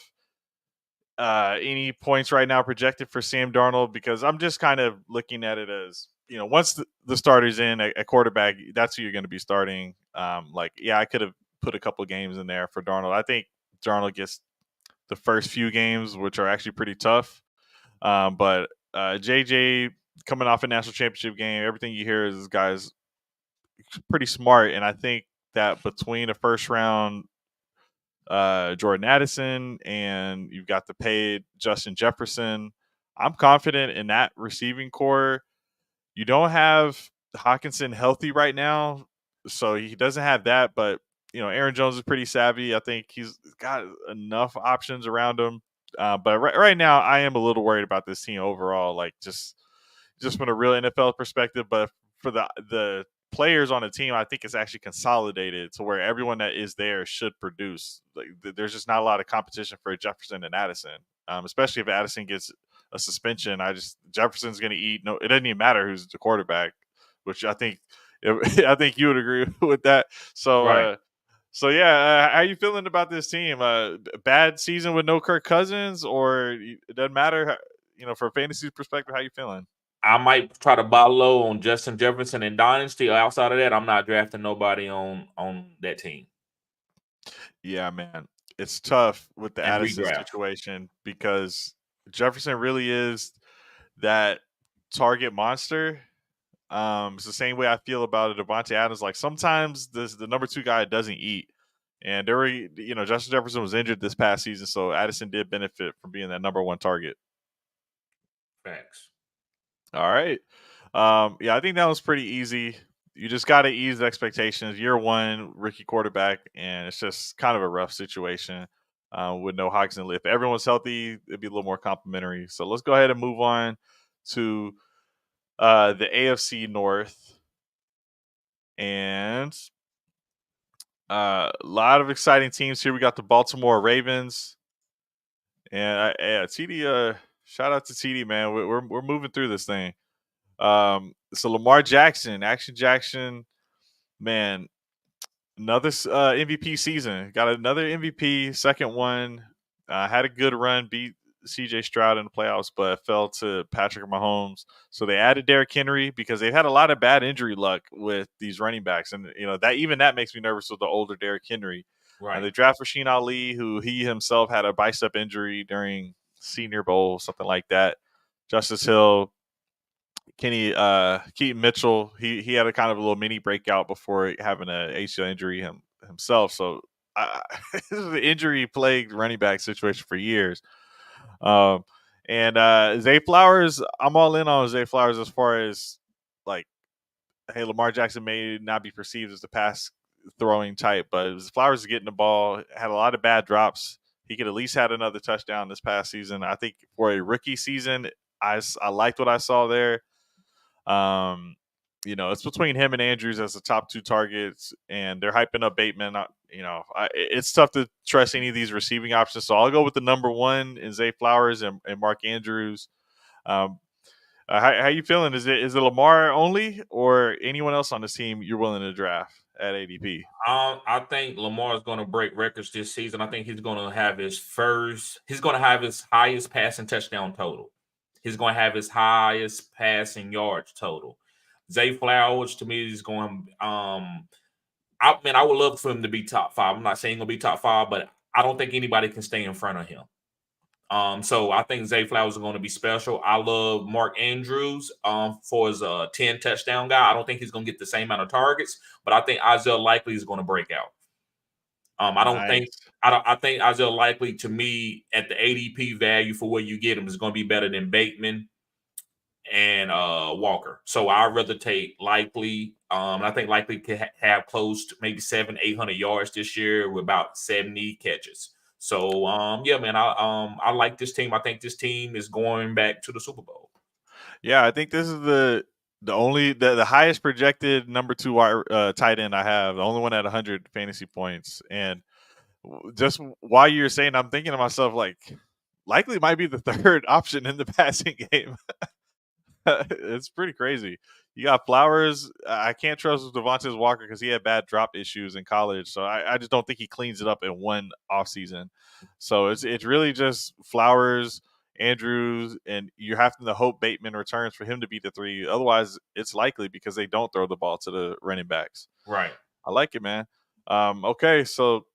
any points right now projected for Sam Darnold because I'm just kind of looking at it as, once the starter's in at quarterback, that's who you're going to be starting. I could have put a couple games in there for Darnold. I think Darnold gets the first few games, which are actually pretty tough. But JJ coming off a national championship game, everything you hear is this guy's pretty smart. And I think that between a first round Jordan Addison and you've got the paid Justin Jefferson, I'm confident in that receiving core. You don't have Hawkinson healthy right now, so he doesn't have that. But Aaron Jones is pretty savvy. I think he's got enough options around him. But right now, I am a little worried about this team overall. Like just from a real NFL perspective, but for the players on the team, I think it's actually consolidated to where everyone that is there should produce. Like, there's just not a lot of competition for Jefferson and Addison, especially if Addison gets a suspension. Jefferson's going to eat. No, it doesn't even matter who's the quarterback, which I think I think you would agree with that. So. Right. How you feeling about this team? Bad season with no Kirk Cousins, or it doesn't matter? From a fantasy perspective, how you feeling? I might try to buy low on Justin Jefferson and Dynasty. Outside of that, I'm not drafting nobody on that team Yeah, man, it's tough with the and Addison redraft. situation because Jefferson really is that target monster. It's the same way I feel about it. Devontae Adams. Like sometimes the number two guy doesn't eat, and there were Justin Jefferson was injured this past season, so Addison did benefit from being that number one target. Facts. All right. I think that was pretty easy. You just got to ease the expectations. Year one, rookie quarterback, and it's just kind of a rough situation with no Hawkinson. If everyone's healthy, it'd be a little more complimentary. So let's go ahead and move on to the AFC North. And a lot of exciting teams here. We got the Baltimore Ravens. And TD, shout out to TD, man. We're moving through this thing. So Lamar Jackson, Action Jackson, man, another MVP season. Got another MVP, second one. Had a good run, beat CJ Stroud in the playoffs, but fell to Patrick Mahomes. So they added Derrick Henry because they've had a lot of bad injury luck with these running backs, and that makes me nervous with the older Derrick Henry. Right. They draft Rasheen Ali, who he himself had a bicep injury during Senior Bowl, something like that. Justice Hill, Keaton Mitchell, he had a kind of a little mini breakout before having an ACL injury himself. So this is an injury plagued running back situation for years. Zay Flowers, I'm all in on Zay Flowers as far as like, hey, Lamar Jackson may not be perceived as the pass throwing type, but Flowers is getting the ball, had a lot of bad drops. He could at least had another touchdown this past season. I think for a rookie season, I liked what I saw there. It's between him and Andrews as the top two targets, and they're hyping up Bateman. It's tough to trust any of these receiving options, so I'll go with the number one in Zay Flowers and Mark Andrews. How you feeling? Is it Lamar only, or anyone else on this team you're willing to draft at ADP? I think Lamar is going to break records this season. I think he's going to have his highest passing touchdown total. He's going to have his highest passing yards total. Zay Flowers to me is going. I would love for him to be top five. I'm not saying he'll be top five, but I don't think anybody can stay in front of him. So I think Zay Flowers is going to be special. I love Mark Andrews for his 10 touchdown guy. I don't think he's going to get the same amount of targets, but I think Isaiah Likely is going to break out. I think Isaiah Likely, to me, at the ADP value for where you get him, is going to be better than Bateman and Walker. So I'd rather take Likely. I think Likely could have close to maybe 700-800 yards this year with about 70 catches. So yeah, man, I like this team. I think this team is going back to the Super Bowl. Yeah, I think this is the highest projected number two tight end I have. The only one at 100 fantasy points. And just while you're saying, I'm thinking to myself like, likely might be the third option in the passing game. It's pretty crazy. You got Flowers. I can't trust Devontae Walker because he had bad drop issues in college. So I just don't think he cleans it up in one offseason. So it's really just Flowers, Andrews, and you're having to hope Bateman returns for him to be the three. Otherwise, it's likely because they don't throw the ball to the running backs. Right. I like it, man. Okay, so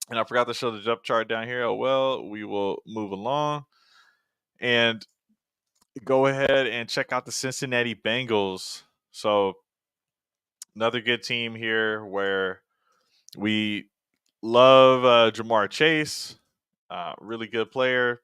and I forgot to show the depth chart down here. Oh well, we will move along and go ahead and check out the Cincinnati Bengals. So another good team here where we love Jamar Chase, really good player.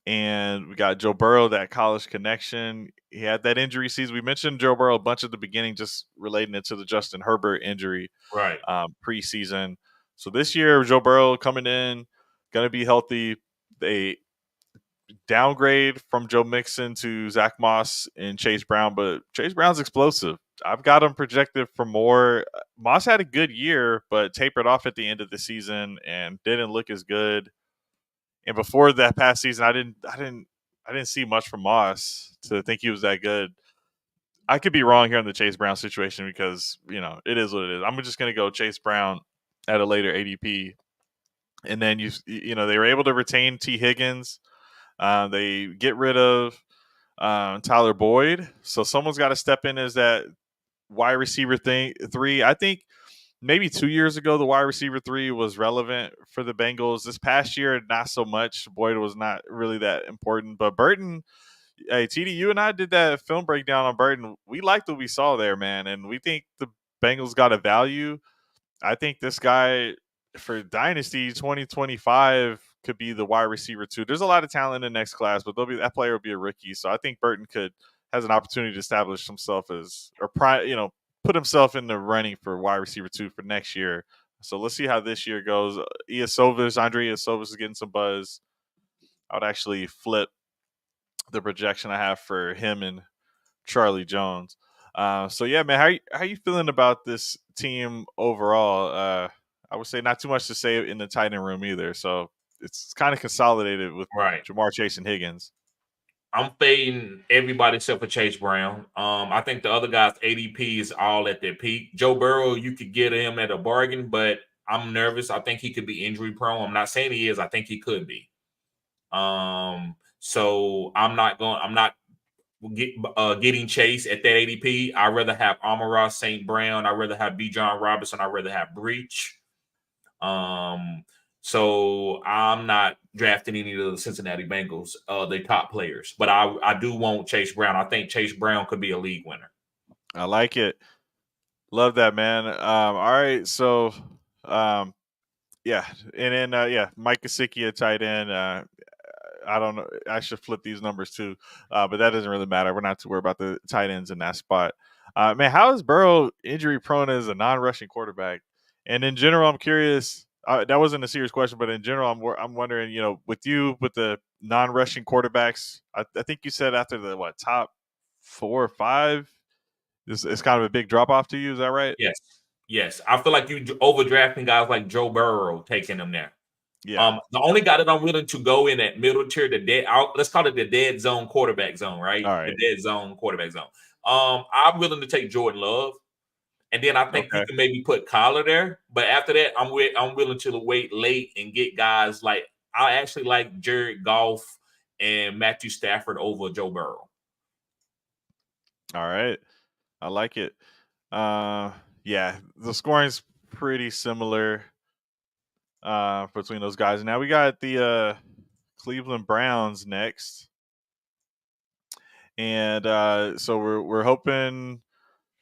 And we got Joe Burrow, that college connection. He had that injury season. We mentioned Joe Burrow a bunch at the beginning, just relating it to the Justin Herbert injury Right. preseason. So this year, Joe Burrow coming in, going to be healthy. They downgrade from Joe Mixon to Zach Moss and Chase Brown, but Chase Brown's explosive. I've got him projected for more. Moss had a good year, but tapered off at the end of the season and didn't look as good. And before that past season, I didn't see much from Moss to think he was that good. I could be wrong here on the Chase Brown situation because it is what it is. I'm just going to go Chase Brown at a later ADP, and then they were able to retain T Higgins. They get rid of Tyler Boyd, so someone's got to step in as that wide receiver three. I think maybe 2 years ago the wide receiver three was relevant for the Bengals. This past year, not so much. Boyd was not really that important, but Burton. Hey, TD, you and I did that film breakdown on Burton. We liked what we saw there, man, and we think the Bengals got a value. I think this guy for Dynasty 2025 could be the wide receiver too. There's a lot of talent in the next class, but that player will be a rookie. So I think Burton has an opportunity to establish himself put himself in the running for wide receiver 2 for next year. So let's see how this year goes. Andre Iosovas is getting some buzz. I would actually flip the projection I have for him and Charlie Jones. So yeah, man, how you feeling about this team overall? I would say not too much to say in the tight end room either. So it's kind of consolidated with Right. Jamar Chase and Higgins. I'm fading everybody except for Chase Brown. I think the other guys' ADP is all at their peak. Joe Burrow, you could get him at a bargain, but I'm nervous. I think he could be injury prone. I'm not saying he is. I think he could be. So I'm not getting Chase at that ADP. I'd rather have Amon-Ra St. Brown. I'd rather have B. John Robinson. I'd rather have Breach. So I'm not drafting any of the Cincinnati Bengals, the top players. But I do want Chase Brown. I think Chase Brown could be a league winner. I like it. Love that, man. All right, so yeah, and then Mike Gesicki at tight end. I don't know. I should flip these numbers too, but that doesn't really matter. We're not too worried about the tight ends in that spot. Man, how is Burrow injury prone as a non-rushing quarterback? And in general, I'm curious. That wasn't a serious question, but in general, I'm wondering. With the non-rushing quarterbacks, I think you said after the top 4 or 5, it's kind of a big drop off to you. Is that right? Yes. I feel like you overdrafting guys like Joe Burrow, taking them there. Yeah. The only guy that I'm willing to go in that middle tier, let's call it the dead zone quarterback zone, right? All right. The dead zone quarterback zone. I'm willing to take Jordan Love, and then I think you can maybe put Kyler there. But after that, I'm willing to wait late and get guys like I actually like Jared Goff and Matthew Stafford over Joe Burrow. All right. I like it. Yeah, the scoring's pretty similar between those guys. Now we got the Cleveland Browns next, and so we're hoping,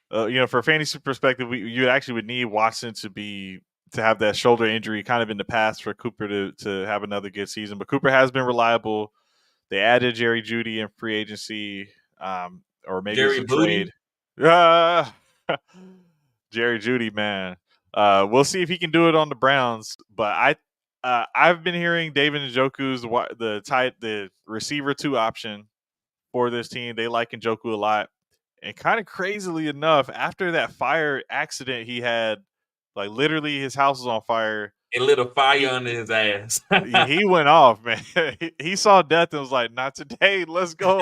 for a fantasy perspective, you actually would need Watson to have that shoulder injury kind of in the past for Cooper to have another good season. But Cooper has been reliable. They added Jerry Jeudy in free agency. or maybe it's Jerry a Booty. trade. Jerry Judy, man. We'll see if he can do it on the Browns. But I've been hearing David Njoku's the receiver 2 option for this team. They like Njoku a lot. And kind of crazily enough, after that fire accident he had, like literally his house was on fire. It lit a fire He under his ass. he went off, man. He saw death and was like, "Not today. Let's go."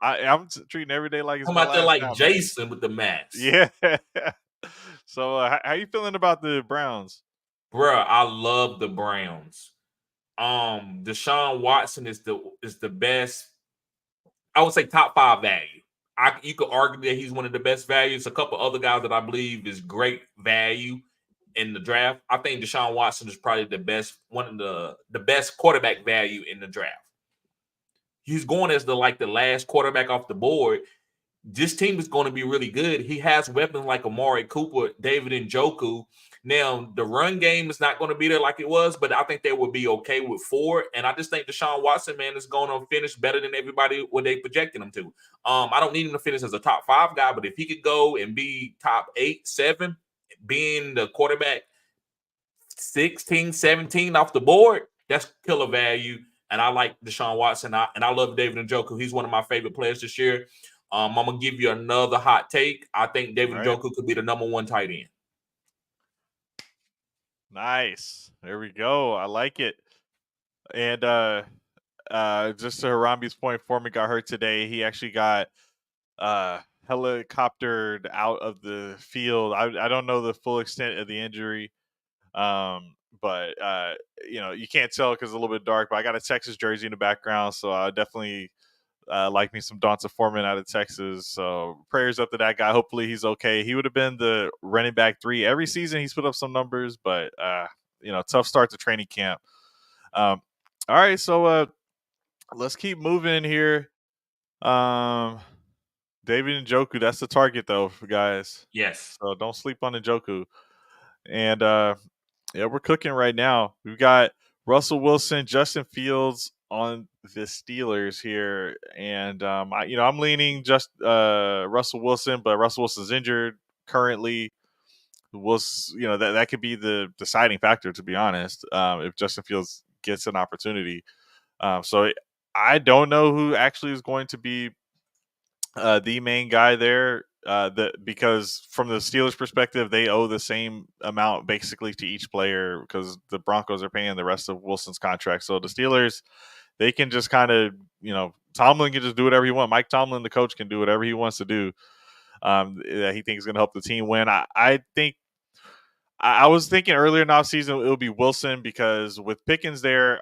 I'm treating every day like it's I'm my out there last like now, man. Jason with the mask. Yeah. So, how you feeling about the Browns? Bruh, I love the Browns. Deshaun Watson is the best. I would say top 5 value. You could argue that he's one of the best values. A couple other guys that I believe is great value in the draft. I think Deshaun Watson is probably one of the best quarterback value in the draft. He's going as the last quarterback off the board. This team is going to be really good. He has weapons like Amari Cooper, David Njoku. Now, the run game is not going to be there like it was, but I think they will be okay with 4. And I just think Deshaun Watson, man, is going to finish better than everybody what they projected him to. I don't need him to finish as a top 5 guy, but if he could go and be top 8, 7, being the quarterback 16, 17 off the board, that's killer value. And I like Deshaun Watson. And I love David Njoku. He's one of my favorite players this year. I'm gonna give you another hot take. I think David Right. Njoku could be the number 1 tight end. Nice. There we go. I like it. And just to Harambe's point, Foreman got hurt today. He actually got helicoptered out of the field. I don't know the full extent of the injury. But you can't tell because it's a little bit dark. But I got a Texas jersey in the background, so I definitely like me some Donta Foreman out of Texas. So prayers up to that guy. Hopefully he's okay. He would have been the running back 3 every season. He's put up some numbers, but tough start to training camp. All right, so let's keep moving here. David Njoku, that's the target though, guys. Yes. So don't sleep on Njoku. And yeah, we're cooking right now. We've got Russell Wilson, Justin Fields on the Steelers here, and I'm leaning just Russell Wilson, but Russell Wilson's injured currently. That could be the deciding factor, to be honest. If Justin Fields gets an opportunity, so I don't know who actually is going to be the main guy there. Because from the Steelers' perspective, they owe the same amount basically to each player because the Broncos are paying the rest of Wilson's contract. So the Steelers, they can just kind of, Tomlin can just do whatever he wants. Mike Tomlin, the coach, can do whatever he wants to do that he thinks is going to help the team win. I was thinking earlier in the offseason it would be Wilson because with Pickens there,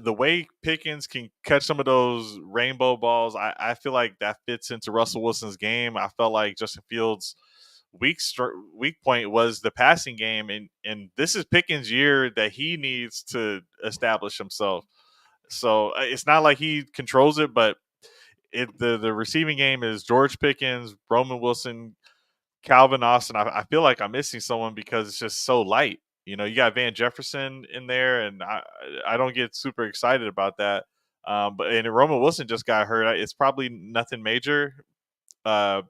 the way Pickens can catch some of those rainbow balls, I feel like that fits into Russell Wilson's game. I felt like Justin Fields' weak point was the passing game, and this is Pickens' year that he needs to establish himself. So it's not like he controls it, but the receiving game is George Pickens, Roman Wilson, Calvin Austin. I feel like I'm missing someone because it's just so light. You got Van Jefferson in there, and I don't get super excited about that. But Roman Wilson just got hurt. It's probably nothing major, but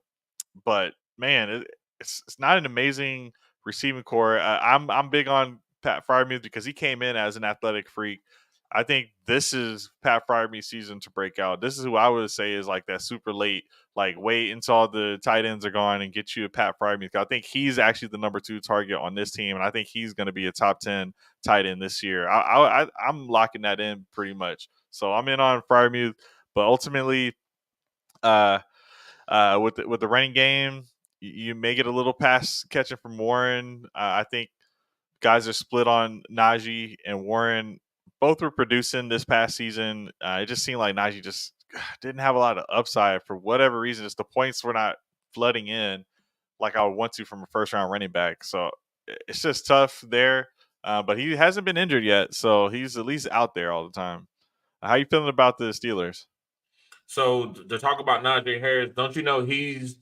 man, it's not an amazing receiving core. I'm big on Pat Freiermuth because he came in as an athletic freak. I think this is Pat Freiermuth's season to break out. This is who I would say is like that super late, like wait until all the tight ends are gone and get you a Pat Freiermuth. I think he's actually the number 2 target on this team, and I think he's going to be a top 10 tight end this year. I'm locking that in pretty much. So I'm in on Freiermuth, but ultimately, with the running game, you may get a little pass catching from Warren. I think guys are split on Najee and Warren. Both were producing this past season. It just seemed like Najee just didn't have a lot of upside for whatever reason. Just the points were not flooding in like I would want to from a first round running back. So it's just tough there. But he hasn't been injured yet, so he's at least out there all the time. How you feeling about the Steelers? So to talk about Najee Harris, don't you know it's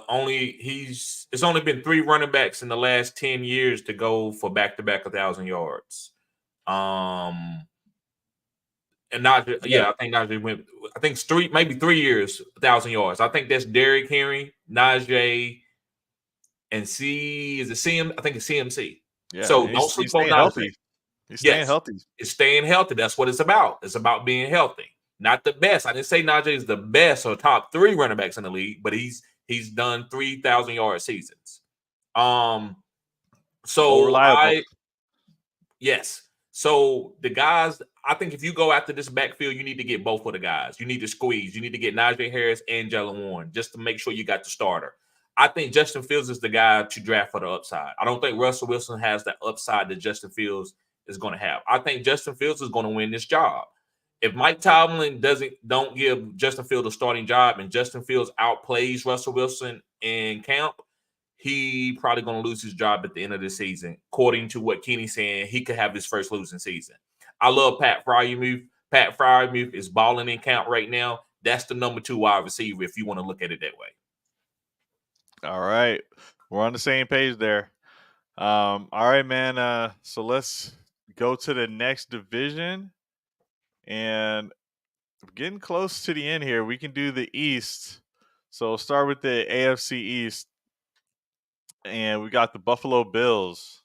only been 3 running backs in the last 10 years to go for back-to-back 1,000 yards. And Najee, Yeah. I think Najee went. I think it's maybe 3 years, 1,000 yards. I think that's Derrick Henry, Najee, and is it CM? I think it's CMC. Yeah. So And don't he's sleep on staying Najee. healthy. He's staying Yes, healthy. it's staying healthy. That's what it's about. It's about being healthy. Not the best. I didn't say Najee is the best or top 3 running backs in the league, but he's done 3,000-yard seasons. More So reliable. yes. So the guys, I think if you go after this backfield, you need to get both of the guys. You need to squeeze. You need to get Najee Harris and Jalen Warren just to make sure you got the starter. I think Justin Fields is the guy to draft for the upside. I don't think Russell Wilson has that upside that Justin Fields is going to have. I think Justin Fields is going to win this job. If Mike Tomlin don't give Justin Fields a starting job and Justin Fields outplays Russell Wilson in camp, he probably going to lose his job at the end of the season. According to what Kenny's saying, he could have his first losing season. I love Pat Freiermuth. Pat Freiermuth is balling in camp right now. That's the number 2 wide receiver if you want to look at it that way. All right. We're on the same page there. All right, man. So let's go to the next division. And we're getting close to the end here. We can do the East. So we'll start with the AFC East. And we got the Buffalo Bills.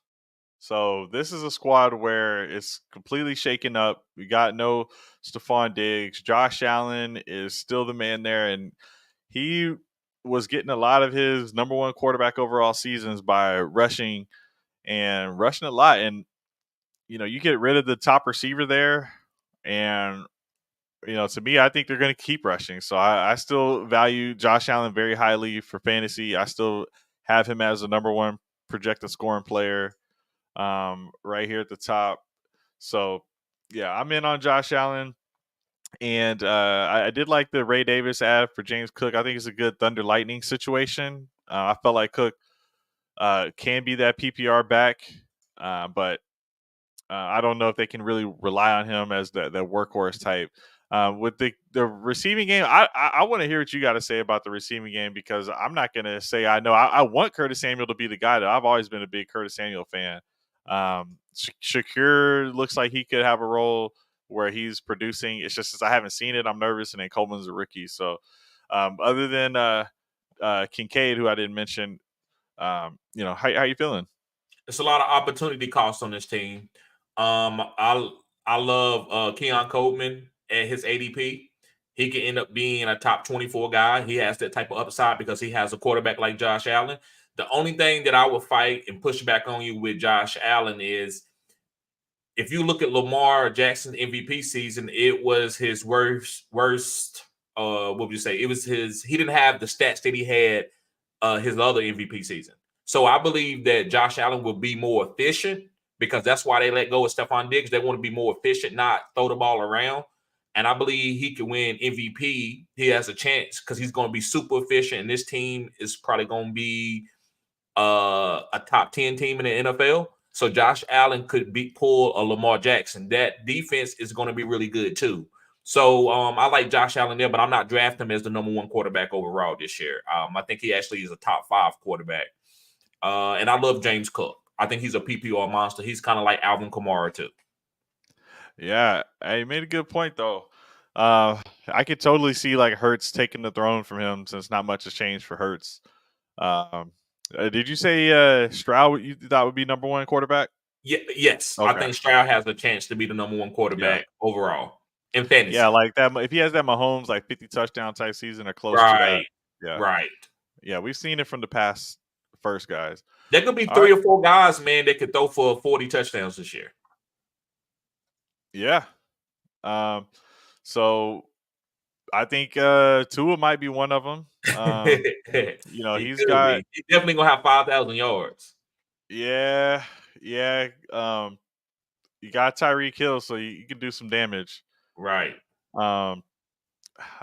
So this is a squad where it's completely shaken up. We got no Stephon Diggs. Josh Allen is still the man there, and he was getting a lot of his number 1 quarterback overall seasons by rushing a lot. And you get rid of the top receiver there, and to me, I think they're going to keep rushing. So I still value Josh Allen very highly for fantasy. I still have him as the number 1 projected scoring player right here at the top. So, yeah, I'm in on Josh Allen. And I did like the Ray Davis ad for James Cook. I think it's a good Thunder Lightning situation. I felt like Cook can be that PPR back, but I don't know if they can really rely on him as the workhorse type. With the receiving game, I want to hear what you got to say about the receiving game, because I'm not going to say I know. I want Curtis Samuel to be the guy. That I've always been a big Curtis Samuel fan. Shakur looks like he could have a role where he's producing. It's just since I haven't seen it, I'm nervous, and then Coleman's a rookie. So other than Kincaid, who I didn't mention, how you feeling? It's a lot of opportunity cost on this team. I love Keon Coleman at his ADP. He can end up being a top 24 guy. He has that type of upside because he has a quarterback like Josh Allen. The only thing that I would fight and push back on you with Josh Allen is, if you look at Lamar Jackson's MVP season, it was his worst. What would you say? It was he didn't have the stats that he had his other MVP season. So I believe that Josh Allen will be more efficient, because that's why they let go of Stephon Diggs. They want to be more efficient, not throw the ball around. And I believe he can win MVP. He has a chance because he's going to be super efficient. And this team is probably going to be a top 10 team in the NFL. So Josh Allen could pull a Lamar Jackson. That defense is going to be really good too. So I like Josh Allen there, but I'm not drafting him as the number 1 quarterback overall this year. I think he actually is a top 5 quarterback. And I love James Cook. I think he's a PPR monster. He's kind of like Alvin Kamara too. Yeah, you made a good point though. I could totally see like Hurts taking the throne from him, since not much has changed for Hurts. Did you say Stroud you thought would be number 1 quarterback? Yeah, yes. I Okay. think Stroud has a chance to be the number 1 quarterback overall in fantasy. Yeah, like that. If he has that Mahomes like 50 touchdown type season or close to that, yeah, Right. yeah, we've seen it from the past first guys. There could be All 3 right. or 4 guys, man, that could throw for 40 touchdowns this year. Yeah. So I think Tua might be one of them. He He's could got. be. He's definitely gonna have 5,000 yards. Yeah. You got Tyreek Hill, so you can do some damage. Right. I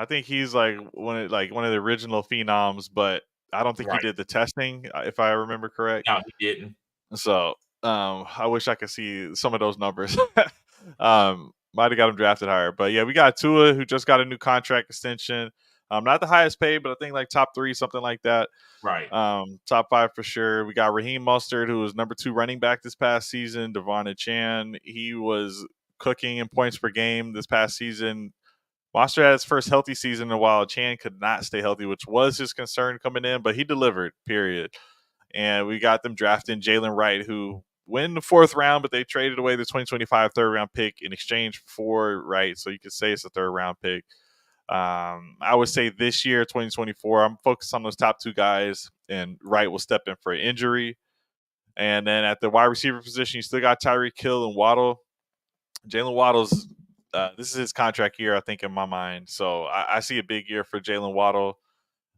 think he's like one of the original phenoms, but I don't think he Right. did the testing, if I remember correct. No, he didn't. So I wish I could see some of those numbers. Might have got him drafted higher, but yeah, we got Tua, who just got a new contract extension. Not the highest paid, but I think like top 3, something like that. Right. Top 5 for sure. We got Raheem Mostert, who was number 2 running back this past season. Devon Chan, he was cooking in points per game this past season. Monster had his first healthy season in a while. Chan could not stay healthy, which was his concern coming in, but he delivered, period. And we got them drafting Jalen Wright, who went in the 4th round, but they traded away the 2025 third-round pick in exchange for Wright, so you could say it's a third-round pick. I would say this year, 2024, I'm focused on those top 2 guys, and Wright will step in for an injury. And then at the wide receiver position, you still got Tyreek Hill and Waddle. Jalen Waddle's this is his contract year, I think, in my mind. So I see a big year for Jalen Waddle.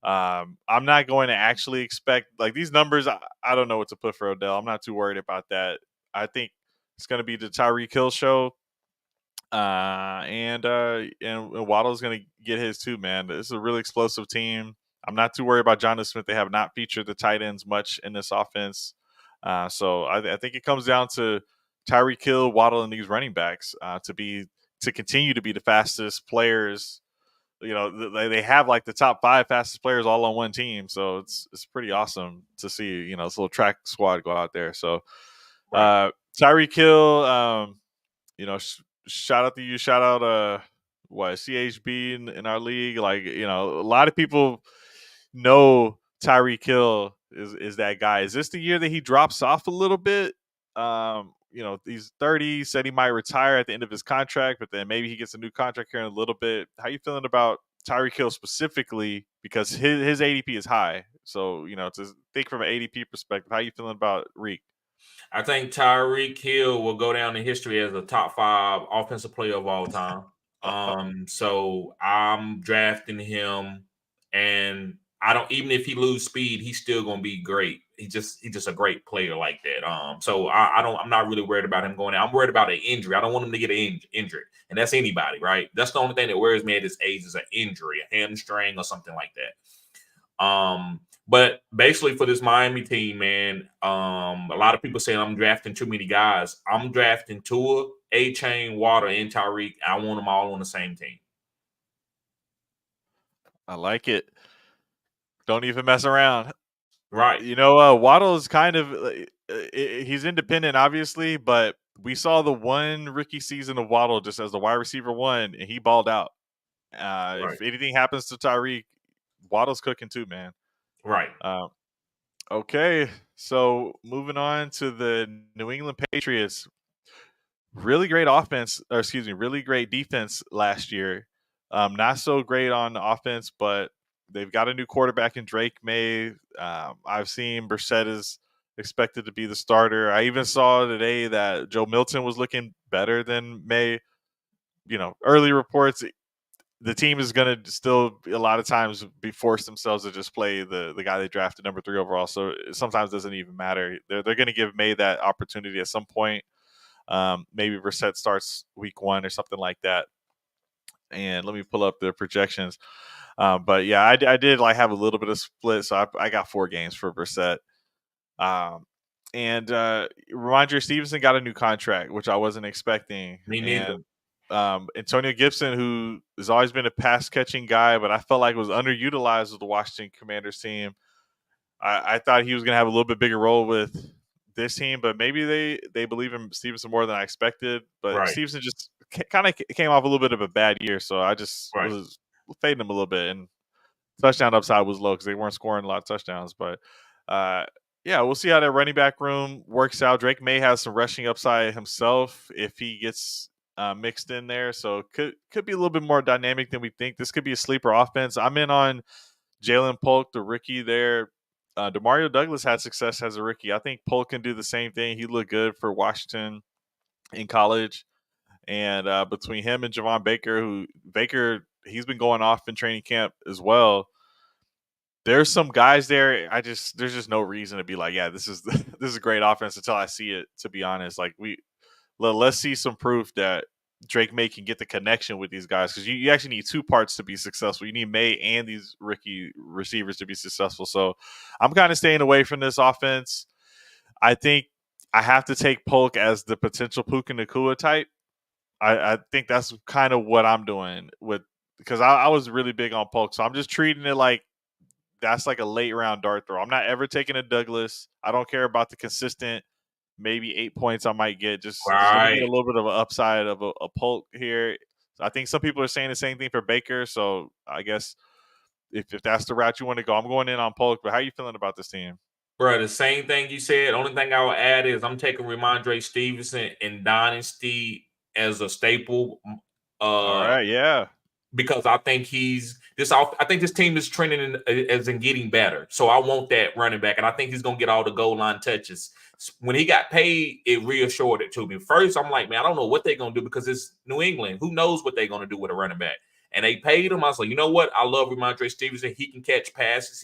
I'm not going to actually expect like these numbers. I don't know what to put for Odell. I'm not too worried about that. I think it's going to be the Tyreek Hill show. And Waddle's going to get his too, man. This is a really explosive team. I'm not too worried about Jonnu Smith. They have not featured the tight ends much in this offense. So I think it comes down to Tyreek Hill, Waddle, and these running backs to continue to be the fastest players. You know, they have like the top 5 fastest players all on one team. So it's pretty awesome to see, you know, this little track squad go out there. So Tyreek Hill, you know, shout out to you. Shout out CHB in our league. Like, you know, a lot of people know Tyreek Hill is that guy. Is this the year that he drops off a little bit? You know, he's 30, said he might retire at the end of his contract, but then maybe he gets a new contract here in a little bit. How you feeling about Tyreek Hill specifically? Because his ADP is high. So, you know, to think from an ADP perspective, how you feeling about Reek? I think Tyreek Hill will go down in history as a top 5 offensive player of all time. So I'm drafting him, and I don't, even if he lose speed, he's still gonna be great. He's just a great player like that. So I'm not really worried about him going out. I'm worried about an injury. I don't want him to get injured, and that's anybody, right? That's the only thing that worries me at this age is an injury, a hamstring or something like that. But basically for this Miami team, man, a lot of people saying I'm drafting too many guys. I'm drafting Tua, A-Chain, Water, and Tyreek. I want them all on the same team. I like it. Don't even mess around. Right. You know, Waddle is kind of he's independent, obviously, but we saw the one rookie season of Waddle just as the wide receiver 1, and he balled out. Right. If anything happens to Tyreek, Waddle's cooking too, man. Right. Okay, so moving on to the New England Patriots. Really great offense, or excuse me, really great defense last year. Not so great on offense, but they've got a new quarterback in Drake May. I've seen Brissett is expected to be the starter. I even saw today that Joe Milton was looking better than May. You know, early reports, the team is going to still a lot of times be forced themselves to just play the guy they drafted number 3 overall. So it sometimes doesn't even matter. They're going to give May that opportunity at some point. Maybe Brissett starts week 1 or something like that. And let me pull up the projections. But yeah, I did like have a little bit of split. So I got 4 games for Brissett. And Ramondre Stevenson got a new contract, which I wasn't expecting. Me neither. And Antonio Gibson, who has always been a pass catching guy, but I felt like was underutilized with the Washington Commanders team. I thought he was going to have a little bit bigger role with this team, but maybe they believe in Stevenson more than I expected. But Stevenson just kind of came off a little bit of a bad year, so I just was fading him a little bit. And touchdown upside was low because they weren't scoring a lot of touchdowns. But yeah, we'll see how that running back room works out. Drake May has some rushing upside himself if he gets mixed in there, so could be a little bit more dynamic than we think. This could be a sleeper offense. I'm in on Jalen Polk, the rookie there. Demario Douglas had success as a rookie. I think Polk can do the same thing. He looked good for Washington in college. And between him and Javon Baker, he's been going off in training camp as well. There's some guys there. There's just no reason to be like, yeah, this is a great offense until I see it. To be honest, like let's see some proof that Drake May can get the connection with these guys, because you actually need 2 parts to be successful. You need May and these rookie receivers to be successful. So I'm kind of staying away from this offense. I think I have to take Polk as the potential Puka Nacua type. I think that's kind of what I'm doing with, because I was really big on Polk. So I'm just treating it like that's like a late round dart throw. I'm not ever taking a Douglas. I don't care about the consistent maybe 8 points I might get. Just let me get a Right. little bit of an upside of a Polk here. I think some people are saying the same thing for Baker. So I guess if that's the route you want to go, I'm going in on Polk. But how you feeling about this team? Bro, the same thing you said. Only thing I will add is I'm taking Ramondre Stevenson in Dynasty as a staple. All Uh, right, yeah. because I think I think this team is trending as in getting better. So I want that running back, and I think he's gonna get all the goal line touches. When he got paid, it reassured it to me. First, I'm like, man, I don't know what they're gonna do because it's New England. Who knows what they're gonna do with a running back? And they paid him. I was like, you know what? I love Ramondre Stevenson. He can catch passes.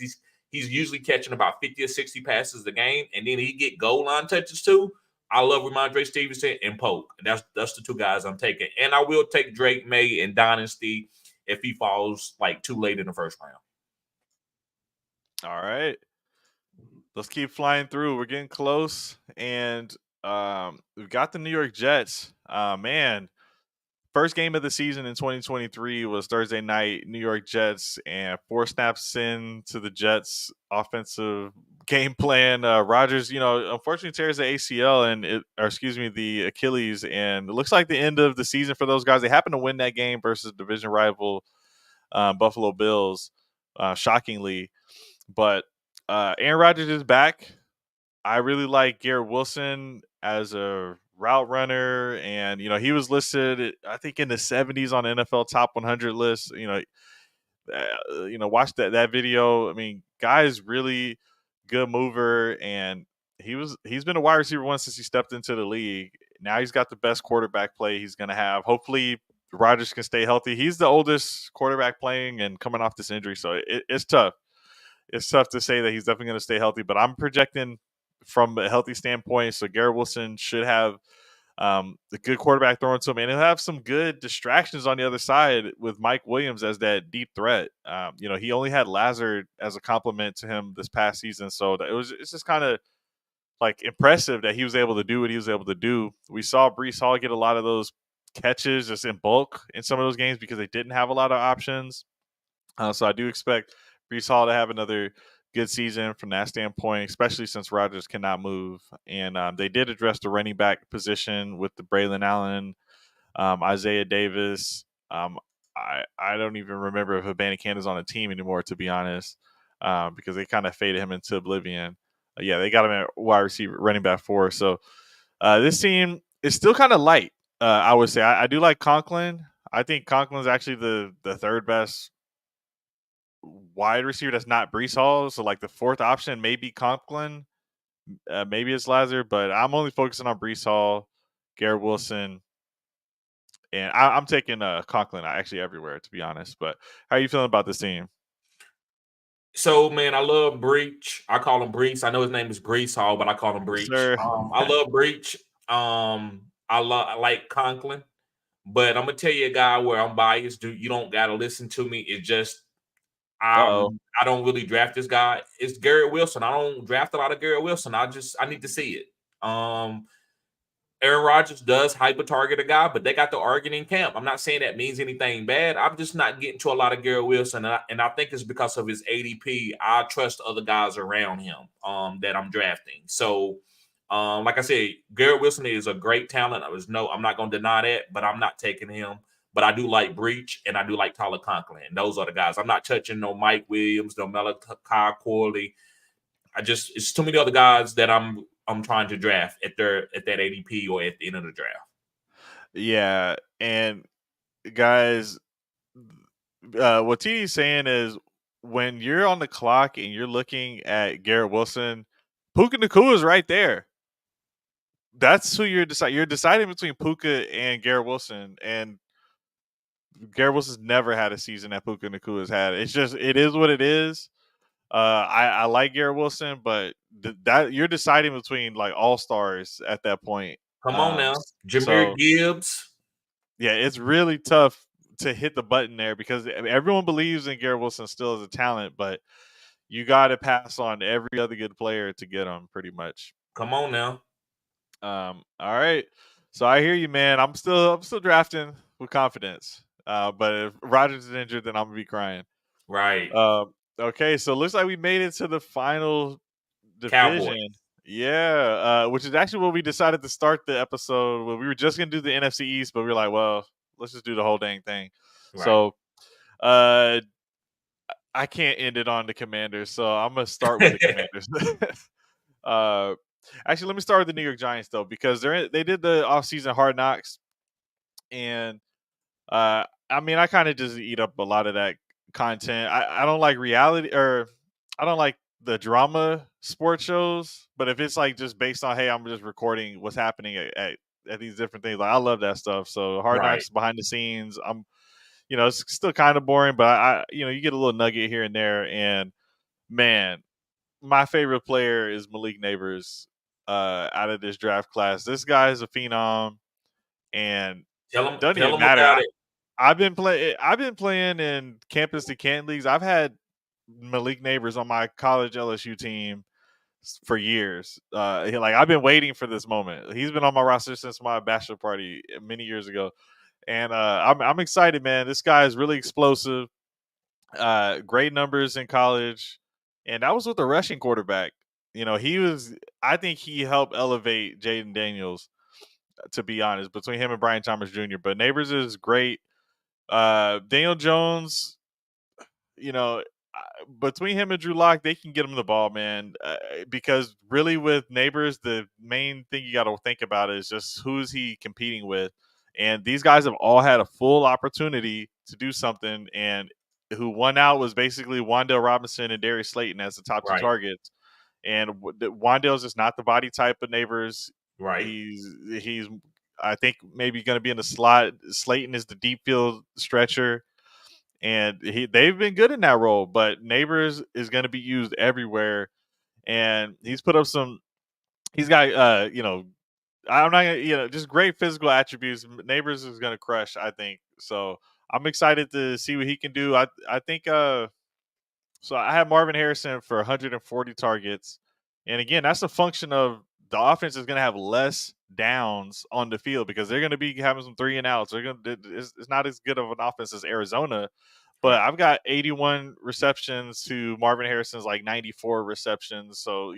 He's usually catching about 50 or 60 passes a game, and then he get goal line touches too. I love Ramondre Stevenson and Polk. That's the two guys I'm taking. And I will take Drake May and Dynasty if he falls like too late in the first round. All right. Let's keep flying through. We're getting close. And we've got the New York Jets. Man, first game of the season in 2023 was Thursday night, New York Jets, and 4 snaps into the Jets' offensive game plan. Rodgers, unfortunately tears the ACL the Achilles, and it looks like the end of the season for those guys. They happen to win that game versus division rival Buffalo Bills, shockingly. But Aaron Rodgers is back. I really like Garrett Wilson as a route runner, and he was listed, I think, in the 70s on NFL Top 100 list. Watch that video. I mean, guy's really good mover, and he's been a wide receiver once since he stepped into the league. Now he's got the best quarterback play he's going to have. Hopefully, Rodgers can stay healthy. He's the oldest quarterback playing and coming off this injury, so it's tough. It's tough to say that he's definitely going to stay healthy, but I'm projecting from a healthy standpoint. So Garrett Wilson should have the good quarterback throwing to him, and he'll have some good distractions on the other side with Mike Williams as that deep threat. He only had Lazard as a compliment to him this past season, so it's just kind of like impressive that he was able to do what he was able to do. We saw Brees Hall get a lot of those catches just in bulk in some of those games because they didn't have a lot of options. So I do expect Brees Hall to have another good season from that standpoint, especially since Rodgers cannot move. And they did address the running back position with the Braylon Allen, Isaiah Davis. I don't even remember if Abanikanda is on a team anymore, to be honest, because they kind of faded him into oblivion. Yeah, they got him at wide receiver, running back 4. So this team is still kind of light. I would say I do like Conklin. I think Conklin's actually the third best wide receiver that's not Brees Hall. So like the fourth option may be Conklin, maybe it's Lazard, but I'm only focusing on Brees Hall, Garrett Wilson, and I'm taking Conklin actually everywhere, to be honest. But how are you feeling about this team? So man, I love Breach. I call him Breach. I know his name is Brees Hall, but I call him Yes, Breach. sir. I love Breach. I like Conklin, but I'm gonna tell you a guy where I'm biased. Dude, you don't gotta listen to me. It's just Uh-oh. I don't really draft this guy. It's Garrett Wilson. I don't draft a lot of Garrett Wilson. I need to see it. Aaron Rodgers does hyper target a guy, but they got the arguing camp. I'm not saying that means anything bad. I'm just not getting to a lot of Garrett Wilson, and I think it's because of his ADP. I trust other guys around him that I'm drafting. So, like I said, Garrett Wilson is a great talent. I'm not going to deny that, but I'm not taking him. But I do like Breach, and I do like Tyler Conklin. Those are the guys. I'm not touching no Mike Williams, no Malachi Corley. It's too many other guys that I'm trying to draft at that ADP or at the end of the draft. Yeah, and guys, what TD's saying is when you're on the clock and you're looking at Garrett Wilson, Puka Nacua is right there. That's who you're deciding. You're deciding between Puka and Garrett Wilson, and Garrett Wilson's never had a season that Puka Nakua's had. It is what it is. I like Garrett Wilson, but that you're deciding between like all stars at that point. Come on now, Jahmyr So Gibbs. yeah, it's really tough to hit the button there because everyone believes in Garrett Wilson still as a talent, but you got to pass on every other good player to get him, pretty much. Come on now. All right. So I hear you, man. I'm still drafting with confidence. But if Rodgers is injured, then I'm gonna be crying. Right. Okay, so it looks like we made it to the final Cowboys. division. Yeah, which is actually what we decided to start the episode. Well, we were just gonna do the NFC East, but we were like, well, let's just do the whole dang thing. Right. So, uh, I can't end it on the Commanders, so I'm gonna start with the Commanders. uh, Actually, let me start with the New York Giants though, because they did the offseason Hard Knocks, and I mean, I kind of just eat up a lot of that content. I don't like reality, or I don't like the drama sports shows. But if it's like just based on, hey, I'm just recording what's happening at these different things, like I love that stuff. So Hard Right. Knocks behind the scenes, it's still kind of boring, but you get a little nugget here and there. And man, my favorite player is Malik Neighbors out of this draft class. This guy is a phenom, and doesn't Tell even them matter. about it. I've been playing in campus to Canton leagues. I've had Malik Neighbors on my college LSU team for years. I've been waiting for this moment. He's been on my roster since my bachelor party many years ago, and I'm excited, man. This guy is really explosive. Great numbers in college, and that was with a rushing quarterback. He was. I think he helped elevate Jaden Daniels. To be honest, between him and Brian Thomas Jr., but Neighbors is great. Daniel Jones, you know, between him and Drew Lock, they can get him the ball, man. Because really, with Neighbors, the main thing you got to think about is just who's he competing with, and these guys have all had a full opportunity to do something, and who won out was basically Wandale Robinson and Darius Slayton as the top two Right. targets. And Wandale's just not the body type of Neighbors. Right. He's I think maybe going to be in the slot. Slayton is the deep field stretcher, and they've been good in that role. But Neighbors is going to be used everywhere, and he's put up some. He's got I'm not gonna, just great physical attributes. Neighbors is going to crush, I think. So I'm excited to see what he can do. I think so I have Marvin Harrison for 140 targets. And again, that's a function of the offense is going to have less downs on the field because they're going to be having some 3-and-outs. It's not as good of an offense as Arizona, but Right. I've got 81 receptions to Marvin Harrison's like 94 receptions. So,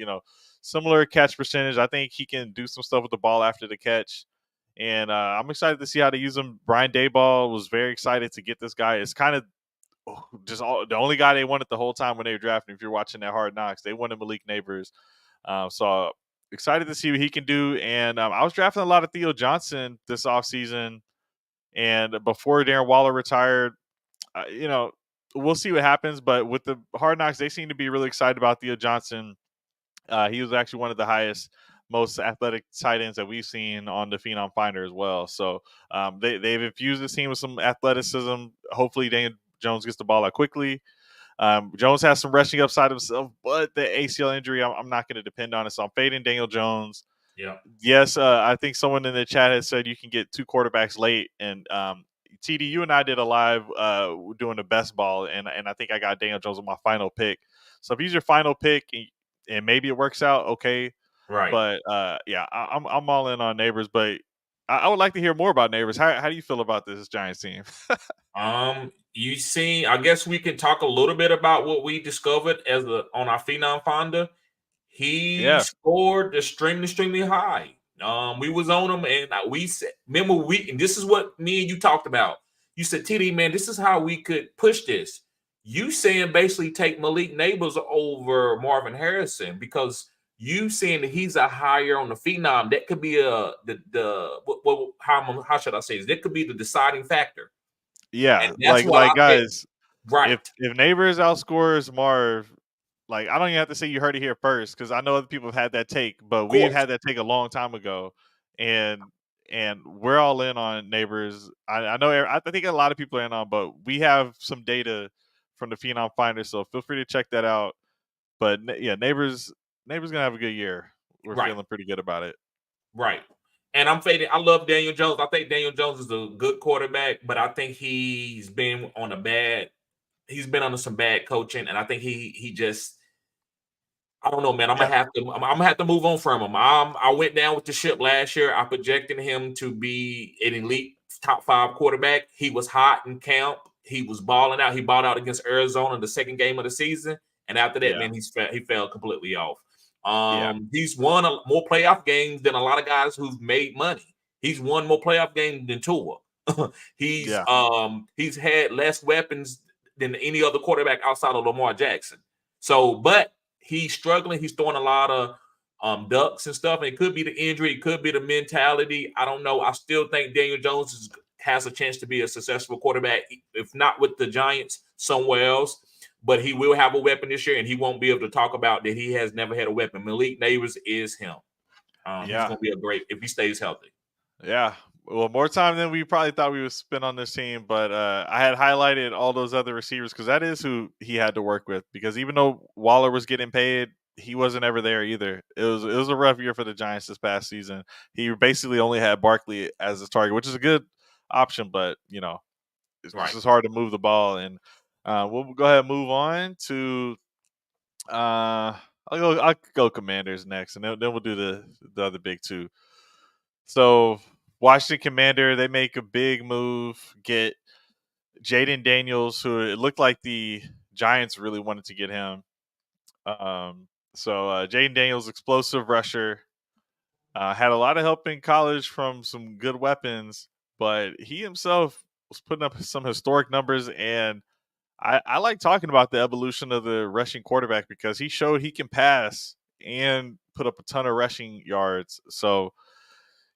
similar catch percentage. I think he can do some stuff with the ball after the catch. And I'm excited to see how to use him. Brian Dayball was very excited to get this guy. It's kind of the only guy they wanted the whole time when they were drafting. If you're watching that Hard Knocks, they wanted Malik Neighbors. So excited to see what he can do. And I was drafting a lot of Theo Johnson this offseason. And before Darren Waller retired, we'll see what happens. But with the Hard Knocks, they seem to be really excited about Theo Johnson. He was actually one of the highest, most athletic tight ends that we've seen on the Phenom Finder as well. So they've infused this team with some athleticism. Hopefully, Daniel Jones gets the ball out quickly. Jones has some rushing upside himself, but the ACL injury, I'm not going to depend on it. So I'm fading Daniel Jones. Yeah. Yes, I think someone in the chat has said you can get two quarterbacks late. And TD, you and I did a live doing the best ball, and I think I got Daniel Jones on my final pick. So if he's your final pick and maybe it works out, okay. Right. But yeah, I'm all in on Neighbors. But I would like to hear more about Neighbors. How do you feel about this Giants team? You see, I guess we can talk a little bit about what we discovered on our Phenom Fonda. He Yeah. scored extremely high. We was on him, and we said, remember and this is what me and you talked about. You said, TD, man, this is how we could push this. You saying basically take Malik Neighbors over Marvin Harrison because you saying that he's a higher on the Phenom. That could be how should I say this? That could be the deciding factor. Yeah, And that's what I think. guys, Right. if Neighbors outscores Marv, I don't even have to say you heard it here first because I know other people have had that take, but Of we've course. had that take a long time ago, and we're all in on Neighbors. I know I think a lot of people are in on, but we have some data from the Phenom Finder, so feel free to check that out. But yeah, Neighbors gonna have a good year. We're Right. feeling pretty good about it. Right. And I'm fading. I love Daniel Jones. I think Daniel Jones is a good quarterback, but I think he's been under some bad coaching, and I think he just I don't know, man. I'm Yeah, gonna have to move on from him. I went down with the ship last year. I projected him to be an elite top 5 quarterback. He was hot in camp. He was balling out. He balled out against Arizona in the second game of the season, and after that, yeah. man, he fell completely off. Yeah. He's won more playoff games than a lot of guys who've made money. He's won more playoff games than Tua. Yeah. He's had less weapons than any other quarterback outside of Lamar Jackson. So, but he's struggling. He's throwing a lot of ducks and stuff. And it could be the injury, it could be the mentality. I don't know. I still think Daniel Jones has a chance to be a successful quarterback, if not with the Giants, somewhere else. But he will have a weapon this year, and he won't be able to talk about that he has never had a weapon. Malik Neighbors is him. He's Yeah. going to be a great if he stays healthy. Yeah. Well, more time than we probably thought we would spend on this team, but I had highlighted all those other receivers because that is who he had to work with. Because even though Waller was getting paid, he wasn't ever there either. It was a rough year for the Giants this past season. He basically only had Barkley as his target, which is a good option, but it's Right. just hard to move the ball. And we'll go ahead and move on to I'll go Commanders next, and then we'll do the other big two. So Washington Commander, they make a big move, get Jaden Daniels, who it looked like the Giants really wanted to get him. So Jaden Daniels, explosive rusher, had a lot of help in college from some good weapons, but he himself was putting up some historic numbers. And I like talking about the evolution of the rushing quarterback because he showed he can pass and put up a ton of rushing yards. So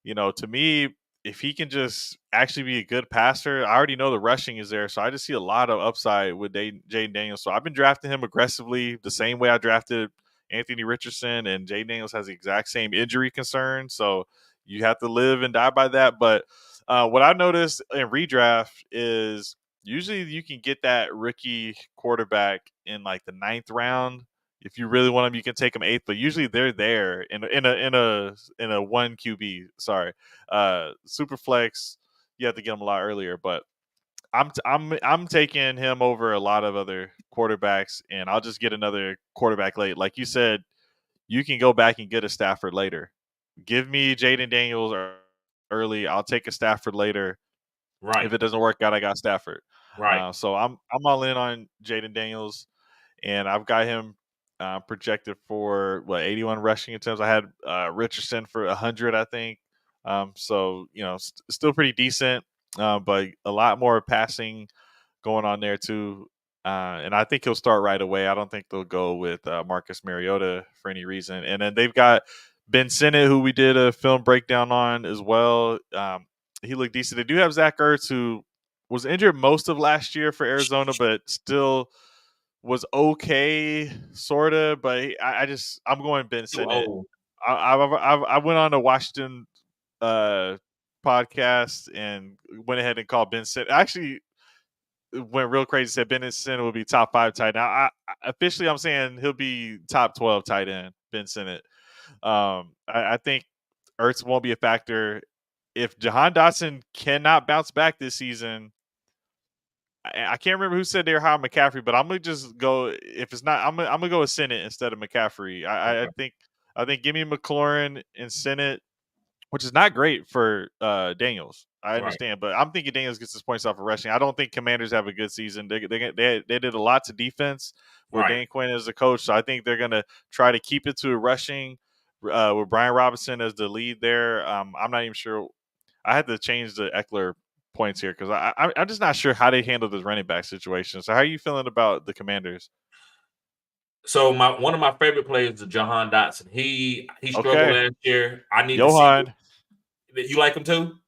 to me, if he can just actually be a good passer, I already know the rushing is there. So I just see a lot of upside with Jaden Daniels. So I've been drafting him aggressively the same way I drafted Anthony Richardson, and Jaden Daniels has the exact same injury concern. So you have to live and die by that. But what I noticed in redraft is usually you can get that rookie quarterback in like the 9th round. If you really want them, you can take them 8th, but usually they're there in a 1 QB. Sorry, super flex. You have to get them a lot earlier, but I'm taking him over a lot of other quarterbacks, and I'll just get another quarterback late. Like you said, you can go back and get a Stafford later. Give me Jaden Daniels early. I'll take a Stafford later. Right. If it doesn't work out, I got Stafford. Right. So I'm all in on Jaden Daniels, and I've got him projected for 81 rushing attempts. I had Richardson for 100, I think. So still pretty decent, but a lot more passing going on there too. And I think he'll start right away. I don't think they'll go with Marcus Mariota for any reason. And then they've got Ben Sinnott, who we did a film breakdown on as well. He looked decent. They do have Zach Ertz, who was injured most of last year for Arizona, but still was okay, sort of. But I'm going Ben Too Sinnott. old. I went on a Washington podcast and went ahead and called Ben Sinnott. Actually, went real crazy. Said Ben Sinnott will be top 5 tight end. Now, officially, I'm saying he'll be top 12 tight end. Ben Sinnott. I think Ertz won't be a factor. If Jahan Dotson cannot bounce back this season, I can't remember who said they were high on McCaffrey, but I'm gonna just go. If it's not, I'm gonna go with Sinnott instead of McCaffrey. I think give me McLaurin and Sinnott, which is not great for Daniels. I Right. understand, but I'm thinking Daniels gets his points off of rushing. I don't think Commanders have a good season. They did a lot to defense with Right. Dan Quinn as the coach, so I think they're gonna try to keep it to a rushing with Brian Robinson as the lead there. I'm not even sure. I had to change the Eckler points here because I'm just not sure how they handle this running back situation. So how are you feeling about the Commanders? So one of my favorite players is Jahan Dotson. He struggled Okay, last year. I need to see Johan. you like him too.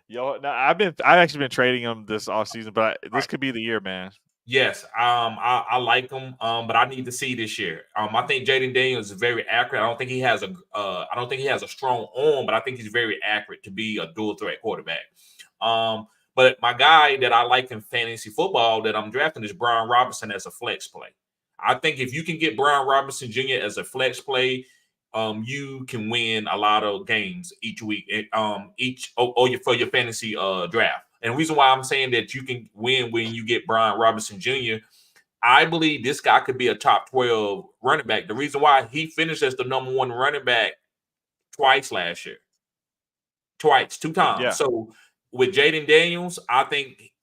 No, I've actually been trading him this off season, but this Right. could be the year, man. Yes, I like him, but I need to see this year. I think Jaden Daniels is very accurate. I don't think he has a strong arm, but I think he's very accurate to be a dual threat quarterback. But my guy that I like in fantasy football that I'm drafting is Brian Robinson as a flex play. I think if you can get Brian Robinson Jr. as a flex play, you can win a lot of games each week, for your fantasy draft. And the reason why I'm saying that you can win when you get Brian Robinson Jr., I believe this guy could be a top 12 running back. The reason why he finished as the number 1 running back twice last year, 2 times. Yeah. So with Jaden Daniels, I think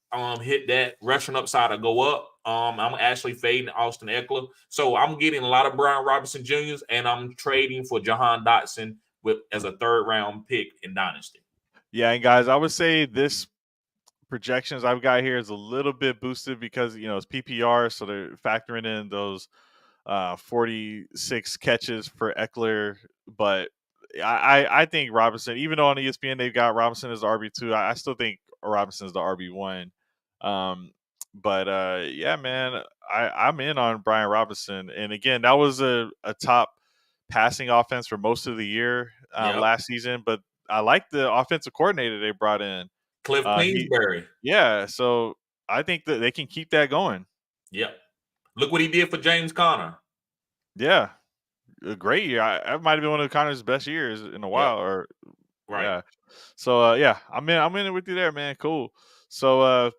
hit that rushing upside will go up. I'm actually fading Austin Eckler. So I'm getting a lot of Brian Robinson Jr.'s, and I'm trading for Jahan Dotson as a 3rd round pick in Dynasty. Yeah, and guys, I would say this projections I've got here is a little bit boosted because it's PPR, so they're factoring in those 46 catches for Eckler. But I think Robinson, even though on ESPN they've got Robinson as the RB2, I still think Robinson is the RB1. But yeah, man, I'm in on Brian Robinson. And again, that was a top passing offense for most of the year last season. But I like the offensive coordinator they brought in. Cliff Kingsbury. Yeah, so I think that they can keep that going. Yep. Look what he did for James Conner. Yeah, a great year. That might have been one of Conner's best years in a while. Or right. Yeah. So yeah, I'm in it with you there, man. Cool. So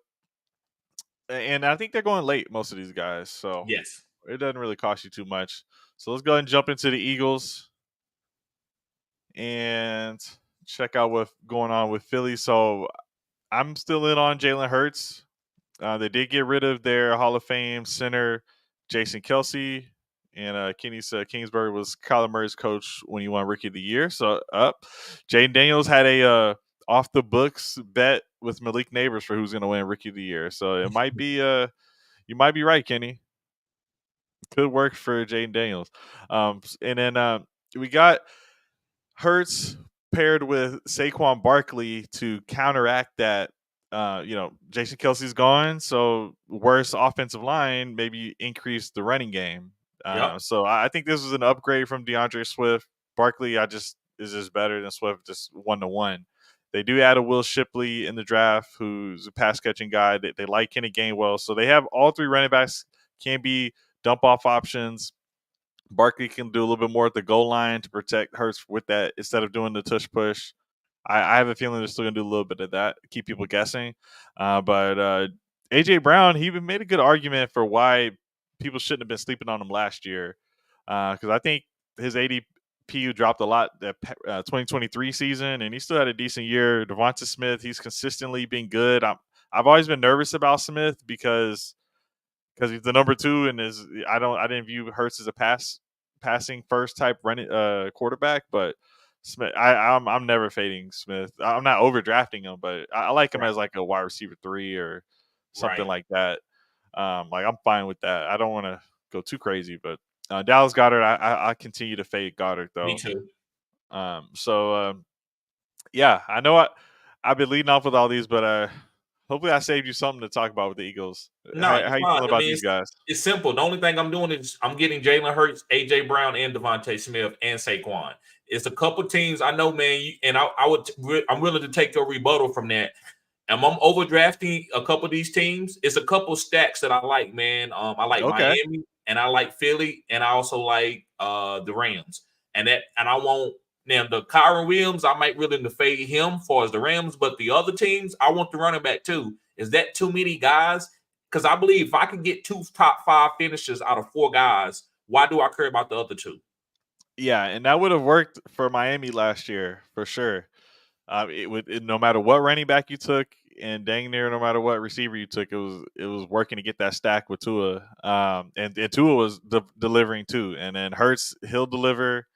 and I think they're going late, most of these guys. So yes, it doesn't really cost you too much. So let's go ahead and jump into the Eagles and check out what's going on with Philly. So I'm still in on Jalen Hurts. They did get rid of their Hall of Fame center, Jason Kelsey, and Kenny said Kingsbury was Kyler Murray's coach when he won Rookie of the Year. So up, Jaden Daniels had a off the books bet with Malik Neighbors for who's going to win Rookie of the Year. So it might be you might be right, Kenny. Could work for Jaden Daniels. And then we got Hurts paired with Saquon Barkley to counteract that. Jason Kelsey's gone, so worse offensive line, maybe increase the running game. So I think this is an upgrade from DeAndre Swift. Barkley, is just better than Swift, just 1-to-1. They do add a Will Shipley in the draft, who's a pass catching guy. They like Kenny Gainwell, so they have all 3 running backs can be dump off options. Barkley can do a little bit more at the goal line to protect Hurts with that instead of doing the tush push. I have a feeling they're still going to do a little bit of that, keep people guessing. But A.J. Brown, he made a good argument for why people shouldn't have been sleeping on him last year. Because I think his ADP dropped a lot that 2023 season, and he still had a decent year. Devonta Smith, he's consistently been good. I've always been nervous about Smith because he's the number 2 and I didn't view Hurts as a passing first type running quarterback, but Smith, I'm never fading Smith. I'm not overdrafting him, but I like him as like a wide receiver 3 or something like that. Like I'm fine with that. I don't want to go too crazy, but Dallas Goedert, I continue to fade Goddard though. Me too. Yeah, I know I've been leading off with all these, but hopefully I saved you something to talk about with the Eagles. No, how you feeling about these guys? It's simple. The only thing I'm doing is I'm getting Jalen Hurts, A.J. Brown, and Devontae Smith, and Saquon. It's a couple teams I know, man, I'm willing to take your rebuttal from that. And I'm overdrafting a couple of these teams. It's a couple stacks that I like, man. I like Miami, and I like Philly, and I also like the Rams. And I want now the Kyron Williams, I might really fade him for as the Rams, but the other teams, I want the running back too. Is that too many guys? Because I believe if I can get 2 top 5 finishes out of 4 guys, why do I care about the other 2? Yeah, and that would have worked for Miami last year for sure. No matter what running back you took, and dang near no matter what receiver you took, it was working to get that stack with Tua. And Tua was delivering too, and then Hurts, he'll deliver.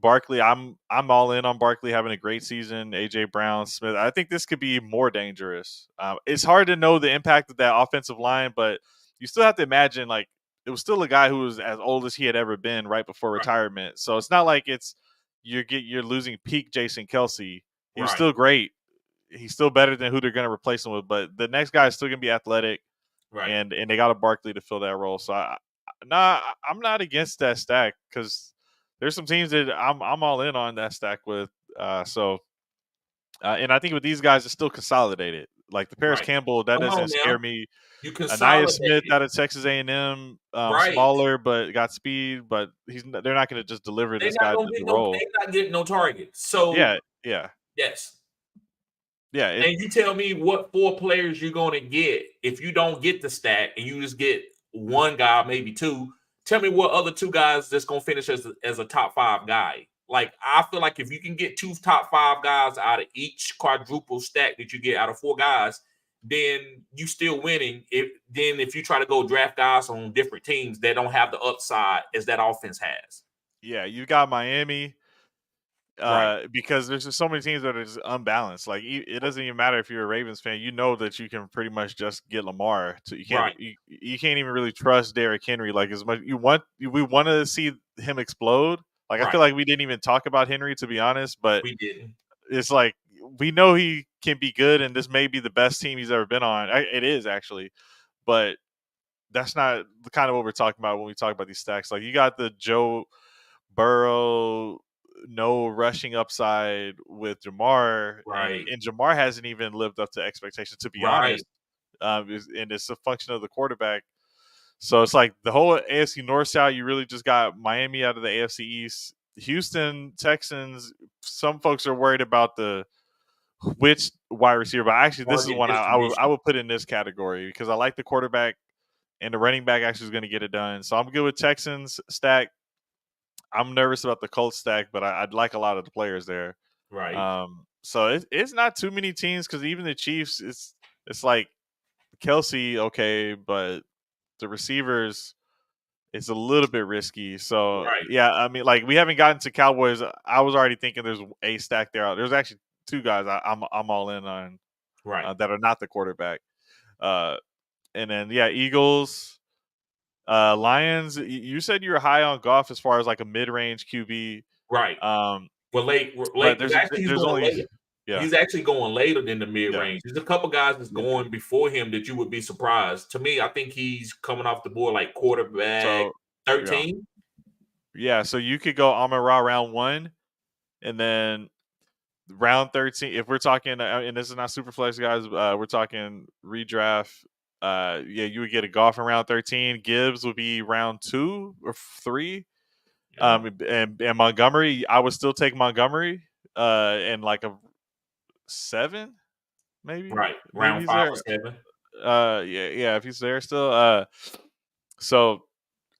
Barkley, I'm all in on Barkley having a great season. AJ Brown, Smith, I think this could be more dangerous. It's hard to know the impact of that offensive line, but you still have to imagine like it was still a guy who was as old as he had ever been right before retirement. So it's not like you're losing peak Jason Kelsey. He was still great. He's still better than who they're going to replace him with. But the next guy is still going to be athletic, and they got a Barkley to fill that role. So I'm not against that stack because there's some teams that I'm all in on that stack with. And I think with these guys, it's still consolidated. Like the Paris Campbell, that doesn't scare me. You can Anaya Smith out of Texas A&M, smaller but got speed, but they're not going to just deliver this guy the role. They're not getting no targets. So yes, yeah. And you tell me what 4 players you're going to get if you don't get the stack and you just get one guy, maybe 2. Tell me what other 2 guys that's going to finish as a top 5 guy. Like, I feel like if you can get 2 top 5 guys out of each quadruple stack that you get out of 4 guys, then you still winning. If you try to go draft guys on different teams that don't have the upside as that offense has. Yeah, you got Miami. Right. Because there's just so many teams that are just unbalanced. Like it doesn't even matter if you're a Ravens fan. You know that you can pretty much just get Lamar. You can't Right. you can't even really trust Derrick Henry like as much. We want to see him explode. Like I Right. feel like we didn't even talk about Henry to be honest, but We didn't. it's like we know he can be good, and this may be the best team he's ever been on. It is actually, but that's not the kind of what we're talking about when we talk about these stacks. Like you got the Joe Burrow, no rushing upside with Jamar, and Right. Jamar hasn't even lived up to expectations, to be Right. honest. And it's a function of the quarterback. So it's like the whole AFC North South. You really just got Miami out of the AFC East. Houston Texans. Some folks are worried about which wide receiver, but actually this is Target one I distribution. would put in this category because I like the quarterback and the running back actually is going to get it done. So I'm good with Texans stack. I'm nervous about the Colts stack, but I'd like a lot of the players there. Right. So it's not too many teams because even the Chiefs, it's like Kelsey, okay, but the receivers, it's a little bit risky. So Right. yeah, I mean, like we haven't gotten to Cowboys. I was already thinking there's a stack there. There's actually two guys I'm all in on Right. that are not the quarterback. And then yeah, Eagles. Lions, you said you were high on Goff as far as like a mid-range QB. Right. Um, Well, late. but Actually, he's there's going only later. yeah, He's actually going later than the mid yeah, range. There's a couple guys that's yeah. going before him that you would be surprised. To me, I think he's coming off the board like quarterback So yeah, 13. yeah. So you could go Amon Ra round 1, and then round 13. If we're talking, and this is not super flex guys, we're talking redraft. Yeah, you would get a Goff in round 13. Gibbs would be round 2 or 3. Yeah. And Montgomery, I would still take Montgomery. And like a 7, maybe. Right. Maybe Round he's 5 there. or 7. Yeah, if he's there still. So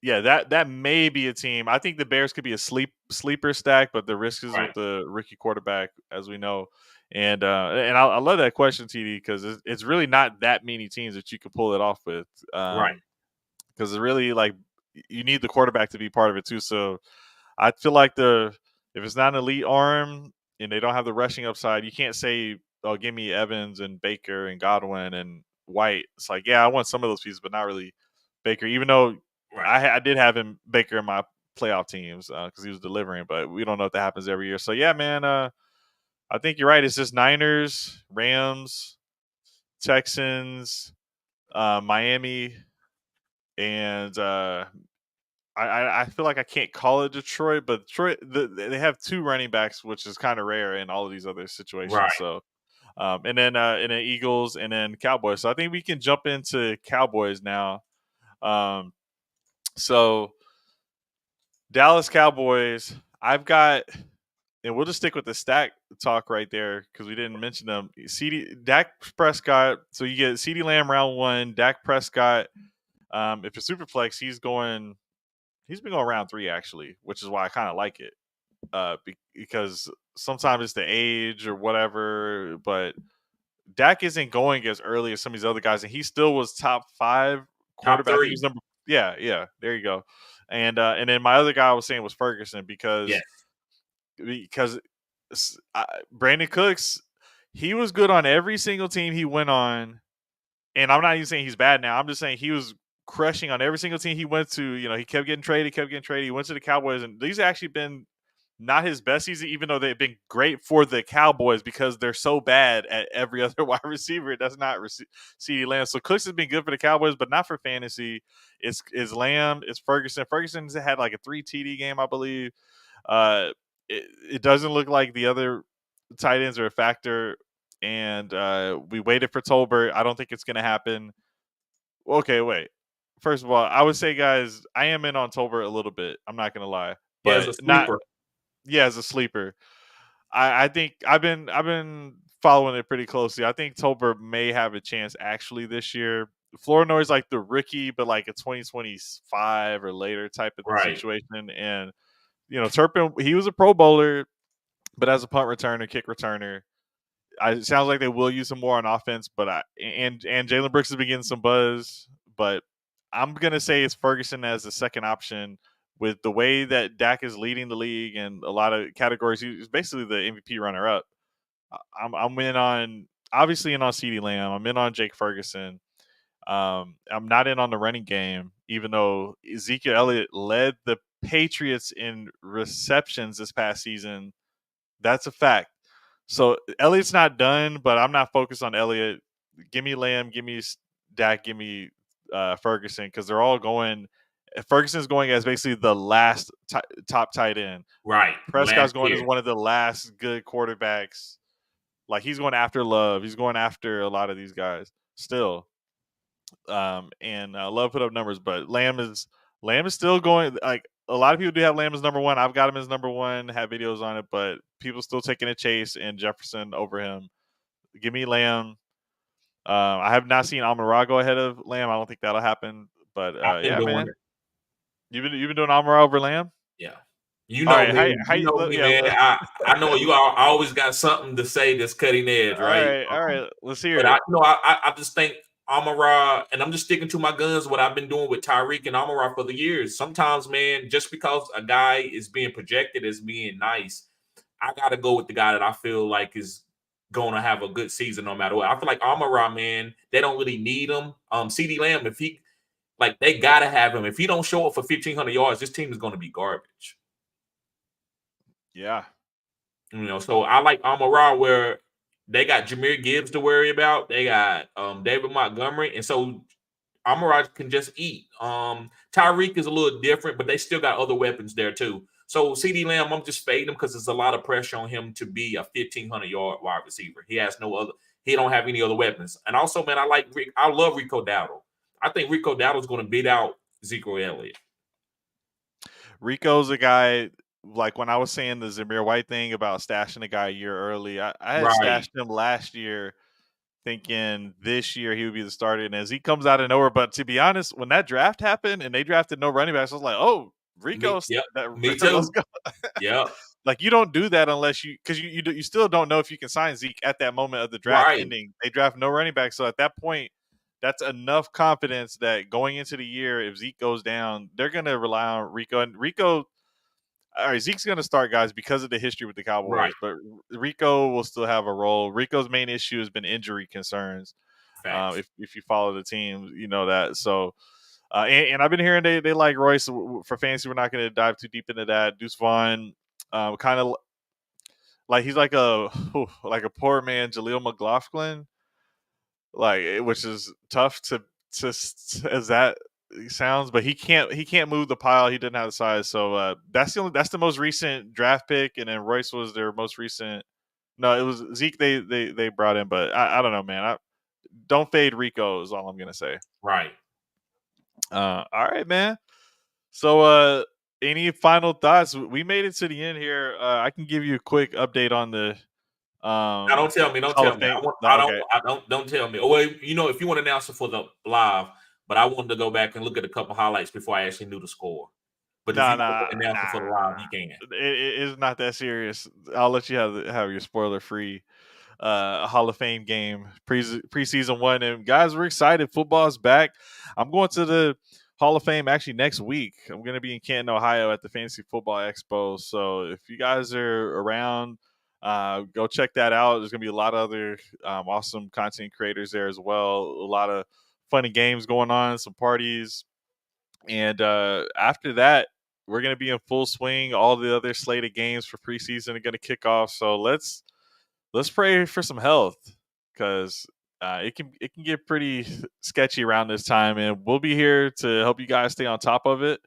yeah, that may be a team. I think the Bears could be a sleeper stack, but the risk is with Right. the rookie quarterback, as we know. And I love that question, TD, because it's really not that many teams that you could pull it off with. Right. Because it's really like you need the quarterback to be part of it too. So I feel like if it's not an elite arm and they don't have the rushing upside, you can't say, "Oh, give me Evans and Baker and Godwin and White." It's like, yeah, I want some of those pieces, but not really Baker. Even though Right. I did have Baker in my playoff teams because he was delivering, but we don't know if that happens every year. So yeah, man, I think you're right. It's just Niners, Rams, Texans, Miami, and I feel like I can't call it Detroit, but Detroit they have 2 running backs, which is kind of rare in all of these other situations. Right. So, and then Eagles, and then Cowboys. So I think we can jump into Cowboys now. So Dallas Cowboys, I've got, and we'll just stick with the stack talk right there because we didn't mention them. Dak Prescott. So you get CeeDee Lamb round 1, Dak Prescott. If it's Superflex, he's been going round 3 actually, which is why I kind of like it. Because sometimes it's the age or whatever, but Dak isn't going as early as some of these other guys, and he still was top 5 Top quarterback. I think he 3. was number. Yeah. There you go. And then my other guy I was saying was Ferguson Yes. because Brandon Cooks, he was good on every single team he went on, and I'm not even saying he's bad now. I'm just saying he was crushing on every single team he went to. You know, he kept getting traded. He went to the Cowboys, and these actually been not his best season, even though they've been great for the Cowboys because they're so bad at every other wide receiver. It does not CeeDee Lamb. So Cooks has been good for the Cowboys, but not for fantasy. It's Lamb. It's Ferguson. Ferguson's had like a 3 TD game, I believe. It doesn't look like the other tight ends are a factor. And we waited for Tolbert. I don't think it's going to happen. Okay, wait. First of all, I would say, guys, I am in on Tolbert a little bit. I'm not going to lie, Yeah, as a but not. sleeper. Yeah, as a sleeper. I think I've been following it pretty closely. I think Tolbert may have a chance actually this year. Flournoy is like the rookie, but like a 2025 or later type of Right. situation. And Turpin, he was a Pro Bowler, but as a punt returner, kick returner, it sounds like they will use him more on offense, but and Jalen Brooks has been getting some buzz, but I'm gonna say it's Ferguson as the second option with the way that Dak is leading the league and a lot of categories. He's basically the MVP runner up. I'm in on obviously in on CeeDee Lamb. I'm in on Jake Ferguson. I'm not in on the running game, even though Ezekiel Elliott led the Patriots in receptions this past season. That's a fact. So Elliott's not done, but I'm not focused on Elliott. Give me Lamb, give me Dak, give me Ferguson because they're all going. Ferguson's going as basically the last top tight end. Right. Prescott's Last going as year. one of the last good quarterbacks. Like he's going after Love. He's going after a lot of these guys still. And Love put up numbers, but Lamb is still going. Like a lot of people do have Lamb as number one. I've got him as number one. Have videos on it, but people still taking a Chase and Jefferson over him. Give me Lamb. I have not seen Amon-Ra go ahead of Lamb. I don't think that'll happen. But I've been yeah, doing man, it. you've been doing Amon-Ra over Lamb. Yeah. You All know right, me. how You know me, man. yeah. I know you I always got something to say that's cutting edge, right? All right. Let's hear But it. I just think Amon-Ra, and I'm just sticking to my guns, what I've been doing with Tyreek and Amon-Ra for the years. Sometimes, man, just because a guy is being projected as being nice, I got to go with the guy that I feel like is going to have a good season no matter what. I feel like Amon-Ra, man, they don't really need him. CeeDee Lamb, if he, like, they got to have him. If he don't show up for 1,500 yards, this team is going to be garbage. Yeah. You know, so I like Amon-Ra where they got Jahmyr Gibbs to worry about. They got David Montgomery. And so Amon-Ra can just eat. Tyreek is a little different, but they still got other weapons there too. So CeeDee Lamb, I'm just fading him because there's a lot of pressure on him to be a 1,500-yard wide receiver. He has no other. He don't have any other weapons. And also, man, I love Rico Dowdle. I think Rico Dowdle is going to beat out Ezekiel Elliott. Rico's a guy. Like when I was saying the Zamir White thing about stashing a guy a year early, I had Right. stashed him last year, thinking this year he would be the starter. And as he comes out of nowhere, but to be honest, when that draft happened and they drafted no running backs, I was like, oh, Rico, Me too. let's go. Yeah. Like you don't do that unless because you still don't know if you can sign Zeke at that moment of the draft ending. They draft no running back, so at that point, that's enough confidence that going into the year, if Zeke goes down, they're going to rely on Rico. And Rico, all right, Zeke's going to start, guys, because of the history with the Cowboys, Right. but Rico will still have a role. Rico's main issue has been injury concerns. If you follow the team, you know that. So, and I've been hearing they like Royce for fantasy. We're not going to dive too deep into that. Deuce Vaughn, kind of like he's like a poor man Jaleel McLaughlin, like which is tough to as that sounds, but he can't move the pile. He didn't have the size, so that's the most recent draft pick, and then Royce was their most recent. No, it was Zeke they brought in, but I don't know, man. Don't fade Rico is all I'm gonna say. Right. All right, man. So any final thoughts? We made it to the end here. I can give you a quick update on the Now, don't tell me. Don't Hall tell of me. Fame. Don't tell me. Well, you know, if you want to announce it for the live, but I wanted to go back and look at a couple highlights before I actually knew the score. But if you want to announce it for the live, you can. It is not that serious. I'll let you have your spoiler free Hall of Fame game preseason one. And guys, we're excited. Football's back. I'm going to the Hall of Fame actually next week. I'm going to be in Canton, Ohio at the Fantasy Football Expo. So if you guys are around, go check that out. There's going to be a lot of other awesome content creators there as well. A lot of funny games going on, some parties. And after that, we're going to be in full swing. All the other slated games for preseason are going to kick off. So let's pray for some health because it can get pretty sketchy around this time, and we'll be here to help you guys stay on top of it.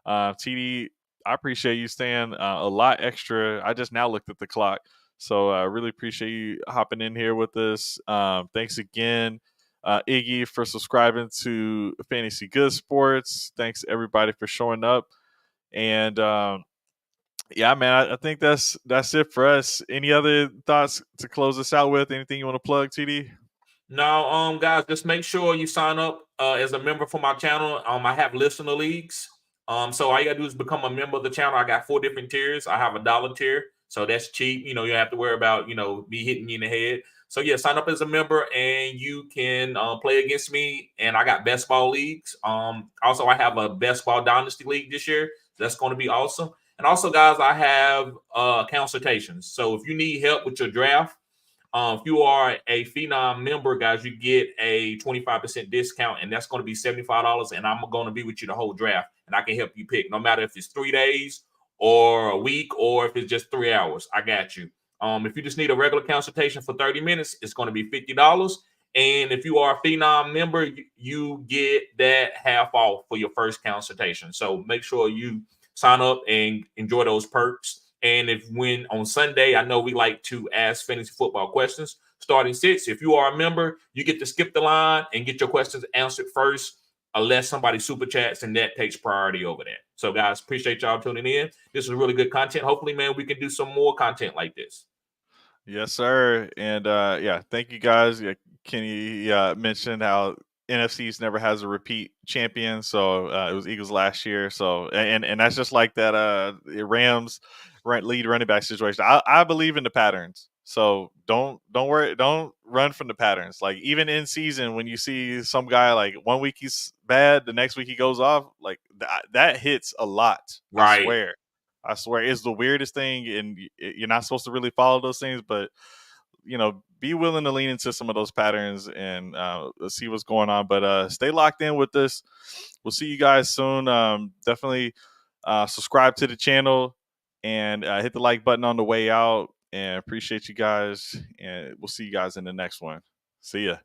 TD, I appreciate you staying a lot extra. I just now looked at the clock, so I really appreciate you hopping in here with us. Thanks again, Iggy, for subscribing to Fantasy Good Sports. Thanks everybody for showing up, and yeah, man, I think that's it for us. Any other thoughts to close us out with? Anything you want to plug, TD? No, guys, just make sure you sign up as a member for my channel. I have listener leagues. So all you gotta do is become a member of the channel. I got 4 different tiers. I have a $1 tier, So that's cheap. You don't have to worry about me hitting you in the head. So yeah, sign up as a member and you can play against me. And I got best ball leagues. Also I have a best ball dynasty league this year. That's going to be awesome. And also, guys, I have consultations. So if you need help with your draft, if you are a Phenom member, guys, you get a 25% discount, and that's going to be $75. And I'm going to be with you the whole draft, and I can help you pick, no matter if it's 3 days or a week or if it's just 3 hours. I got you. If you just need a regular consultation for 30 minutes, it's going to be $50. And if you are a Phenom member, you get that half off for your first consultation. So make sure you sign up and enjoy those perks. And if when on Sunday, I know we like to ask fantasy football questions starting 6. If you are a member, you get to skip the line and get your questions answered first, unless somebody super chats, and that takes priority over that. So, guys, appreciate y'all tuning in. This is really good content. Hopefully, man, we can do some more content like this. Yes, sir. And yeah, thank you guys. Yeah, Kenny mentioned how NFC's never has a repeat champion. So it was Eagles last year. So and that's just like that Rams lead running back situation. I believe in the patterns. So don't worry, don't run from the patterns. Like even in season, when you see some guy like 1 week he's bad, the next week he goes off, like that hits a lot. Right. I swear it's the weirdest thing, and you're not supposed to really follow those things, but be willing to lean into some of those patterns and see what's going on. But stay locked in with this. We'll see you guys soon. Definitely subscribe to the channel and hit the like button on the way out. And appreciate you guys. And we'll see you guys in the next one. See ya.